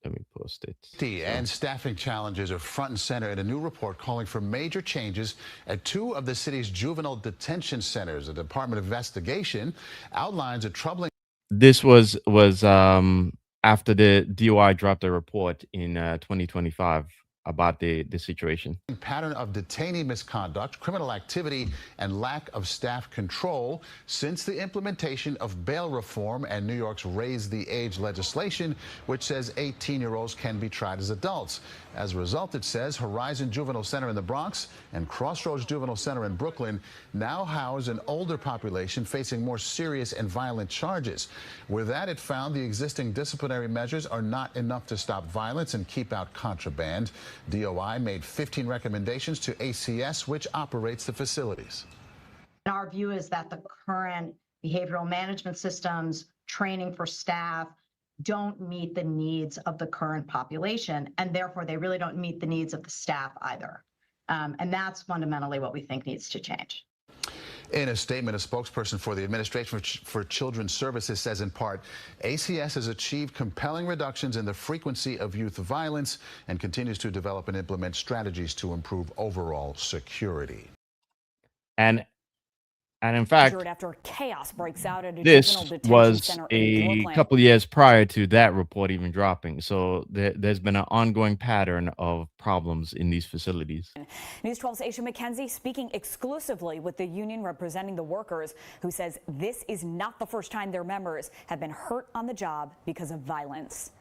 me post it. And staffing challenges are front and center in a new report calling for major changes at 2 of the city's juvenile detention centers. The Department of Investigation outlines a troubling. This was after the DOI dropped a report in 2025 about the situation. Pattern of detainee misconduct, criminal activity, and lack of staff control since the implementation of bail reform and New York's Raise the Age legislation, which says 18-year-olds can be tried as adults. As a result, it says Horizon Juvenile Center in the Bronx and Crossroads Juvenile Center in Brooklyn now house an older population facing more serious and violent charges. With that, it found the existing disciplinary measures are not enough to stop violence and keep out contraband. DOI made 15 recommendations to ACS, which operates the facilities. Our view is that the current behavioral management systems, training for staff, don't meet the needs of the current population, and therefore they really don't meet the needs of the staff either. And that's fundamentally what we think needs to change. In a statement, a spokesperson for the Administration for Children's Services says, in part, ACS has achieved compelling reductions in the frequency of youth violence and continues to develop and implement strategies to improve overall security. And in fact, after chaos breaks out at a this juvenile detention was center in a Brooklyn. couple of years prior to that report even dropping. So there's been an ongoing pattern of problems in these facilities. News 12's Aisha McKenzie speaking exclusively with the union representing the workers, who says this is not the first time their members have been hurt on the job because of violence.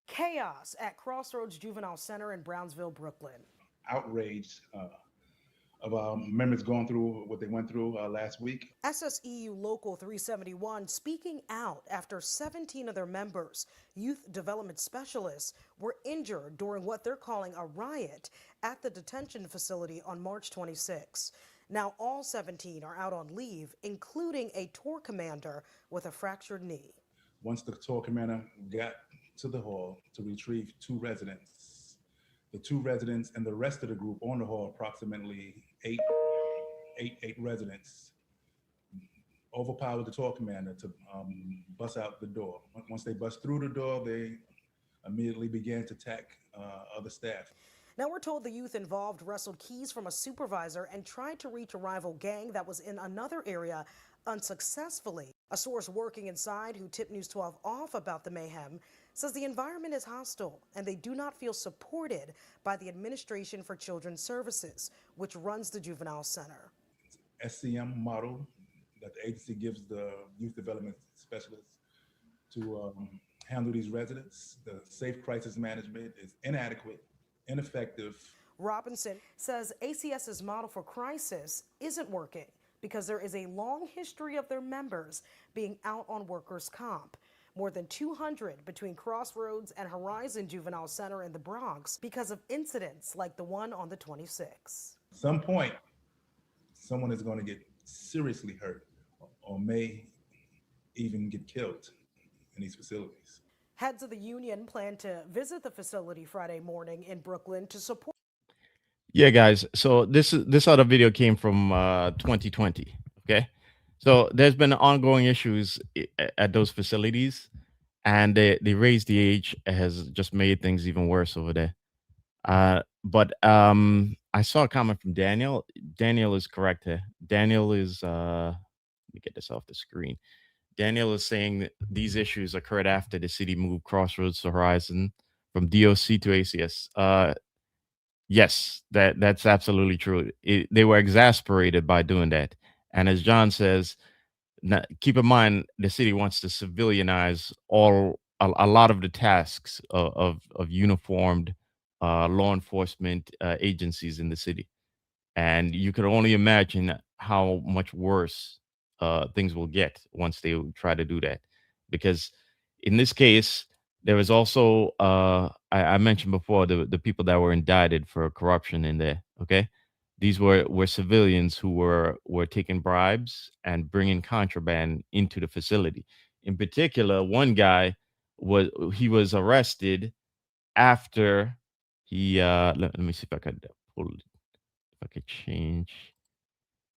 Chaos at Crossroads Juvenile Center in Brownsville, Brooklyn. Outraged of members going through what they went through last week. SSEU Local 371 speaking out after 17 of their members, youth development specialists, were injured during what they're calling a riot at the detention facility on March 26. Now all 17 are out on leave, including a tour commander with a fractured knee. Once the tour commander got to the hall to retrieve 2 residents, the 2 residents and the rest of the group on the hall, approximately eight residents, overpowered the tour commander to bust out the door. Once they bust through the door, they immediately began to attack other staff. Now we're told the youth involved wrestled keys from a supervisor and tried to reach a rival gang that was in another area unsuccessfully. A source working inside who tipped News 12 off about the mayhem says the environment is hostile and they do not feel supported by the Administration for Children's Services, which runs the juvenile center. SCM model that the agency gives the youth development specialists to handle these residents. The safe crisis management is inadequate, ineffective. Robinson says ACS's model for crisis isn't working because there is a long history of their members being out on workers' comp. More than 200 between Crossroads and Horizon Juvenile Center in the Bronx because of incidents like the one on the 26th. At some point, someone is going to get seriously hurt or may even get killed in these facilities. Heads of the union plan to visit the facility Friday morning in Brooklyn to support. Yeah, guys. So this other video came from 2020. Okay. So there's been ongoing issues at those facilities, and they raised the age has just made things even worse over there. But I saw a comment from Daniel. Daniel is correct here. Daniel is let me get this off the screen. Daniel is saying that these issues occurred after the city moved Crossroads to Horizon from DOC to ACS. Yes, that's absolutely true. They were exasperated by doing that. And as John says, keep in mind, the city wants to civilianize a lot of the tasks of uniformed law enforcement agencies in the city. and you could only imagine how much worse things will get once they try to do that. Because in this case, there was also I mentioned before the people that were indicted for corruption in there. Okay, these were civilians who were taking bribes and bringing contraband into the facility. In particular, one guy was arrested after he let me see if I could pull it, if I could change.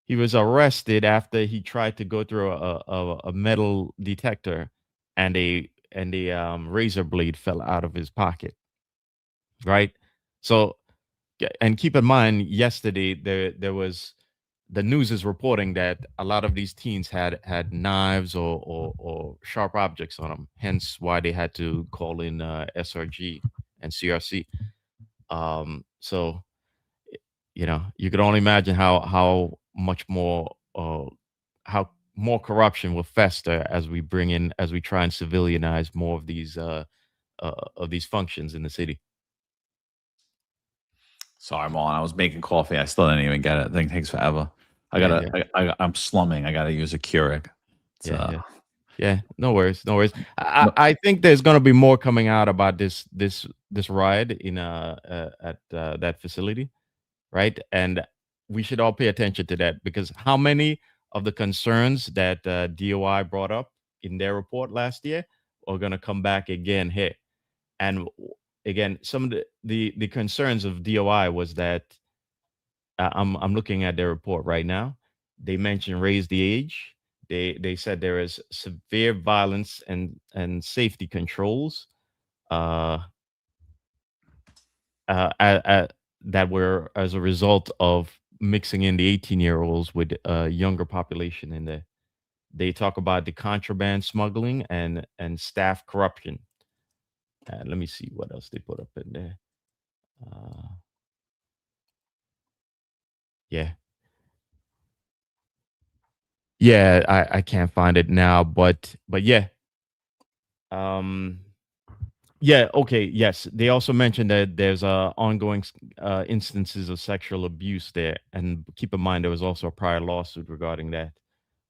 He was arrested after he tried to go through a metal detector, and a razor blade fell out of his pocket. Right. So, and keep in mind, yesterday there was, the news is reporting that a lot of these teens had knives or sharp objects on them. Hence, why they had to call in SRG and CRC. So, you could only imagine how much more how more corruption will fester as we try and civilianize more of these functions in the city. Sorry, Marlon. I was making coffee. I still didn't even get it. Thing takes forever. I'm slumming. I gotta use a Keurig. Yeah. No worries. I think there's gonna be more coming out about this riot in at that facility, right? And we should all pay attention to that, because how many of the concerns that DOI brought up in their report last year are gonna come back again here. And again, some of the concerns of DOI was that I'm looking at their report right now. They mentioned raise the age. They said there is severe violence and safety controls that were as a result of mixing in the 18-year-olds with a younger population in there. They talk about the contraband smuggling and staff corruption. Let me see what else they put up in there. Yeah, I can't find it now, but yeah. Yeah, okay, yes. They also mentioned that there's ongoing instances of sexual abuse there, and keep in mind there was also a prior lawsuit regarding that.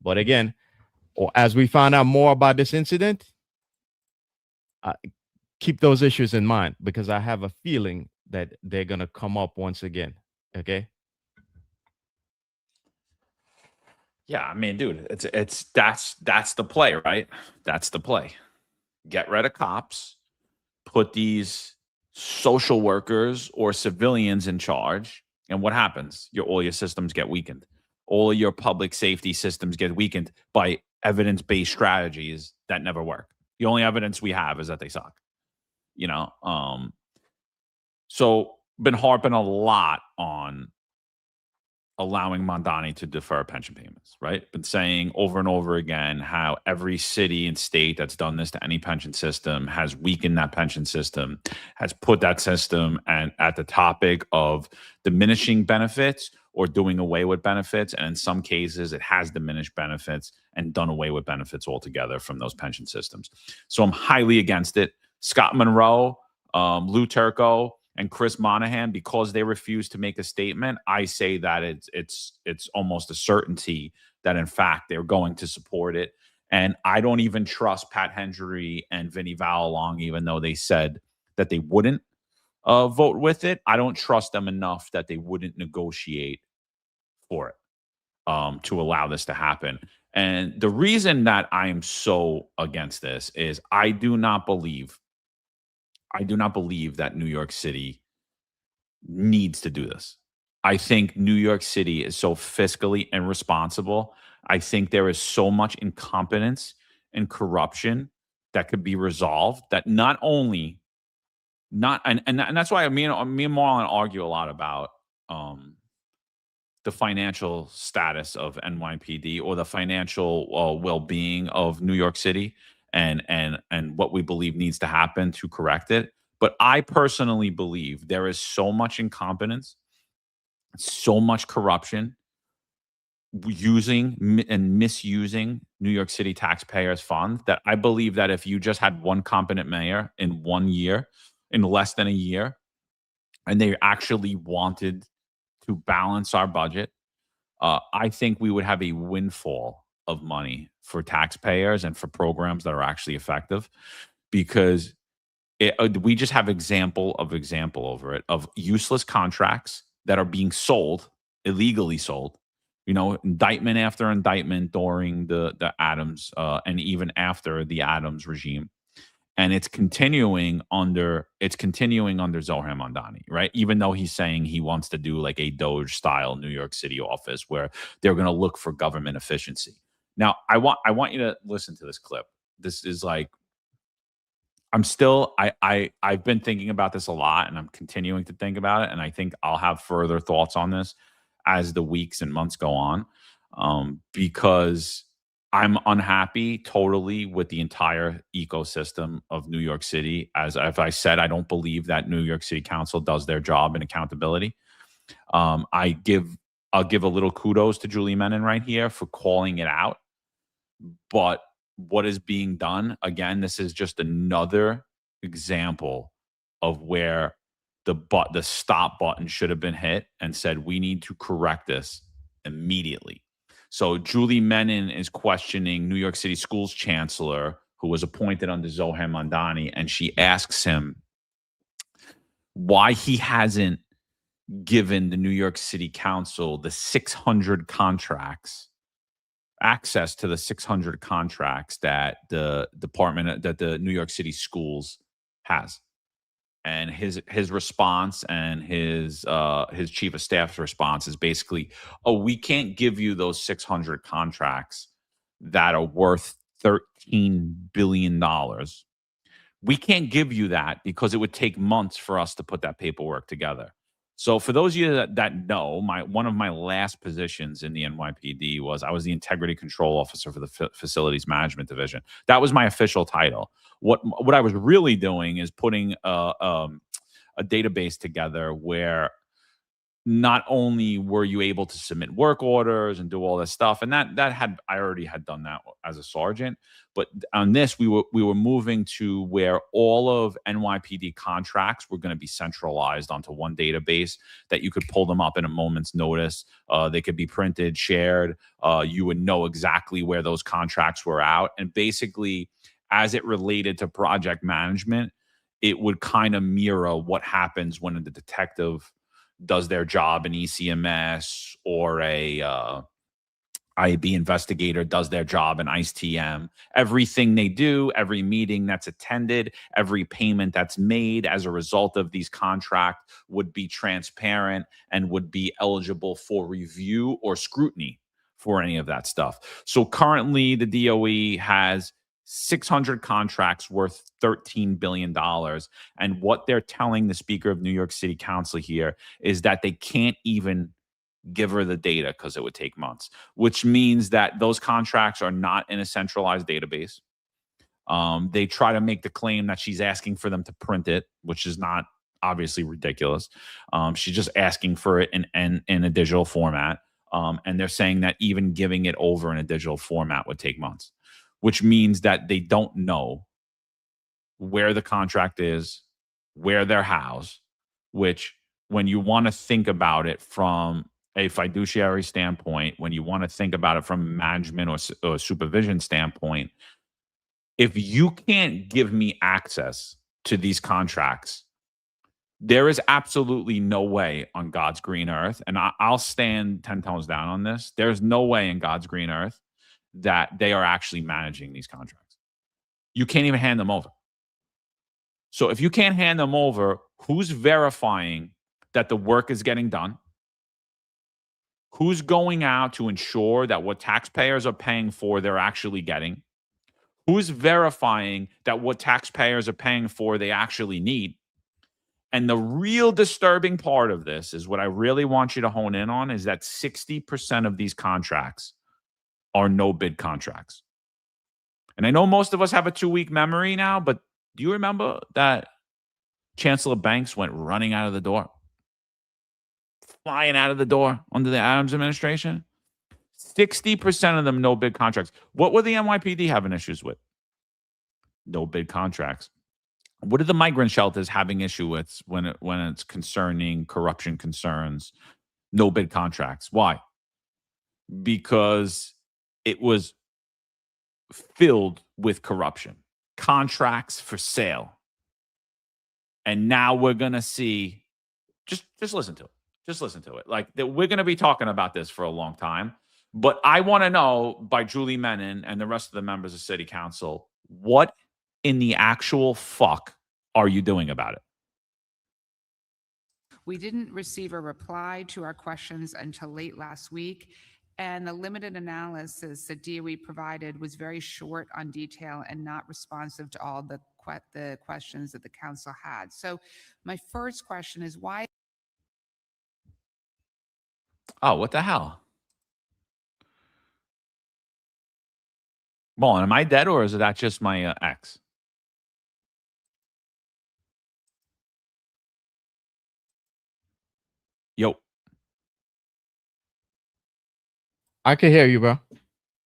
But again, or as we find out more about this incident, keep those issues in mind, because I have a feeling that they're gonna come up once again. Okay. Yeah, I mean, dude, that's the play, right? That's the play. Get rid of cops, put these social workers or civilians in charge, and what happens? All your systems get weakened. All of your public safety systems get weakened by evidence-based strategies that never work. The only evidence we have is that they suck. So been harping a lot on allowing Mondani to defer pension payments, right? Been saying over and over again how every city and state that's done this to any pension system has weakened that pension system, has put that system at the topic of diminishing benefits or doing away with benefits. And in some cases, it has diminished benefits and done away with benefits altogether from those pension systems. So I'm highly against it. Scott Monroe, Lou Turco, and Chris Monahan, because they refuse to make a statement, I say that it's almost a certainty that in fact they're going to support it. And I don't even trust Pat Hendry and Vinnie Vallalong, even though they said that they wouldn't vote with it. I don't trust them enough that they wouldn't negotiate for it to allow this to happen. And the reason that I am so against this is I do not believe that New York City needs to do this. I think New York City is so fiscally irresponsible. I think there is so much incompetence and corruption that could be resolved that and that's why me and Marlon argue a lot about the financial status of NYPD or the financial well-being of New York City and what we believe needs to happen to correct it. But I personally believe there is so much incompetence, so much corruption, using and misusing New York City taxpayers' funds, that I believe that if you just had one competent mayor in 1 year, in less than a year, and they actually wanted to balance our budget, I think we would have a windfall of money for taxpayers and for programs that are actually effective, because we just have example over it of useless contracts that are being sold, illegally sold, indictment after indictment during the Adams and even after the Adams regime. And it's continuing under Zohar Mamdani, right? Even though he's saying he wants to do like a Doge style New York City office where they're going to look for government efficiency. Now, I want you to listen to this clip. This is like, I've been thinking about this a lot, and I'm continuing to think about it, and I think I'll have further thoughts on this as the weeks and months go on, because I'm unhappy totally with the entire ecosystem of New York City. As I said, I don't believe that New York City Council does their job in accountability. I'll give a little kudos to Julie Menon right here for calling it out. But what is being done, again, this is just another example of where the stop button should have been hit and said, we need to correct this immediately. So Julie Menon is questioning New York City Schools Chancellor, who was appointed under Zohar Mamdani, and she asks him why he hasn't given the New York City Council the 600 contracts, access to the 600 contracts that the New York City Schools has. And his response and his chief of staff's response is basically, oh, we can't give you those 600 contracts that are worth $13 billion. We can't give you that because it would take months for us to put that paperwork together. So for those of you that know, one of my last positions in the NYPD was I was the integrity control officer for the facilities management division. That was my official title. What I was really doing is putting a database together where not only were you able to submit work orders and do all this stuff, and I already had done that as a sergeant, but on this we were moving to where all of NYPD contracts were going to be centralized onto one database that you could pull them up in a moment's notice. They could be printed, shared. You would know exactly where those contracts were out, and basically, as it related to project management, it would kind of mirror what happens when the detective does their job in ECMS, or a IAB investigator does their job in ICE-TM. Everything they do, every meeting that's attended, every payment that's made as a result of these contracts would be transparent and would be eligible for review or scrutiny for any of that stuff. So currently the DOE has 600 contracts worth $13 billion. And what they're telling the Speaker of New York City Council here is that they can't even give her the data because it would take months, which means that those contracts are not in a centralized database. They try to make the claim that she's asking for them to print it, which is not obviously ridiculous. She's just asking for it in a digital format. And they're saying that even giving it over in a digital format would take months, which means that they don't know where the contract is, where they're housed, which when you want to think about it from a fiduciary standpoint, when you want to think about it from a management or supervision standpoint, if you can't give me access to these contracts, there is absolutely no way on God's green earth, and I'll stand 10 toes down on this, there's no way in God's green earth that they are actually managing these contracts. You can't even hand them over. So if you can't hand them over, who's verifying that the work is getting done? Who's going out to ensure that what taxpayers are paying for, they're actually getting? Who's verifying that what taxpayers are paying for, they actually need? And the real disturbing part of this is what I really want you to hone in on is that 60% of these contracts are no bid contracts. And I know most of us have a 2-week memory now, but do you remember that Chancellor Banks went running out of the door? Flying out of the door under the Adams administration? 60% of them no bid contracts. What were the NYPD having issues with? No bid contracts. What are the migrant shelters having issue with when it's concerning corruption concerns? no bid contracts. Why? Because it was filled with corruption, contracts for sale. And now we're going to see, just listen to it. Just listen to it. Like, we're going to be talking about this for a long time. But I want to know, by Julie Menon and the rest of the members of City Council, what in the actual fuck are you doing about it? We didn't receive a reply to our questions until late last week, and the limited analysis that DOE provided was very short on detail and not responsive to all the questions that the council had. So my first question is, why? Oh, what the hell? Marlon, am I dead, or is that just my ex? Yo. I can hear you, bro.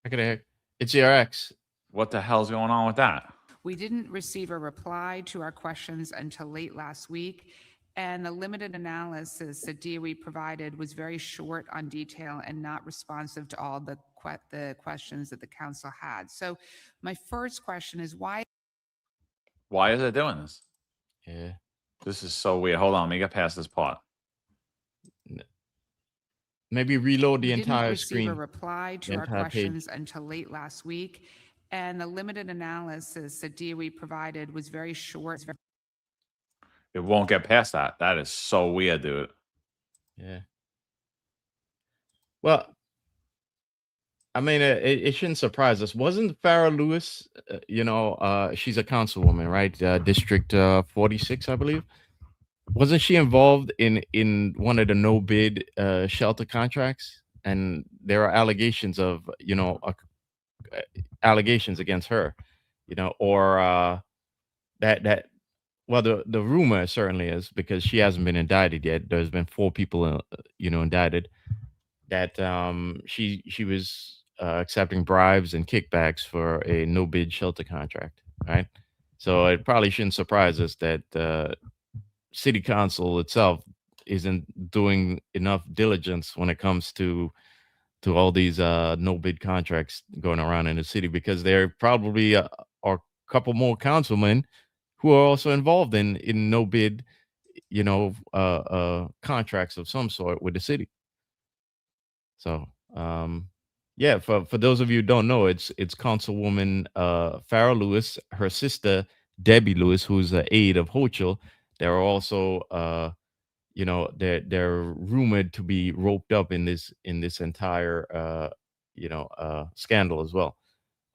I can hear you. It's your ex. What the hell's going on with that? We didn't receive a reply to our questions until late last week, and the limited analysis that DOE provided was very short on detail and not responsive to all the questions that the council had. So my first question is, why Why is it doing this? Yeah. This is so weird. Hold on, let me get past this part. Maybe reload the we didn't entire receive screen. a reply to our questions until late last week, and the limited analysis that DOE provided was very short. It won't get past that. That is so weird, dude. Yeah. Well, I mean, it shouldn't surprise us. Wasn't Farrah Lewis, she's a councilwoman, right? District 46, I believe. Wasn't she involved in one of the no bid shelter contracts? And there are allegations of, allegations against her, or that well, the rumor certainly is, because she hasn't been indicted yet. There's been 4 people, indicted, that she was accepting bribes and kickbacks for a no bid shelter contract, right? So it probably shouldn't surprise us that city council itself isn't doing enough diligence when it comes to all these no bid contracts going around in the city, because there probably are a couple more councilmen who are also involved in no bid, contracts of some sort with the city. So, yeah, for those of you who don't know, it's Councilwoman Farrah Lewis, her sister Debbie Lewis, who's an aide of Hochul. They're also, they're rumored to be roped up in this entire, scandal as well.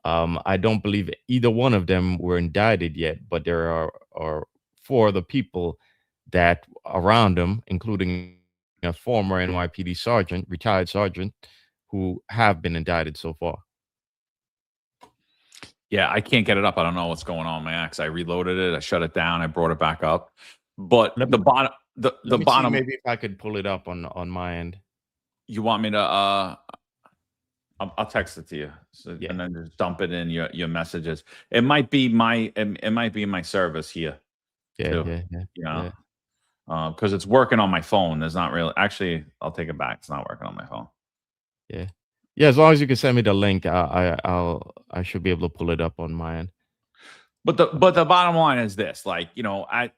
I don't believe either one of them were indicted yet, but there are 4 other people that around them, including a former NYPD sergeant, retired sergeant, who have been indicted so far. Yeah, I can't get it up. I don't know what's going on, my ex. I reloaded it. I shut it down. I brought it back up. But the bottom, the bottom. Maybe if I could pull it up on my end. You want me to? I'll text it to you, yeah. And then just dump it in your messages. It might be my service here. Yeah, too, because it's working on my phone. There's not really. Actually, I'll take it back. It's not working on my phone. Yeah. As long as you can send me the link, I should be able to pull it up on my end. But the bottom line is this: like,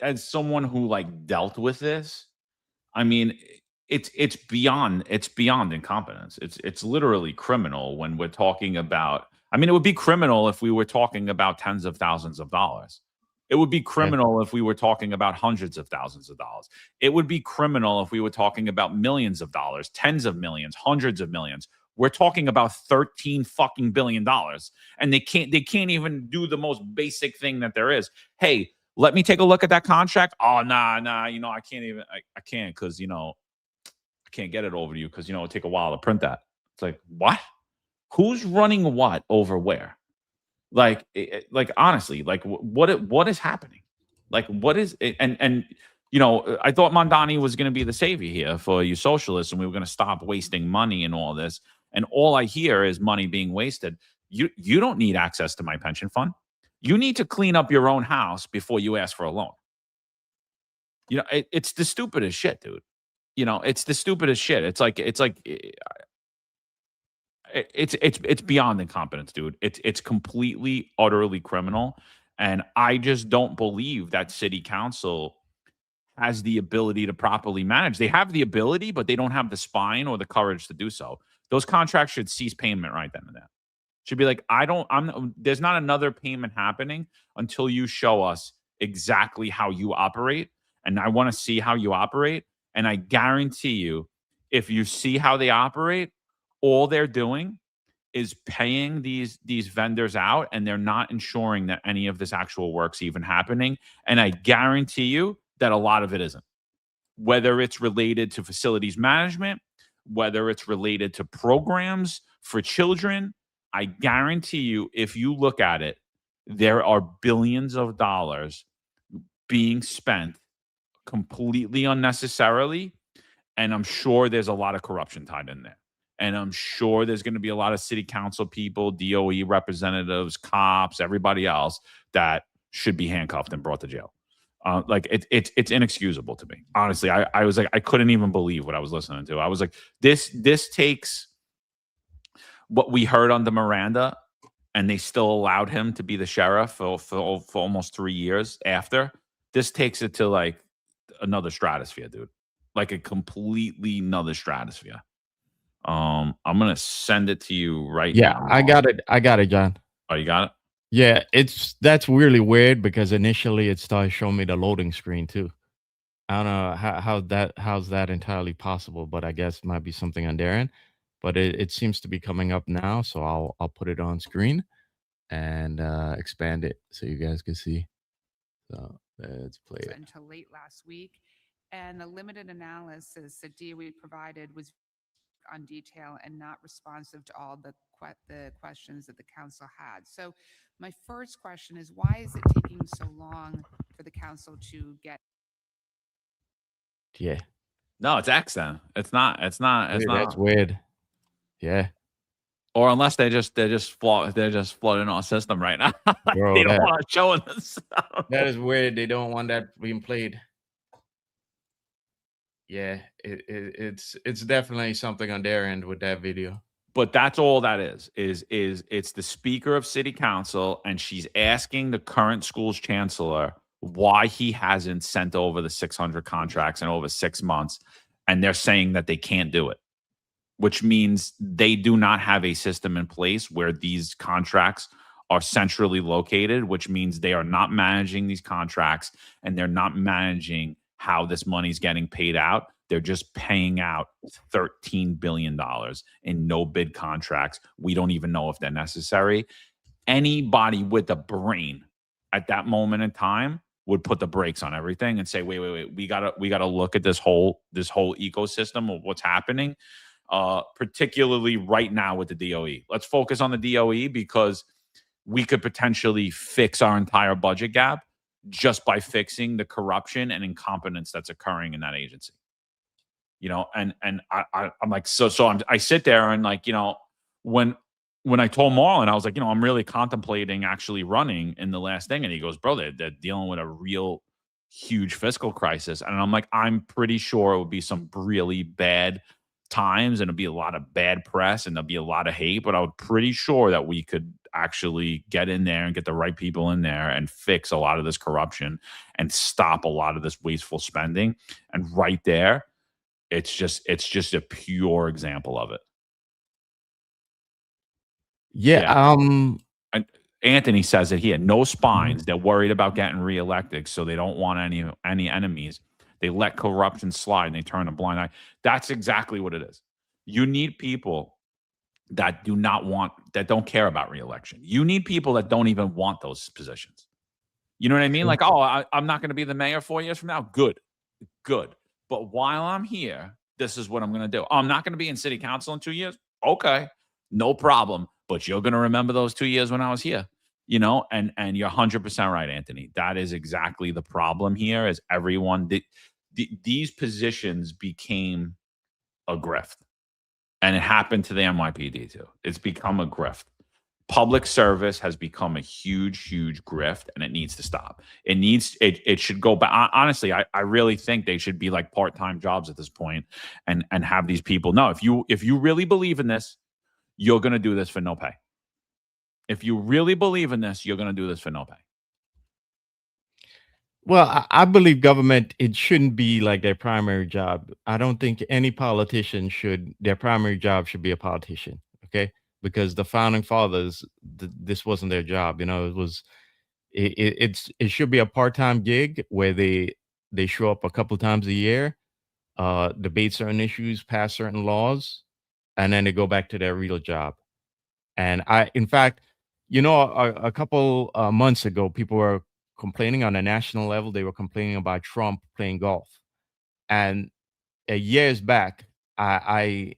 as someone who like dealt with this, I mean, it's beyond incompetence. It's literally criminal when we're talking about. I mean, it would be criminal if we were talking about tens of thousands of dollars. It would be criminal if we were talking about hundreds of thousands of dollars. It would be criminal if we were talking about millions of dollars, tens of millions, hundreds of millions. We're talking about $13 fucking billion, and they can't even do the most basic thing that there is. Hey, let me take a look at that contract. Oh, nah, I can't even. I can't because I can't get it over to you because it'll take a while to print that. It's like, what? Who's running what over where? Like honestly, like what is happening? Like what is it? And I thought Mondani was going to be the savior here for you socialists, and we were going to stop wasting money and all this. And all I hear is money being wasted. You don't need access to my pension fund. You need to clean up your own house before you ask for a loan. It's the stupidest shit, dude. You know, it's the stupidest shit. It's beyond incompetence, dude. It's completely, utterly criminal. And I just don't believe that city council has the ability to properly manage. They have the ability, but they don't have the spine or the courage to do so. Those contracts should cease payment right then and there. Should be like, there's not another payment happening until you show us exactly how you operate. And I want to see how you operate. And I guarantee you, if you see how they operate, all they're doing is paying these vendors out, and they're not ensuring that any of this actual work's even happening. And I guarantee you that a lot of it isn't. Whether it's related to facilities management, whether it's related to programs for children, I guarantee you, if you look at it, there are billions of dollars being spent completely unnecessarily. And I'm sure there's a lot of corruption tied in there. And I'm sure there's going to be a lot of city council people, DOE representatives, cops, everybody else that should be handcuffed and brought to jail. It's inexcusable to me. Honestly, I was like, I couldn't even believe what I was listening to. I was like, this takes what we heard on the Miranda, and they still allowed him to be the sheriff for almost 3 years after. This takes it to like another stratosphere, dude. Like a completely another stratosphere. I'm gonna send it to you right now. Yeah, I got it, John. Oh, you got it? Yeah, that's really weird because initially it started showing me the loading screen too. I don't know how's that entirely possible, but I guess it might be something on their end. But it seems to be coming up now, so I'll put it on screen and expand it so you guys can see. So let's play it. Until late last week, and the limited analysis that DOE provided was on detail and not responsive to all the questions that the council had. So my first question is, why is it taking so long for the council to get? Yeah. No, it's X then. It's not. That's weird. Yeah. Or unless they're just flooding our system right now. Bro, they don't want to show us. That is weird. They don't want that being played. Yeah, it's definitely something on their end with that video. But that's all that is it's the Speaker of City Council, and she's asking the current school's chancellor why he hasn't sent over the 600 contracts in over 6 months, and they're saying that they can't do it, which means they do not have a system in place where these contracts are centrally located, which means they are not managing these contracts, and they're not managing how this money's getting paid out. They're just paying out $13 billion in no bid contracts. We don't even know if they're necessary. Anybody with a brain at that moment in time would put the brakes on everything and say, wait, we gotta look at this whole ecosystem of what's happening, particularly right now with the DOE. Let's focus on the DOE because we could potentially fix our entire budget gap just by fixing the corruption and incompetence that's occurring in that agency. You know, and I'm like, I sit there and like, you know, when I told Marlon, I was like, you know, I'm really contemplating actually running in the last thing. And he goes, bro, they're dealing with a real huge fiscal crisis. And I'm like, I'm pretty sure it would be some really bad times and it'll be a lot of bad press and there'll be a lot of hate, but I'm pretty sure that we could actually get in there and get the right people in there and fix a lot of this corruption and stop a lot of this wasteful spending. And right there, it's just a pure example of it. Yeah. And Anthony says it here. No spines. They're worried about getting reelected, so they don't want any enemies. They let corruption slide and they turn a blind eye. That's exactly what it is. You need people that don't care about reelection. You need people that don't even want those positions. You know what I mean? Like, oh, I'm not going to be the mayor 4 years from now. Good. But while I'm here, this is what I'm going to do. Oh, I'm not going to be in city council in 2 years. Okay, no problem. But you're going to remember those 2 years when I was here. You know, and you're 100% right, Anthony. That is exactly the problem here. Is everyone these positions became a grift, and it happened to the NYPD too. It's become a grift, public service has become a huge grift, and it needs to stop. It should go back. Honestly, I really think they should be like part-time jobs at this point, and have these people. No, if you really believe in this, you're going to do this for no pay. If you really believe in this, you're going to do this for no pay. Well, I believe government, it shouldn't be like their primary job. I don't think any politician their primary job should be a politician. Okay. Because the founding fathers, this wasn't their job. It should be a part-time gig where they show up a couple times a year, debate certain issues, pass certain laws, and then they go back to their real job. And in fact, a couple months ago, people were complaining on a national level. They were complaining about Trump playing golf. And years back, I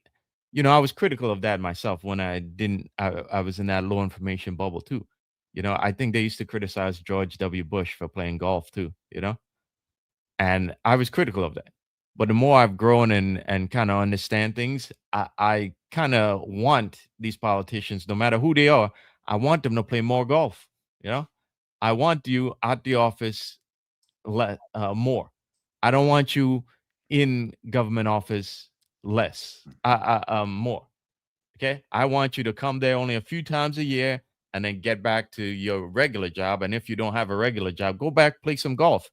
was critical of that myself when I was in that low information bubble too. I think they used to criticize George W. Bush for playing golf too, and I was critical of that. But the more I've grown and kind of understand things, I kind of want these politicians, no matter who they are, I want them to play more golf. I want you at the office more. I don't want you in government office less, more. Okay. I want you to come there only a few times a year and then get back to your regular job. And if you don't have a regular job, go back, play some golf,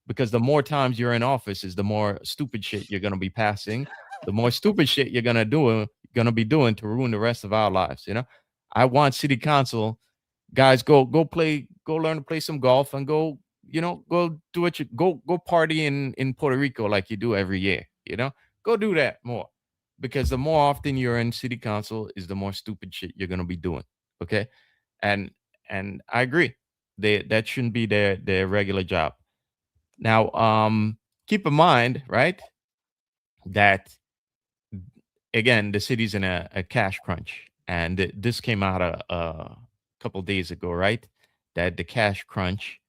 because the more times you're in office is the more stupid shit you're going to be passing, the more stupid shit you're going to be doing to ruin the rest of our lives. I want city council guys, go learn to play some golf and go do what go party in Puerto Rico like you do every year. Go do that more, because the more often you're in city council is the more stupid shit you're going to be doing. Okay. And I agree, that shouldn't be their regular job. Now, keep in mind, right, that again, the city's in a cash crunch, and this came out a couple days ago, right? That the cash crunch,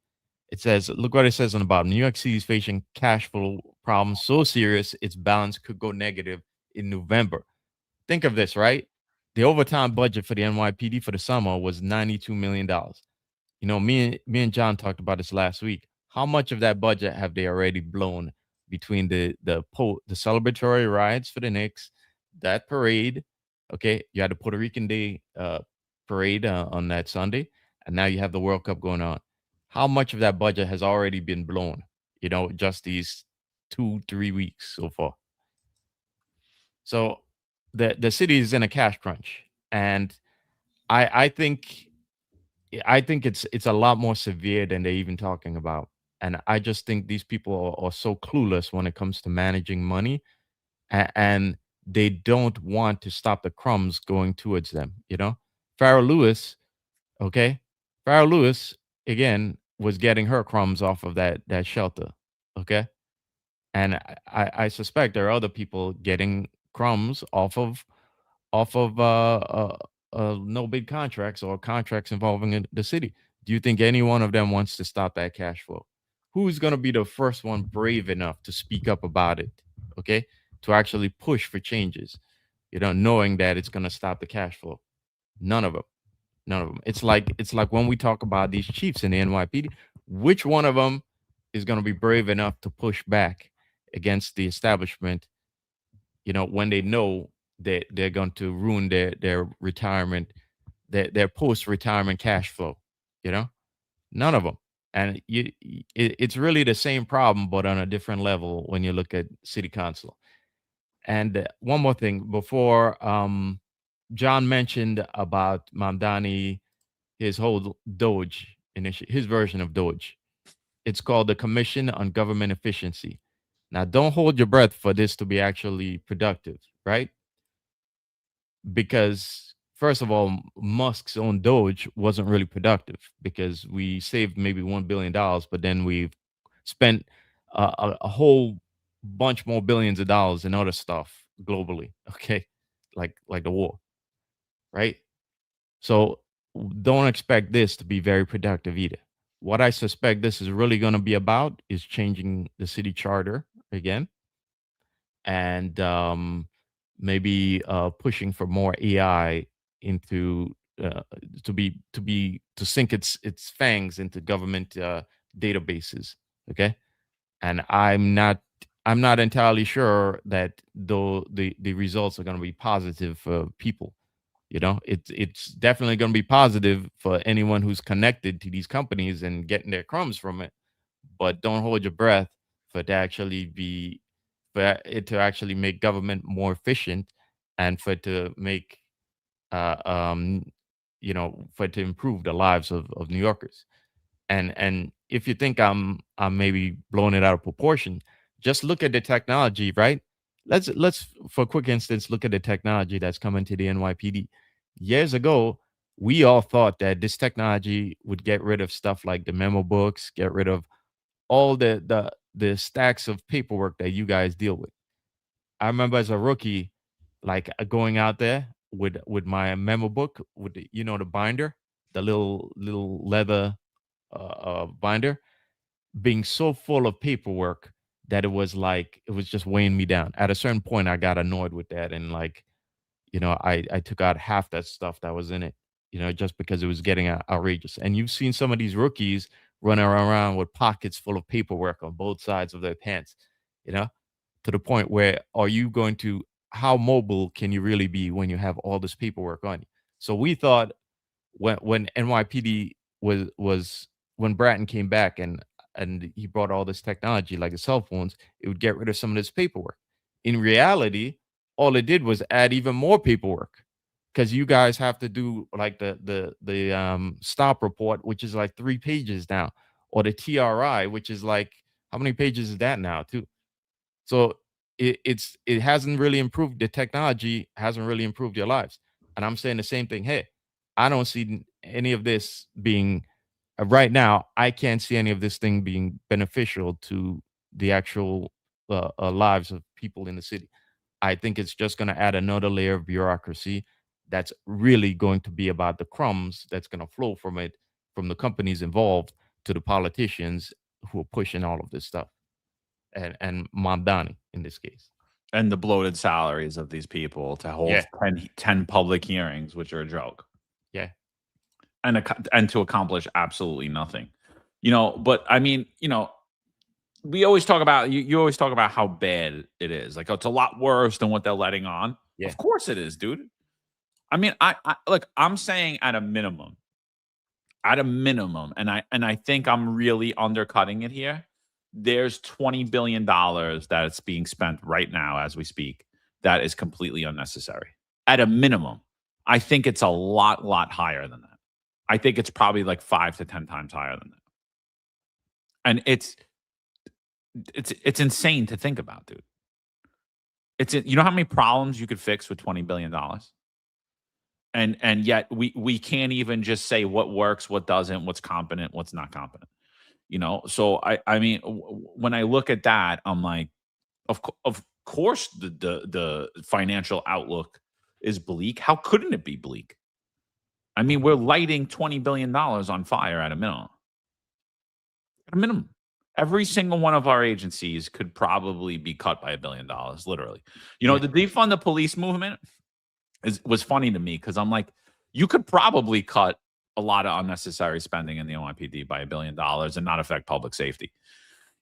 it says, look what it says on the bottom. New York City is facing cash flow problems so serious its balance could go negative in November. Think of this, right? The overtime budget for the NYPD for the summer was $92 million. Me and John talked about this last week. How much of that budget have they already blown between the celebratory rides for the Knicks, that parade? Okay, you had the Puerto Rican Day parade on that Sunday, and now you have the World Cup going on. How much of that budget has already been blown? Just these 2-3 weeks so far. So the city is in a cash crunch, and I think it's a lot more severe than they're even talking about. And I just think these people are so clueless when it comes to managing money, and they don't want to stop the crumbs going towards them. Farrah Lewis, okay, Farrah Lewis again was getting her crumbs off of that shelter, okay, and I suspect there are other people getting crumbs off of no bid contracts or contracts involving the city. Do you think any one of them wants to stop that cash flow? Who's going to be the first one brave enough to speak up about it? Okay, to actually push for changes, knowing that it's going to stop the cash flow. None of them. It's like when we talk about these chiefs in the NYPD, which one of them is going to be brave enough to push back against the establishment, when they know that they're going to ruin their retirement, their post-retirement cash flow? None of them. And it's really the same problem, but on a different level when you look at city council. And one more thing before John mentioned about Mamdani, his whole Doge initiative, his version of Doge. It's called the Commission on Government Efficiency. Now, don't hold your breath for this to be actually productive, right? Because first of all, Musk's own Doge wasn't really productive, because we saved maybe $1 billion, but then we've spent a whole bunch more billions of dollars in other stuff globally, okay, like the war, right? So don't expect this to be very productive either. What I suspect this is really going to be about is changing the city charter again, and maybe pushing for more AI into to sink its fangs into government databases. Okay, and I'm not entirely sure that though the results are going to be positive for people. You know, it's definitely going to be positive for anyone who's connected to these companies and getting their crumbs from it. But don't hold your breath for it to actually make government more efficient, and for it to make uh, um, for it to improve the lives of New Yorkers. And if you think I'm maybe blowing it out of proportion, just look at the technology, right? Let's for a quick instance look at the technology that's coming to the NYPD. Years ago, we all thought that this technology would get rid of stuff like the memo books, get rid of all the stacks of paperwork that you guys deal with. I remember as a rookie, like going out there with my memo book, with the binder, the little leather binder, being so full of paperwork that it was just weighing me down. At a certain point, I got annoyed with that, and I took out half that stuff that was in it, just because it was getting outrageous. And you've seen some of these rookies running around with pockets full of paperwork on both sides of their pants, you know, to the point where how mobile can you really be when you have all this paperwork on you? So we thought when NYPD was when Bratton came back and he brought all this technology like the cell phones, it would get rid of some of this paperwork. In reality, all it did was add even more paperwork, because you guys have to do like the stop report, which is like 3 pages now, or the TRI, which is like, how many pages is that now too? So it hasn't really improved. The technology hasn't really improved your lives. And I'm saying the same thing. Hey, I don't see any of this being right now. I can't see any of this thing being beneficial to the actual lives of people in the city. I think it's just going to add another layer of bureaucracy that's really going to be about the crumbs that's going to flow from it, from the companies involved to the politicians who are pushing all of this stuff, and Mamdani in this case. And the bloated salaries of these people to hold Yeah. 10 public hearings, which are a joke. Yeah. And to accomplish absolutely nothing. But I mean, we always talk about you always talk about how bad it is. Like, oh, it's a lot worse than what they're letting on. Yeah. Of course it is, dude. I mean, I look, I'm saying at a minimum, and I think I'm really undercutting it here. There's $20 billion that is being spent right now as we speak that is completely unnecessary. At a minimum, I think it's a lot higher than that. I think it's probably like 5 to 10 times higher than that. And it's insane to think about, dude. You know how many problems you could fix with $20 billion? And yet we can't even just say what works, what doesn't, what's competent, what's not competent. So I mean, when I look at that, I'm like, of course the financial outlook is bleak. How couldn't it be bleak? I mean, we're lighting $20 billion on fire at a minimum. At a minimum. Every single one of our agencies could probably be cut by $1 billion, literally. The defund the police movement was funny to me, because I'm like, you could probably cut a lot of unnecessary spending in the NYPD by $1 billion and not affect public safety.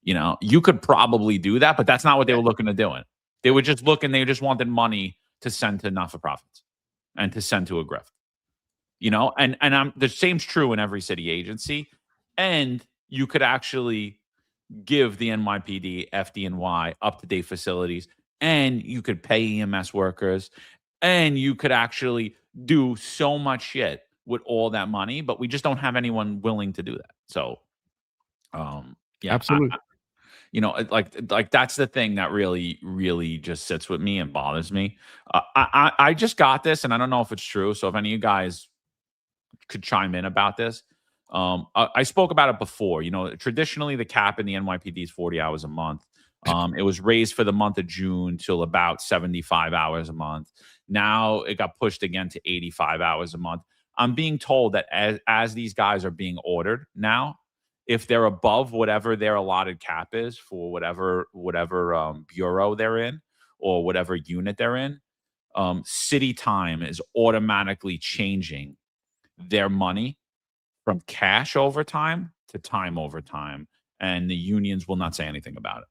You could probably do that, but that's not what they were looking to do. They were just they just wanted money to send to not-for-profits and to send to a grift. And the same's true in every city agency. And you could actually give the NYPD, FDNY up-to-date facilities, and you could pay EMS workers, and you could actually do so much shit with all that money, but we just don't have anyone willing to do that. So, yeah, Absolutely. like that's the thing that really just sits with me and bothers me. I just got this, and I don't know if it's true. So if any of you guys could chime in about this. I spoke about it before. Traditionally the cap in the NYPD is 40 hours a month. It was raised for the month of June till about 75 hours a month. Now it got pushed again to 85 hours a month. I'm being told that as these guys are being ordered now, if they're above whatever their allotted cap is for whatever bureau they're in or whatever unit they're in, city time is automatically changing their money from cash overtime to time overtime, and the unions will not say anything about it.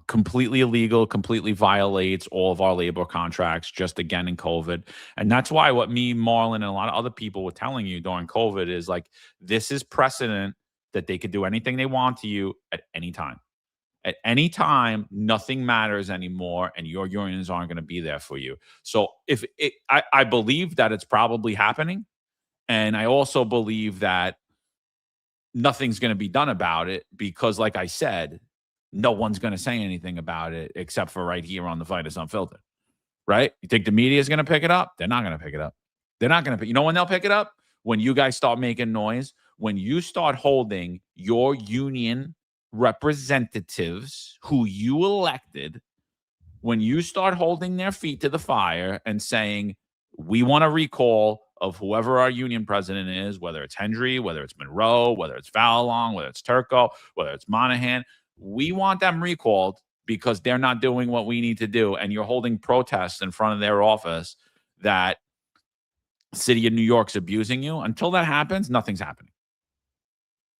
Completely illegal, completely violates all of our labor contracts just again in COVID. And that's why what me, Marlon, and a lot of other people were telling you during COVID is like, this is precedent that they could do anything they want to you at any time. At any time, nothing matters anymore, and your unions aren't going to be there for you. So I believe that it's probably happening. And I also believe that nothing's going to be done about it because, like I said, no one's going to say anything about it except for right here on the Finest Unfiltered, right? You think the media is going to pick it up? They're not going to pick it up. They're not going to. You know when they'll pick it up? When you guys start making noise. When you start holding your union representatives who you elected, when you start holding their feet to the fire and saying, we want a recall of whoever our union president is, whether it's Hendry, whether it's Monroe, whether it's Fallon, whether it's Turco, whether it's Monahan, we want them recalled because they're not doing what we need to do. And you're holding protests in front of their office that city of New York's abusing you. Until that happens, nothing's happening.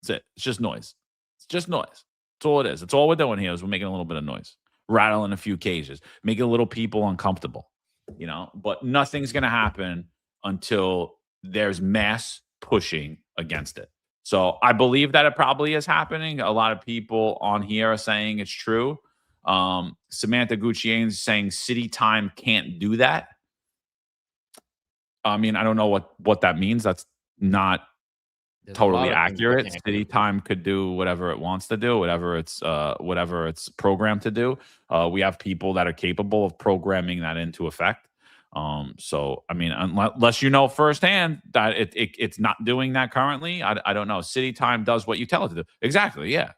That's it. It's just noise. It's just noise. That's all it is. That's all we're doing here is we're making a little bit of noise, rattling a few cages, making little people uncomfortable, you know, but nothing's going to happen until there's mass pushing against it. So I believe that it probably is happening. A lot of people on here are saying it's true. Samantha Gucciane's saying city time can't do that. I mean, I don't know what that means. That's not totally accurate. City time could do whatever it wants to do, whatever it's programmed to do. We have people that are capable of programming that into effect. So I mean, unless you know firsthand that it's not doing that currently, I don't know. City time does what you tell it to do. Exactly, yeah.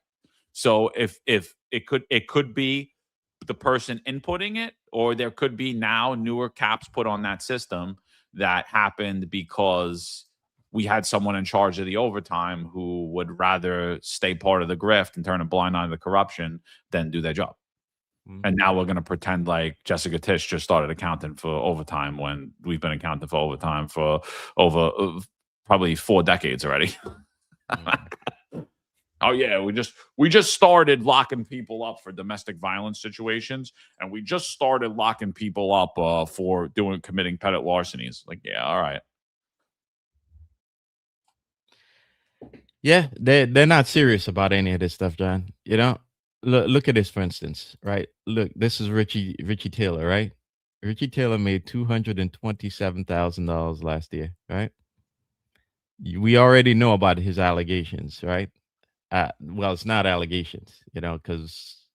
So if it could be the person inputting it, or there could be now newer caps put on that system that happened because we had someone in charge of the overtime who would rather stay part of the grift and turn a blind eye to the corruption than do their job. And now we're going to pretend like Jessica Tisch just started accounting for overtime when we've been accounting for overtime for over probably 4 decades already. Oh yeah, we just started locking people up for domestic violence situations, and we just started locking people up for committing petty larcenies. Like, yeah, all right. Yeah, they're not serious about any of this stuff, John. You know, look at this, for instance, right? Look, this is Richie Taylor, right? Richie Taylor made $227,000 last year, right? We already know about his allegations, right? Well, it's not allegations, you know, because,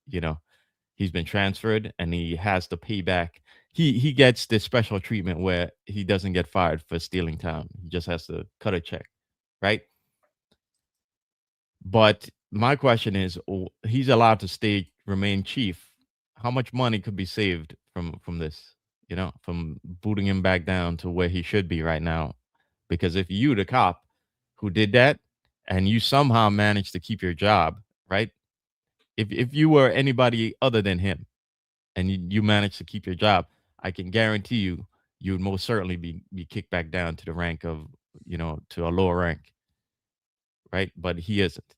you know, he's been transferred and he has to pay back. He gets this special treatment where he doesn't get fired for stealing time. He just has to cut a check, right? But my question is, he's allowed to remain chief. How much money could be saved from this, you know, from booting him back down to where he should be right now? Because if you, the cop who did that, and you somehow managed to keep your job, right? If you were anybody other than him and you managed to keep your job, I can guarantee you would most certainly be kicked back down to the rank of, you know, to a lower rank, right? But he isn't.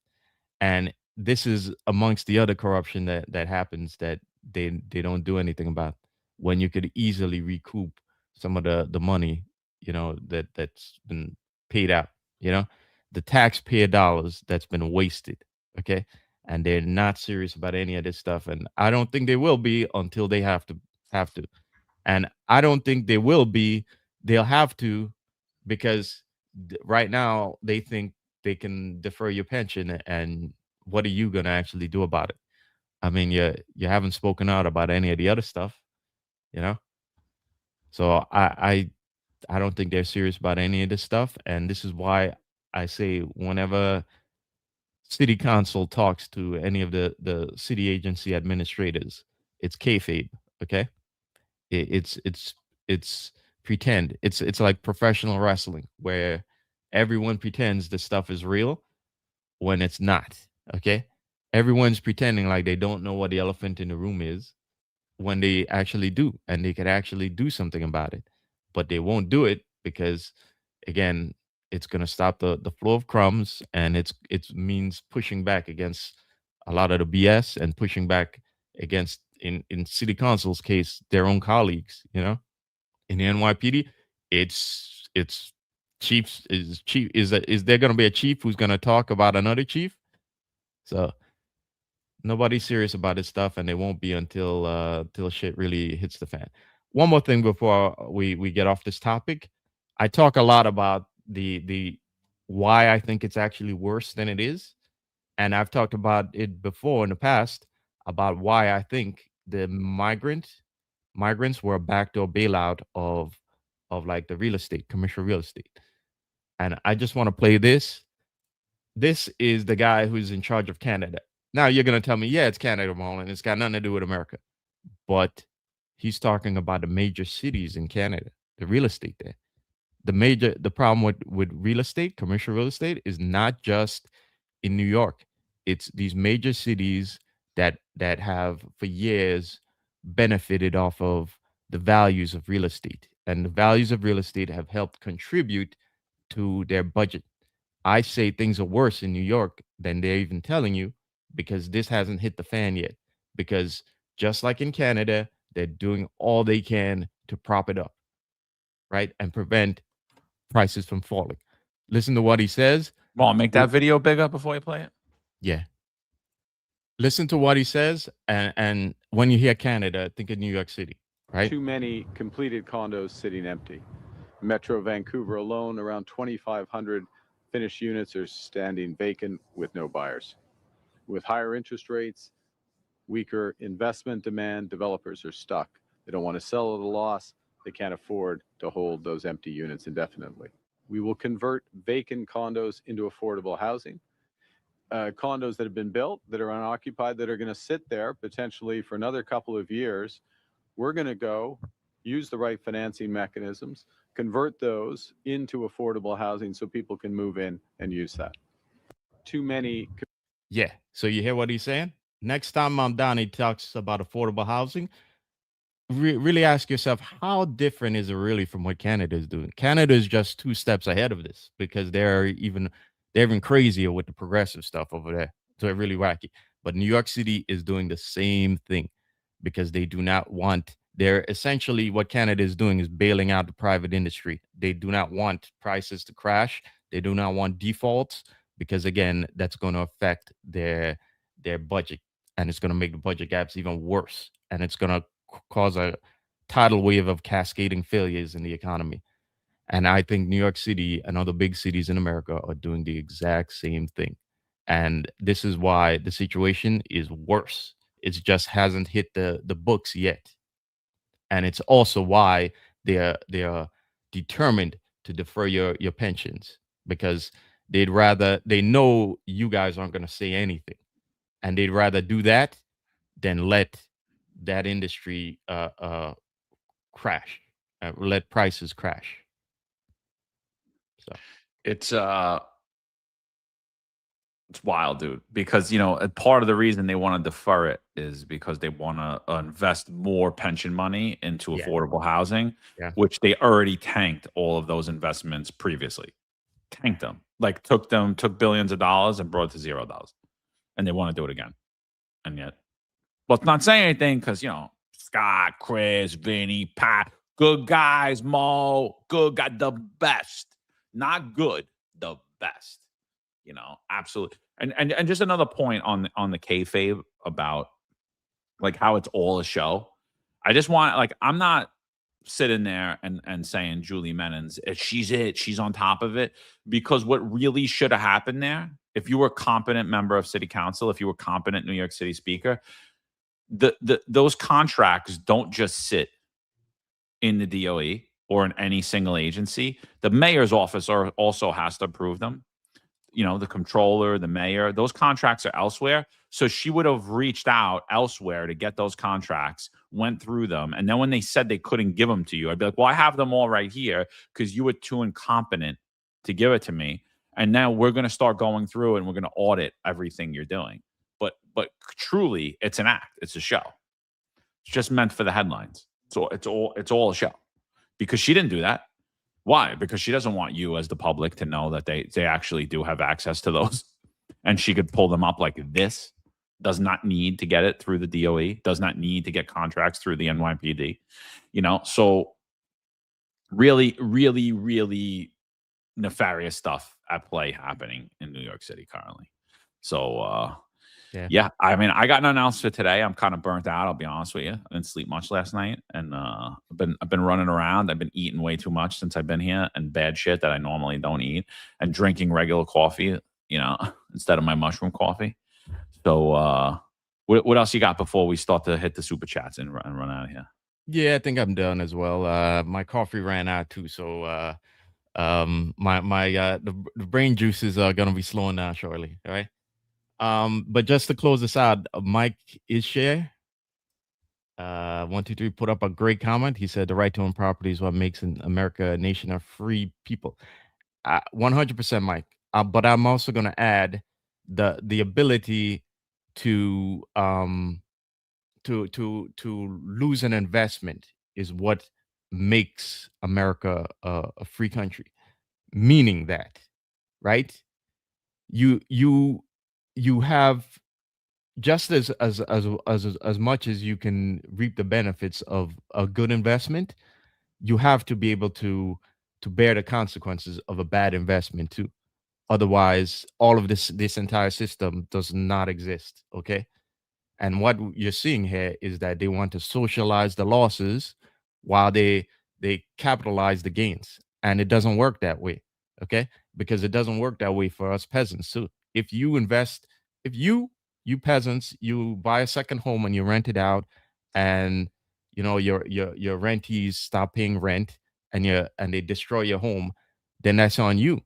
And this is amongst the other corruption that happens that they don't do anything about, when you could easily recoup some of the money, you know, that's been paid out, you know, the taxpayer dollars that's been wasted. Okay. And they're not serious about any of this stuff. And I don't think they will be until they have to. And I don't think they will be. They'll have to, because right now they think they can defer your pension, and what are you going to actually do about it? I mean, you haven't spoken out about any of the other stuff, you know? So I don't think they're serious about any of this stuff. And this is why I say, whenever city council talks to any of the city agency administrators, it's kayfabe, okay? It's pretend. It's like professional wrestling, where everyone pretends the stuff is real when it's not, okay? Everyone's pretending like they don't know what the elephant in the room is, when they actually do, and they could actually do something about it, but they won't do it because again, it's going to stop the flow of crumbs, and it means pushing back against a lot of the BS and pushing back against, in city council's case, their own colleagues. In the NYPD, it's chiefs is chief is there going to be a chief who's going to talk about another chief? So nobody's serious about this stuff, and it won't be until till shit really hits the fan. One more thing before we get off this topic. I talk a lot about the why I think it's actually worse than it is, and I've talked about it before in the past about why I think the migrants were a backdoor bailout of like the real estate, commercial real estate. And I just want to play this. This is the guy who's in charge of Canada. Now you're going to tell me, yeah, it's Canada, Marlon. It's got nothing to do with America. But he's talking about the major cities in Canada, the real estate there. The problem with real estate, commercial real estate, is not just in New York. It's these major cities that have for years benefited off of the values of real estate. And the values of real estate have helped contribute to their budget. I say things are worse in New York than they're even telling you, because this hasn't hit the fan yet. Because just like in Canada, they're doing all they can to prop it up, right? And prevent prices from falling. Listen to what he says. Well, make that video bigger before you play it. Yeah. Listen to what he says. And when you hear Canada, think of New York City, right? Too many completed condos sitting empty. Metro Vancouver alone, around 2,500 finished units are standing vacant with no buyers. With higher interest rates, weaker investment demand, developers are stuck. They don't want to sell at a loss. They can't afford to hold those empty units indefinitely. We will convert vacant condos into affordable housing. Condos that have been built, that are unoccupied, that are going to sit there potentially for another couple of years. We're going to go use the right financing mechanisms, convert those into affordable housing so people can move in and use that. Too many. Yeah. So you hear what he's saying? Next time Mamdani talks about affordable housing, really ask yourself, how different is it really from what Canada is doing? Canada is just 2 steps ahead of this, because they're even crazier with the progressive stuff over there. So they're really wacky. But New York City is doing the same thing, because they do not want, they're essentially, what Canada is doing is bailing out the private industry. They do not want prices to crash. They do not want defaults, because again, that's going to affect their budget, and it's going to make the budget gaps even worse, and it's going to cause a tidal wave of cascading failures in the economy. And I think New York City and other big cities in America are doing the exact same thing. And this is why the situation is worse. It just hasn't hit the books yet. And it's also why they are determined to defer your pensions, because they know you guys aren't going to say anything, and they'd rather do that than let that industry crash, let prices crash. So it's wild, dude, because part of the reason they want to defer it is because they want to invest more pension money into affordable housing, which they already tanked all of those investments previously. Tanked them, like took billions of dollars and brought it to $0, and they want to do it again. And yet, well, it's not saying anything because Scott, Chris, Vinny, Pat, good guys, Mo, good guy, the best, not good, the best. Absolutely. And just another point on the kayfabe about like how it's all a show. I just want, like, I'm not sitting there and saying Julie Menon's, she's on top of it, because what really should have happened there, if you were a competent member of city council, if you were a competent New York City speaker, those contracts don't just sit in the DOE or in any single agency. The mayor's office also has to approve them. The controller, the mayor, those contracts are elsewhere. So she would have reached out elsewhere to get those contracts, went through them. And then when they said they couldn't give them to you, I'd be like, well, I have them all right here because you were too incompetent to give it to me. And now we're going to start going through and we're going to audit everything you're doing. But truly, it's an act. It's a show. It's just meant for the headlines. So it's all a show, because she didn't do that. Why? Because she doesn't want you as the public to know that they actually do have access to those, and she could pull them up like this. Does not need to get it through the DOE. Does not need to get contracts through the NYPD. So really, really, really nefarious stuff at play happening in New York City currently. So yeah, I mean, I got nothing else for today. I'm kind of burnt out, I'll be honest with you. I didn't sleep much last night, and I've been running around. I've been eating way too much since I've been here, and bad shit that I normally don't eat, and drinking regular coffee, instead of my mushroom coffee. So what else you got before we start to hit the super chats and run out of here? Yeah, I think I'm done as well. My coffee ran out too, so the brain juices are gonna be slowing down shortly. All right. But just to close this out, Mike Isshare, 123 put up a great comment. He said the right to own property is what makes America a nation of free people. 100%, Mike. But I'm also going to add the ability to lose an investment is what makes America a free country. Meaning that, right? You have just as much as you can reap the benefits of a good investment, you have to be able to bear the consequences of a bad investment too. Otherwise, all of this entire system does not exist. Okay. And what you're seeing here is that they want to socialize the losses while they capitalize the gains. And it doesn't work that way. Okay. Because it doesn't work that way for us peasants too. If you invest, if you peasants, you buy a second home and you rent it out, and your rentees stop paying rent, and they destroy your home, then that's on you.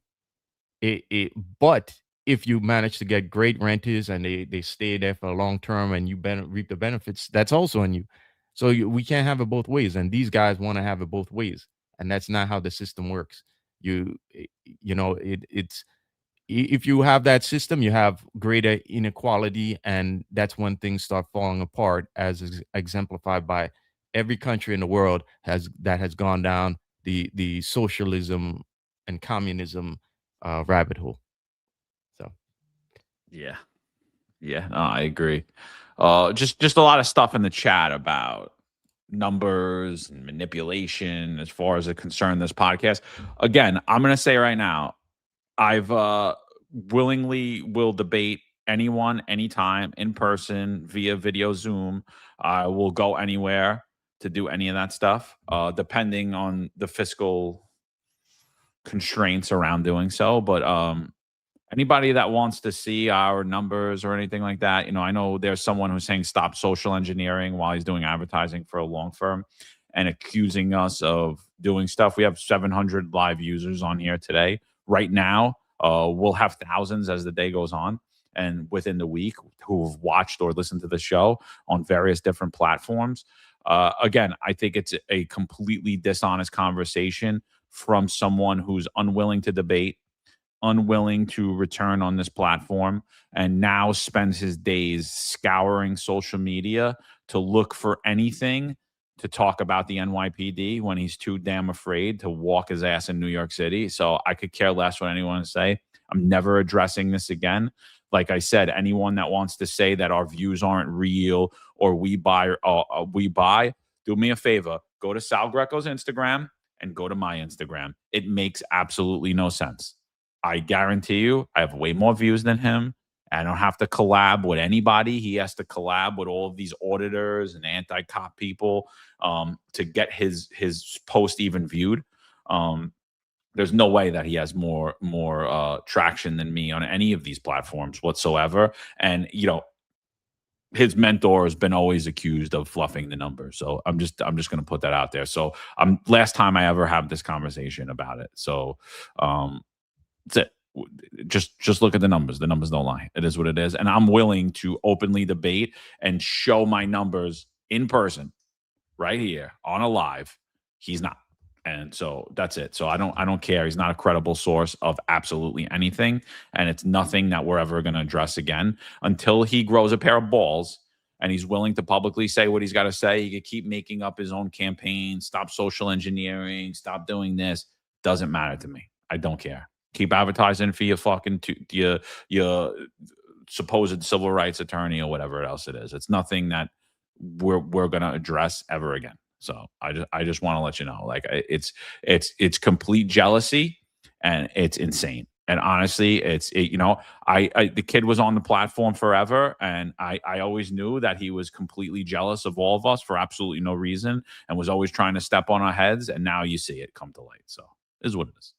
But if you manage to get great renters and they stay there for a long term and you reap the benefits, that's also on you. So we can't have it both ways, and these guys want to have it both ways, and that's not how the system works. It's if you have that system, you have greater inequality, and that's when things start falling apart, as exemplified by every country in the world that has gone down the socialism and communism rabbit hole. So yeah, no, I agree. Just a lot of stuff in the chat about numbers and manipulation as far as it concerned this podcast. Again, I'm going to say right now, I've willingly will debate anyone, anytime, in person, via video Zoom. I will go anywhere to do any of that stuff, depending on the fiscal constraints around doing so. But anybody that wants to see our numbers or anything like that, I know there's someone who's saying stop social engineering while he's doing advertising for a law firm and accusing us of doing stuff. We have 700 live users on here today. Right now, we'll have thousands as the day goes on, and within the week, who've watched or listened to the show on various different platforms. Again, I think it's a completely dishonest conversation from someone who's unwilling to debate, unwilling to return on this platform, and now spends his days scouring social media to look for anything to talk about the NYPD when he's too damn afraid to walk his ass in New York City. So I could care less what anyone say. I'm never addressing this again. Like I said, anyone that wants to say that our views aren't real or we buy, do me a favor. Go to Sal Greco's Instagram and go to my Instagram. It makes absolutely no sense. I guarantee you I have way more views than him. I don't have to collab with anybody. He has to collab with all of these auditors and anti-cop people to get his post even viewed. There's no way that he has more traction than me on any of these platforms whatsoever. And his mentor has been always accused of fluffing the numbers. So I'm just going to put that out there. So last time I ever had this conversation about it. So that's it. Just look at the numbers. The numbers don't lie. It is what it is. And I'm willing to openly debate and show my numbers in person right here on a live. He's not. And so that's it. So I don't care. He's not a credible source of absolutely anything. And it's nothing that we're ever going to address again until he grows a pair of balls and he's willing to publicly say what he's got to say. He could keep making up his own campaign, stop social engineering, stop doing this. Doesn't matter to me. I don't care. Keep advertising for your fucking your supposed civil rights attorney or whatever else it is. It's nothing that we're gonna address ever again. So I just want to let you know, like, it's complete jealousy, and it's insane. And honestly, I the kid was on the platform forever, and I always knew that he was completely jealous of all of us for absolutely no reason, and was always trying to step on our heads. And now you see it come to light. So it is what it is.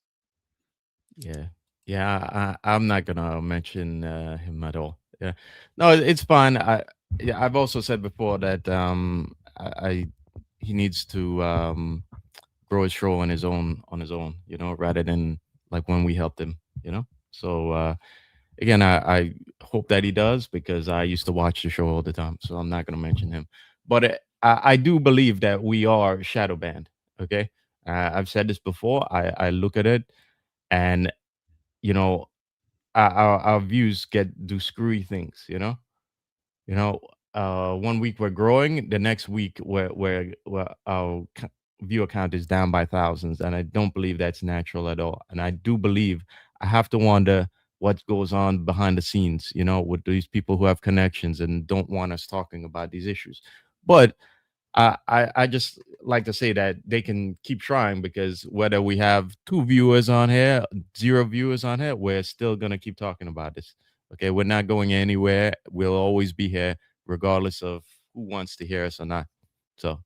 Yeah, I'm not gonna mention him at all. Yeah, no, it's fine. I've also said before that he needs to grow his show on his own, rather than like when we helped him, So again, I hope that he does, because I used to watch the show all the time. So I'm not gonna mention him, but I do believe that we are shadow banned. Okay, I've said this before. I look at it, and you know our views do screwy things. One week we're growing, the next week we're our viewer count is down by thousands, and I don't believe that's natural at all. And I do believe I have to wonder what goes on behind the scenes, with these people who have connections and don't want us talking about these issues. But I just like to say that they can keep trying, because whether we have 2 viewers on here, 0 viewers on here, we're still gonna keep talking about this. Okay, we're not going anywhere. We'll always be here, regardless of who wants to hear us or not. So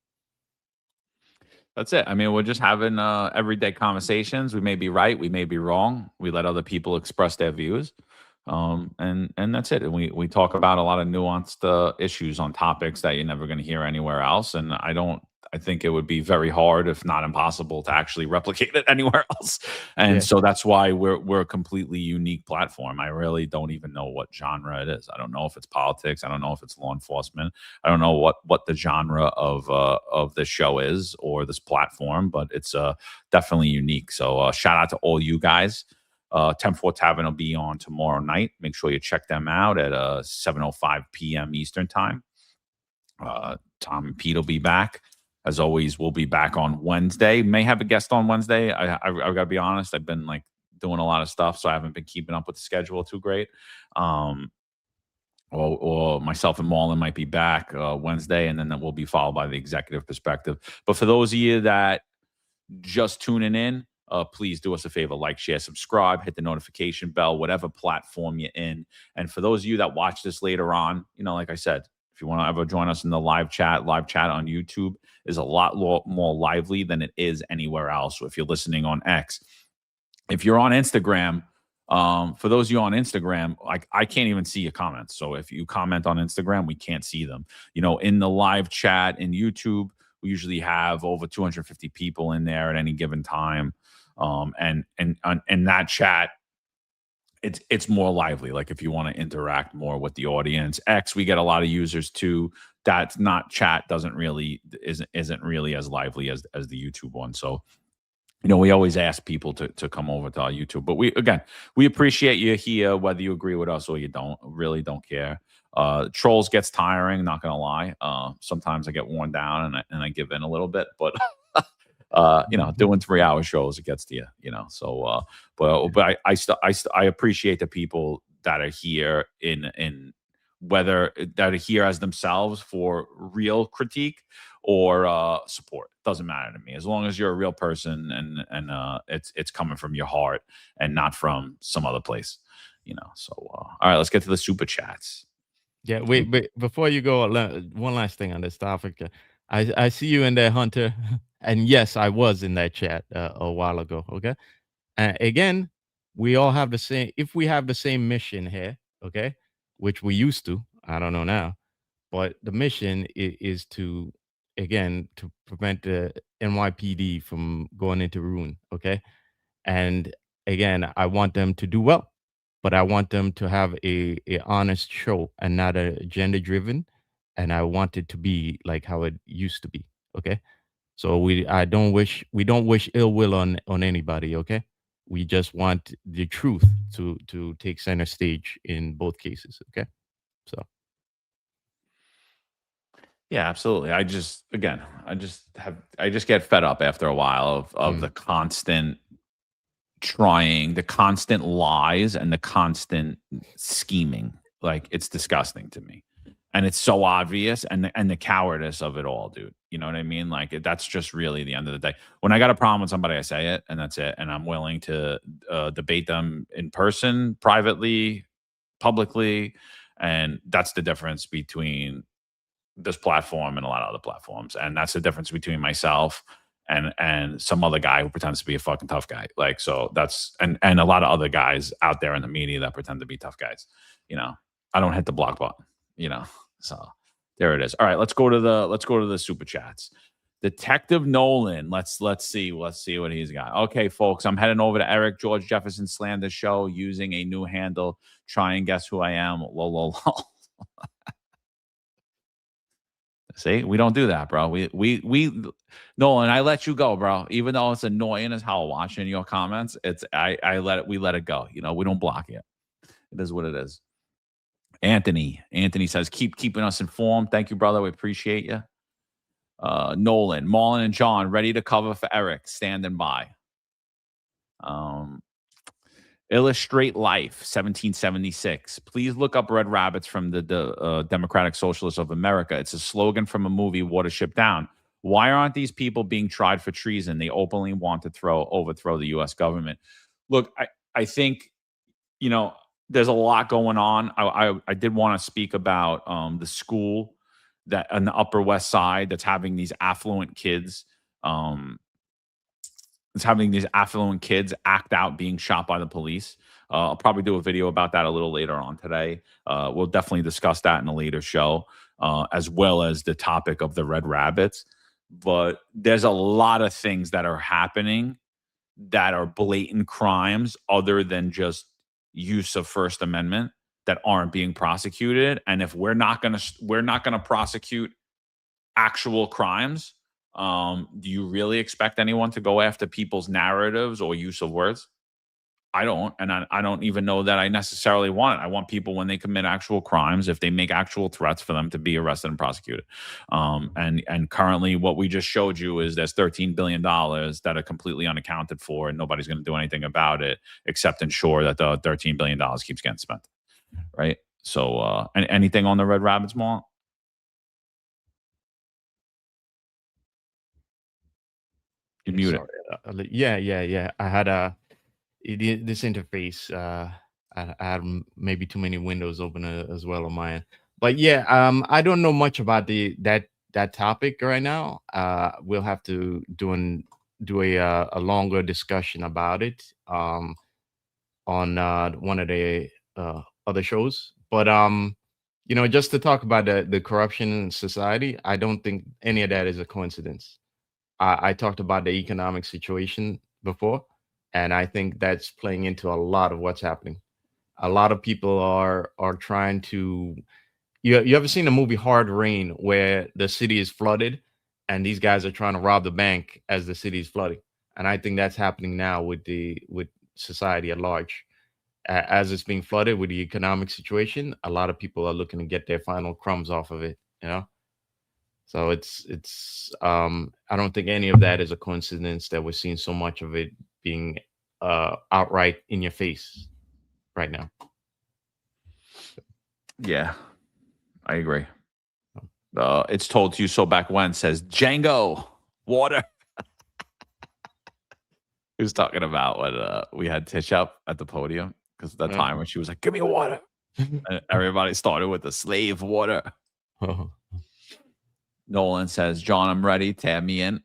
That's it. I mean, we're just having everyday conversations. We may be right, we may be wrong. We let other people express their views, and that's it. And we talk about a lot of nuanced issues on topics that you're never going to hear anywhere else. And I think it would be very hard, if not impossible, to actually replicate it anywhere else. And Yeah. so that's why we're a completely unique platform. I really don't even know what genre it is. I don't know if it's politics. I don't know if it's law enforcement. I don't know what the genre of this show is, or this platform, but it's definitely unique. So shout out to all you guys. 10-4 Tavern will be on tomorrow night. Make sure you check them out at 7:05 p.m. Eastern time. Tom and Pete will be back. As always, we'll be back on Wednesday. May have a guest on Wednesday. I've got to be honest. I've been like doing a lot of stuff, so I haven't been keeping up with the schedule too great. Or myself and Marlon might be back Wednesday, and then that will be followed by the executive perspective. But for those of you that just tuning in, please do us a favor, like, share, subscribe, hit the notification bell, whatever platform you're in. And for those of you that watch this later on, like I said, if you want to ever join us in the live chat on YouTube is a lot more lively than it is anywhere else. So if you're listening on X, if you're on Instagram, for those of you on Instagram, like, I can't even see your comments. So if you comment on Instagram, we can't see them. In the live chat in YouTube, we usually have over 250 people in there at any given time. And that chat, it's more lively. Like, if you want to interact more with the audience, X, we get a lot of users too. That's not chat, isn't really as lively as the YouTube one. So, we always ask people to come over to our YouTube. But we appreciate you here, whether you agree with us or you don't. Really don't care. Trolls gets tiring, not gonna lie. Sometimes I get worn down and I give in a little bit, but doing 3-hour shows, it gets to you, So but I appreciate the people that are here in whether that are here as themselves for real critique or support. Doesn't matter to me, as long as you're a real person and it's coming from your heart and not from some other place, So all right, let's get to the super chats. Yeah, wait, before you go, one last thing on this topic. I see you in there, Hunter, and yes, I was in that chat a while ago. Okay, again, we all have the same. If we have the same mission here, okay, which we used to, I don't know now, but the mission is to prevent the NYPD from going into ruin. Okay, and again, I want them to do well, but I want them to have a honest show and not a agenda driven. And I want it to be like how it used to be. Okay. So we don't wish ill will on anybody. Okay. We just want the truth to take center stage in both cases. Okay. So Yeah, absolutely. I just get fed up after a while of the constant trying, the constant lies and the constant scheming. Like, it's disgusting to me. And it's so obvious, and the cowardice of it all, dude. You know what I mean? Like, that's just really the end of the day. When I got a problem with somebody, I say it, and that's it. And I'm willing to debate them in person, privately, publicly, and that's the difference between this platform and a lot of other platforms. And that's the difference between myself and some other guy who pretends to be a fucking tough guy. Like, so that's and a lot of other guys out there in the media that pretend to be tough guys. You know, I don't hit the block button, you know. So there it is. All right, let's go to the super chats. Detective Nolan, let's see what he's got. Okay, folks, I'm heading over to Eric George Jefferson Slander Show using a new handle. Try and guess who I am. Lol. See, we don't do that, bro. We Nolan, I let you go, bro. Even though it's annoying as hell watching your comments, we let it go. You know, we don't block it. It is what it is. Anthony says, keep keeping us informed. Thank you, brother. We appreciate you. Nolan, Marlon, and John ready to cover for Eric. Standing by. Illustrate Life, 1776. Please look up Red Rabbits from the Democratic Socialists of America. It's a slogan from a movie, Watership Down. Why aren't these people being tried for treason? They openly want to overthrow the U.S. government. Look, I think, you know, there's a lot going on. I did want to speak about the school that on the Upper West Side that's having these affluent kids. It's having these affluent kids act out being shot by the police. I'll probably do a video about that a little later on today. We'll definitely discuss that in a later show, as well as the topic of the Red Rabbits. But there's a lot of things that are happening that are blatant crimes other than just use of First Amendment that aren't being prosecuted. And if we're not gonna prosecute actual crimes, do you really expect anyone to go after people's narratives or use of words? I don't, and I don't even know that I necessarily want it. I want people, when they commit actual crimes, if they make actual threats, for them to be arrested and prosecuted. And currently, what we just showed you is there's $13 billion that are completely unaccounted for, and nobody's going to do anything about it except ensure that the $13 billion keeps getting spent. Right. So, anything on the Red Rabbits Mall? You mute it. Yeah. I had this interface. I had maybe too many windows open as well on mine. But yeah, I don't know much about that topic right now. We'll have to do a longer discussion about it on one of the other shows. But you know, just to talk about the corruption in society, I don't think any of that is a coincidence. I talked about the economic situation before, and I think that's playing into a lot of what's happening. A lot of people are trying to. You ever seen the movie Hard Rain, where the city is flooded, and these guys are trying to rob the bank as the city is flooding? And I think that's happening now with society at large. As it's being flooded with the economic situation, a lot of people are looking to get their final crumbs off of it. You know. So it's I don't think any of that is a coincidence that we're seeing so much of it being outright in your face right now. Yeah, I agree. It's told to you so back when says Django water. Who's talking about when we had Tish up at the podium, because at that time when she was like, "Give me a water," and everybody started with the slave water. Nolan says, John, I'm ready. Tab me in.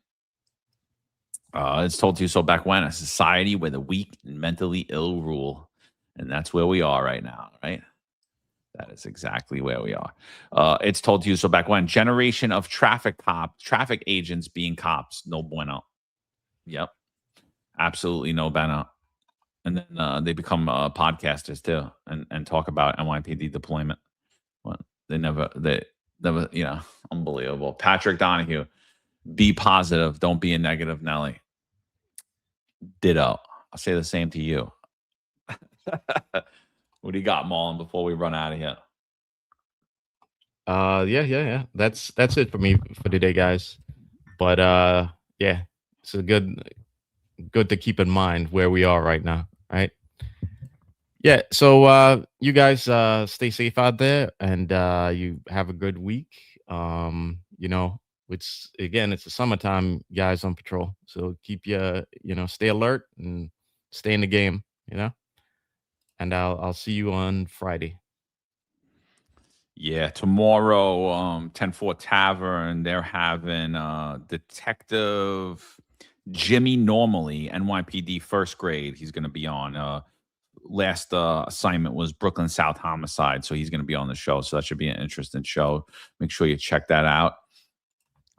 It's told to you so back when, a society where the weak and mentally ill rule. And that's where we are right now, right? That is exactly where we are. It's told to you so back when, generation of traffic agents being cops. No bueno. Yep. Absolutely no bueno. And then they become podcasters too, and talk about NYPD deployment. Well, they never, you know, unbelievable. Patrick Donahue, be positive. Don't be a negative Nelly. Ditto. I'll say the same to you. What do you got, Marlon, before we run out of here? Yeah. That's it for me for today, guys. But yeah, it's a good good to keep in mind where we are right now, right? Yeah. So you guys stay safe out there, and you have a good week. You know, it's the summertime, guys on patrol. So keep stay alert and stay in the game, And I'll see you on Friday. Yeah, tomorrow, 10-4 Tavern, they're having Detective Jimmy Normally, NYPD first grade. He's going to be on. Last assignment was Brooklyn South Homicide, so he's going to be on the show. So that should be an interesting show. Make sure you check that out.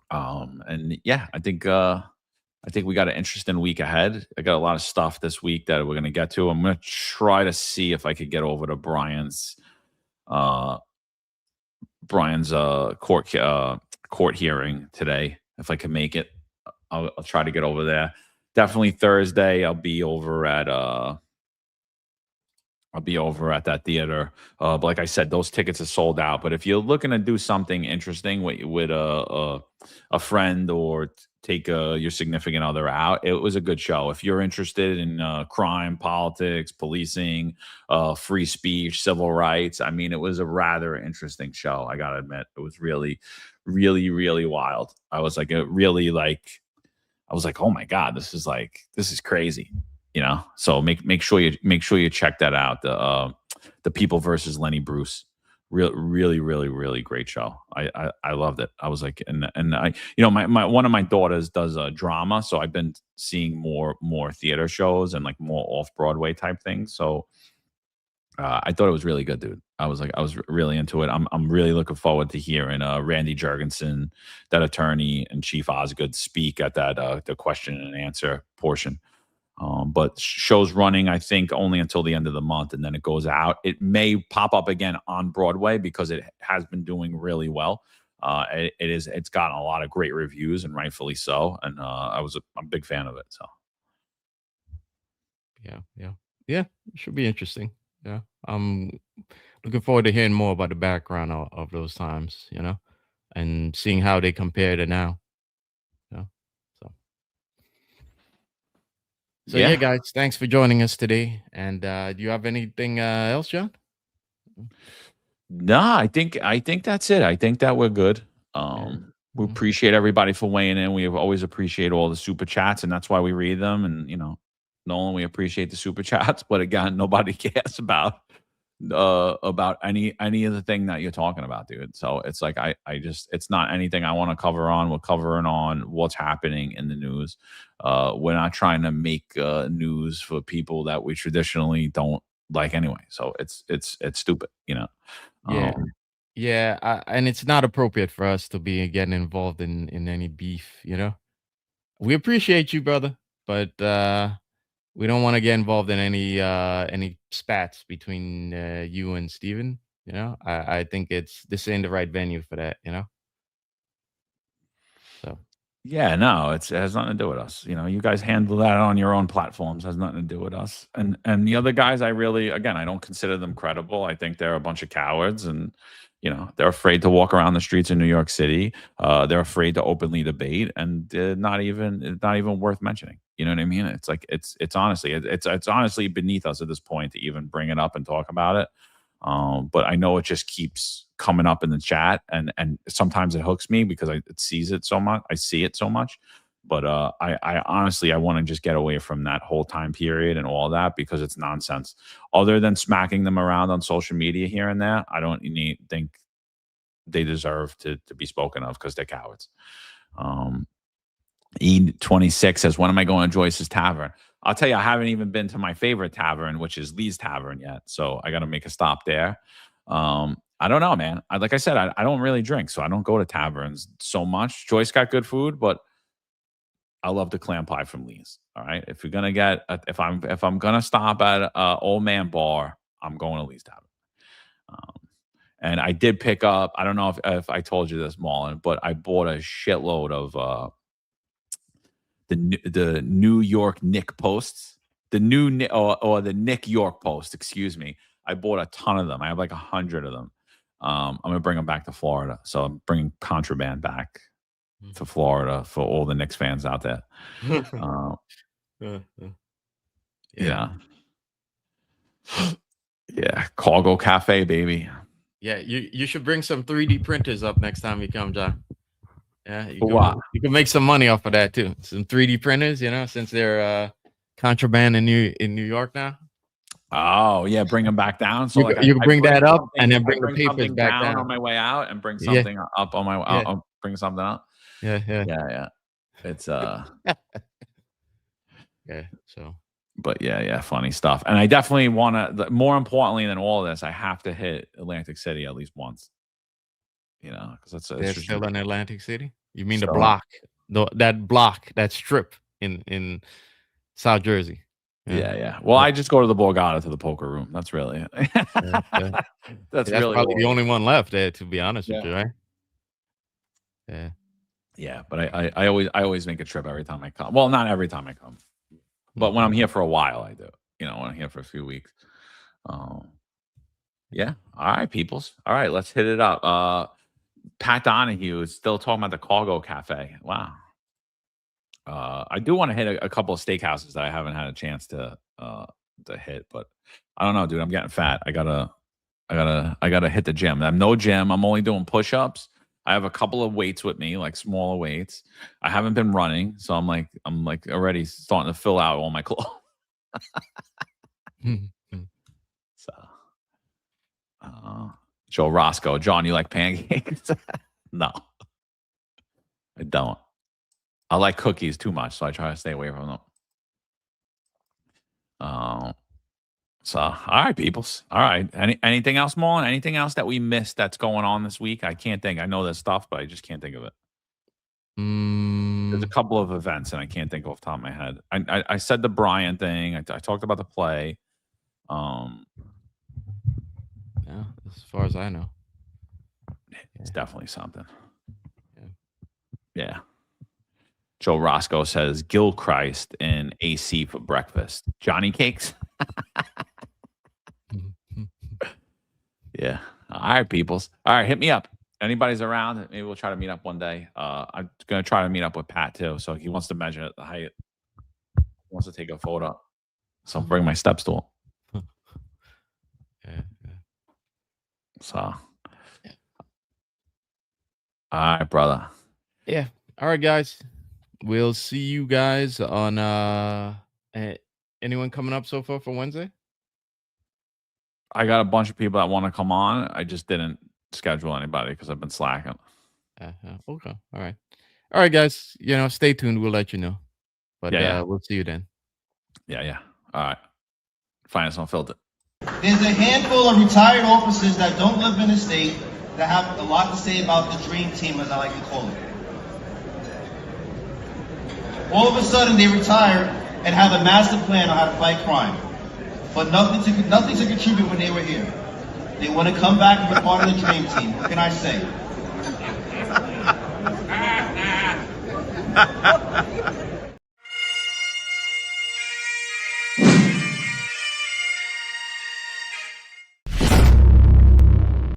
And yeah, I think we got an interesting week ahead. I got a lot of stuff this week that we're going to get to. I'm going to try to see if I could get over to Brian's court hearing today. If I can make it, I'll try to get over there. Definitely Thursday. I'll be over at that theater. But like I said, those tickets are sold out. But if you're looking to do something interesting with a friend or take your significant other out, it was a good show. If you're interested in crime, politics, policing, free speech, civil rights, I mean, it was a rather interesting show. I gotta admit, it was really, really, really wild. I was like, oh my God, this is crazy. So make sure you check that out. The People versus Lenny Bruce, really, really, really great show. I loved it. I was like, and I, my one of my daughters does drama, so I've been seeing more theater shows and like more off Broadway type things. So I thought it was really good, dude. I was really into it. I'm really looking forward to hearing Randy Jurgensen, that attorney, and Chief Osgood speak at that the question and answer portion. But show's running, I think, only until the end of the month, and then it goes out. It may pop up again on Broadway because it has been doing really well. It's gotten a lot of great reviews, and rightfully so. And I'm a big fan of it. So Yeah, it should be interesting. Yeah, I'm looking forward to hearing more about the background of those times, and seeing how they compare to now. So yeah, guys, thanks for joining us today. And do you have anything else, John? No, I think that's it. I think that we're good. We appreciate everybody for weighing in. We always appreciate all the super chats, and that's why we read them. And Nolan, we appreciate the super chats, but again, nobody cares about any of the thing that you're talking about, dude. So it's like it's not anything I want to cover on. We're covering on what's happening in the news. We're not trying to make news for people that we traditionally don't like anyway. So it's stupid, Yeah, and it's not appropriate for us to be getting involved in any beef. We appreciate you, brother, but we don't want to get involved in any spats between you and Steven. I think this ain't the right venue for that. So yeah, no, it has nothing to do with us. You guys handle that on your own platforms. It has nothing to do with us. And the other guys, I don't consider them credible. I think they're a bunch of cowards, and they're afraid to walk around the streets in New York City. They're afraid to openly debate, and it's not even worth mentioning. You know what I mean? It's like it's honestly beneath us at this point to even bring it up and talk about it. But I know it just keeps coming up in the chat, and sometimes it hooks me because I see it so much. But I honestly, I want to just get away from that whole time period and all that, because it's nonsense. Other than smacking them around on social media here and there, I don't think they deserve to be spoken of because they're cowards. E26 says, when am I going to Joyce's Tavern? I'll tell you, I haven't even been to my favorite tavern, which is Lee's Tavern, yet. So I got to make a stop there. I don't know, man. Like I said, I don't really drink, so I don't go to taverns so much. Joyce got good food, but I love the clam pie from Lee's. All right. If you're gonna if I'm gonna stop at Old Man Bar, I'm going to Lee's Tavern. And I did pick up, I don't know if I told you this, Marlon, but I bought a shitload of the New York Nick Posts, the Nick York Post, excuse me. I bought a ton of them. I have like 100 of them. I'm gonna bring them back to Florida, so I'm bringing contraband back to Florida for all the Knicks fans out there. Yeah. Yeah. Cargo Cafe, baby. Yeah, you should bring some 3D printers up next time you come, John. Yeah, you can make some money off of that too. Some 3D printers, since they're contraband in New York now. Oh yeah, bring them back down. So you can bring that up and then I bring the papers something back down down on my way out, and bring something up on my. Yeah. I'll bring something up. Yeah. It's Yeah. So. But yeah, funny stuff. And I definitely want to. More importantly than all of this, I have to hit Atlantic City at least once. Because They're still in Atlantic City. You mean the So- block? That strip in South Jersey. Yeah. Well, I just go to the Borgata to the poker room. That's really it. That's really probably all the it only one left there, to be honest with you, right? Yeah. Yeah, but I always make a trip every time I come. Well, not every time I come, but when I'm here for a while, I do. When I'm here for a few weeks. Yeah. All right, peoples. All right, let's hit it up. Pat Donahue is still talking about the Cargo Cafe. Wow. I do want to hit a couple of steakhouses that I haven't had a chance to hit, but I don't know, dude. I'm getting fat. I gotta hit the gym. I'm no gym. I'm only doing push-ups. I have a couple of weights with me, like smaller weights. I haven't been running, so I'm like already starting to fill out all my clothes. So, Joe Roscoe, John, you like pancakes? No, I don't. I like cookies too much, so I try to stay away from them. So, all right, peoples. All right. Anything else, Marlon? Anything else that we missed that's going on this week? I can't think. I know there's stuff, but I just can't think of it. There's a couple of events, and I can't think off the top of my head. I said the Brian thing. I talked about the play. Yeah, as far as I know. It's definitely something. Yeah. Joe Roscoe says Gilchrist and AC for breakfast. Johnny cakes. Yeah. All right, peoples. All right, hit me up. Anybody's around, maybe we'll try to meet up one day. I'm going to try to meet up with Pat, too. So he wants to measure the height. He wants to take a photo. So I'll bring my step stool. So. All right, brother. Yeah. All right, guys. We'll see you guys on anyone coming up so far for Wednesday? I got a bunch of people that want to come on. I just didn't schedule anybody because I've been slacking. Okay. All right. All right, guys. Stay tuned. We'll let you know. But Yeah. we'll see you then. Yeah. All right. Finest Unfiltered. There's a handful of retired officers that don't live in the state that have a lot to say about the dream team, as I like to call it. All of a sudden, they retire and have a master plan on how to fight crime, but nothing to contribute when they were here. They want to come back and be part of the dream team. What can I say?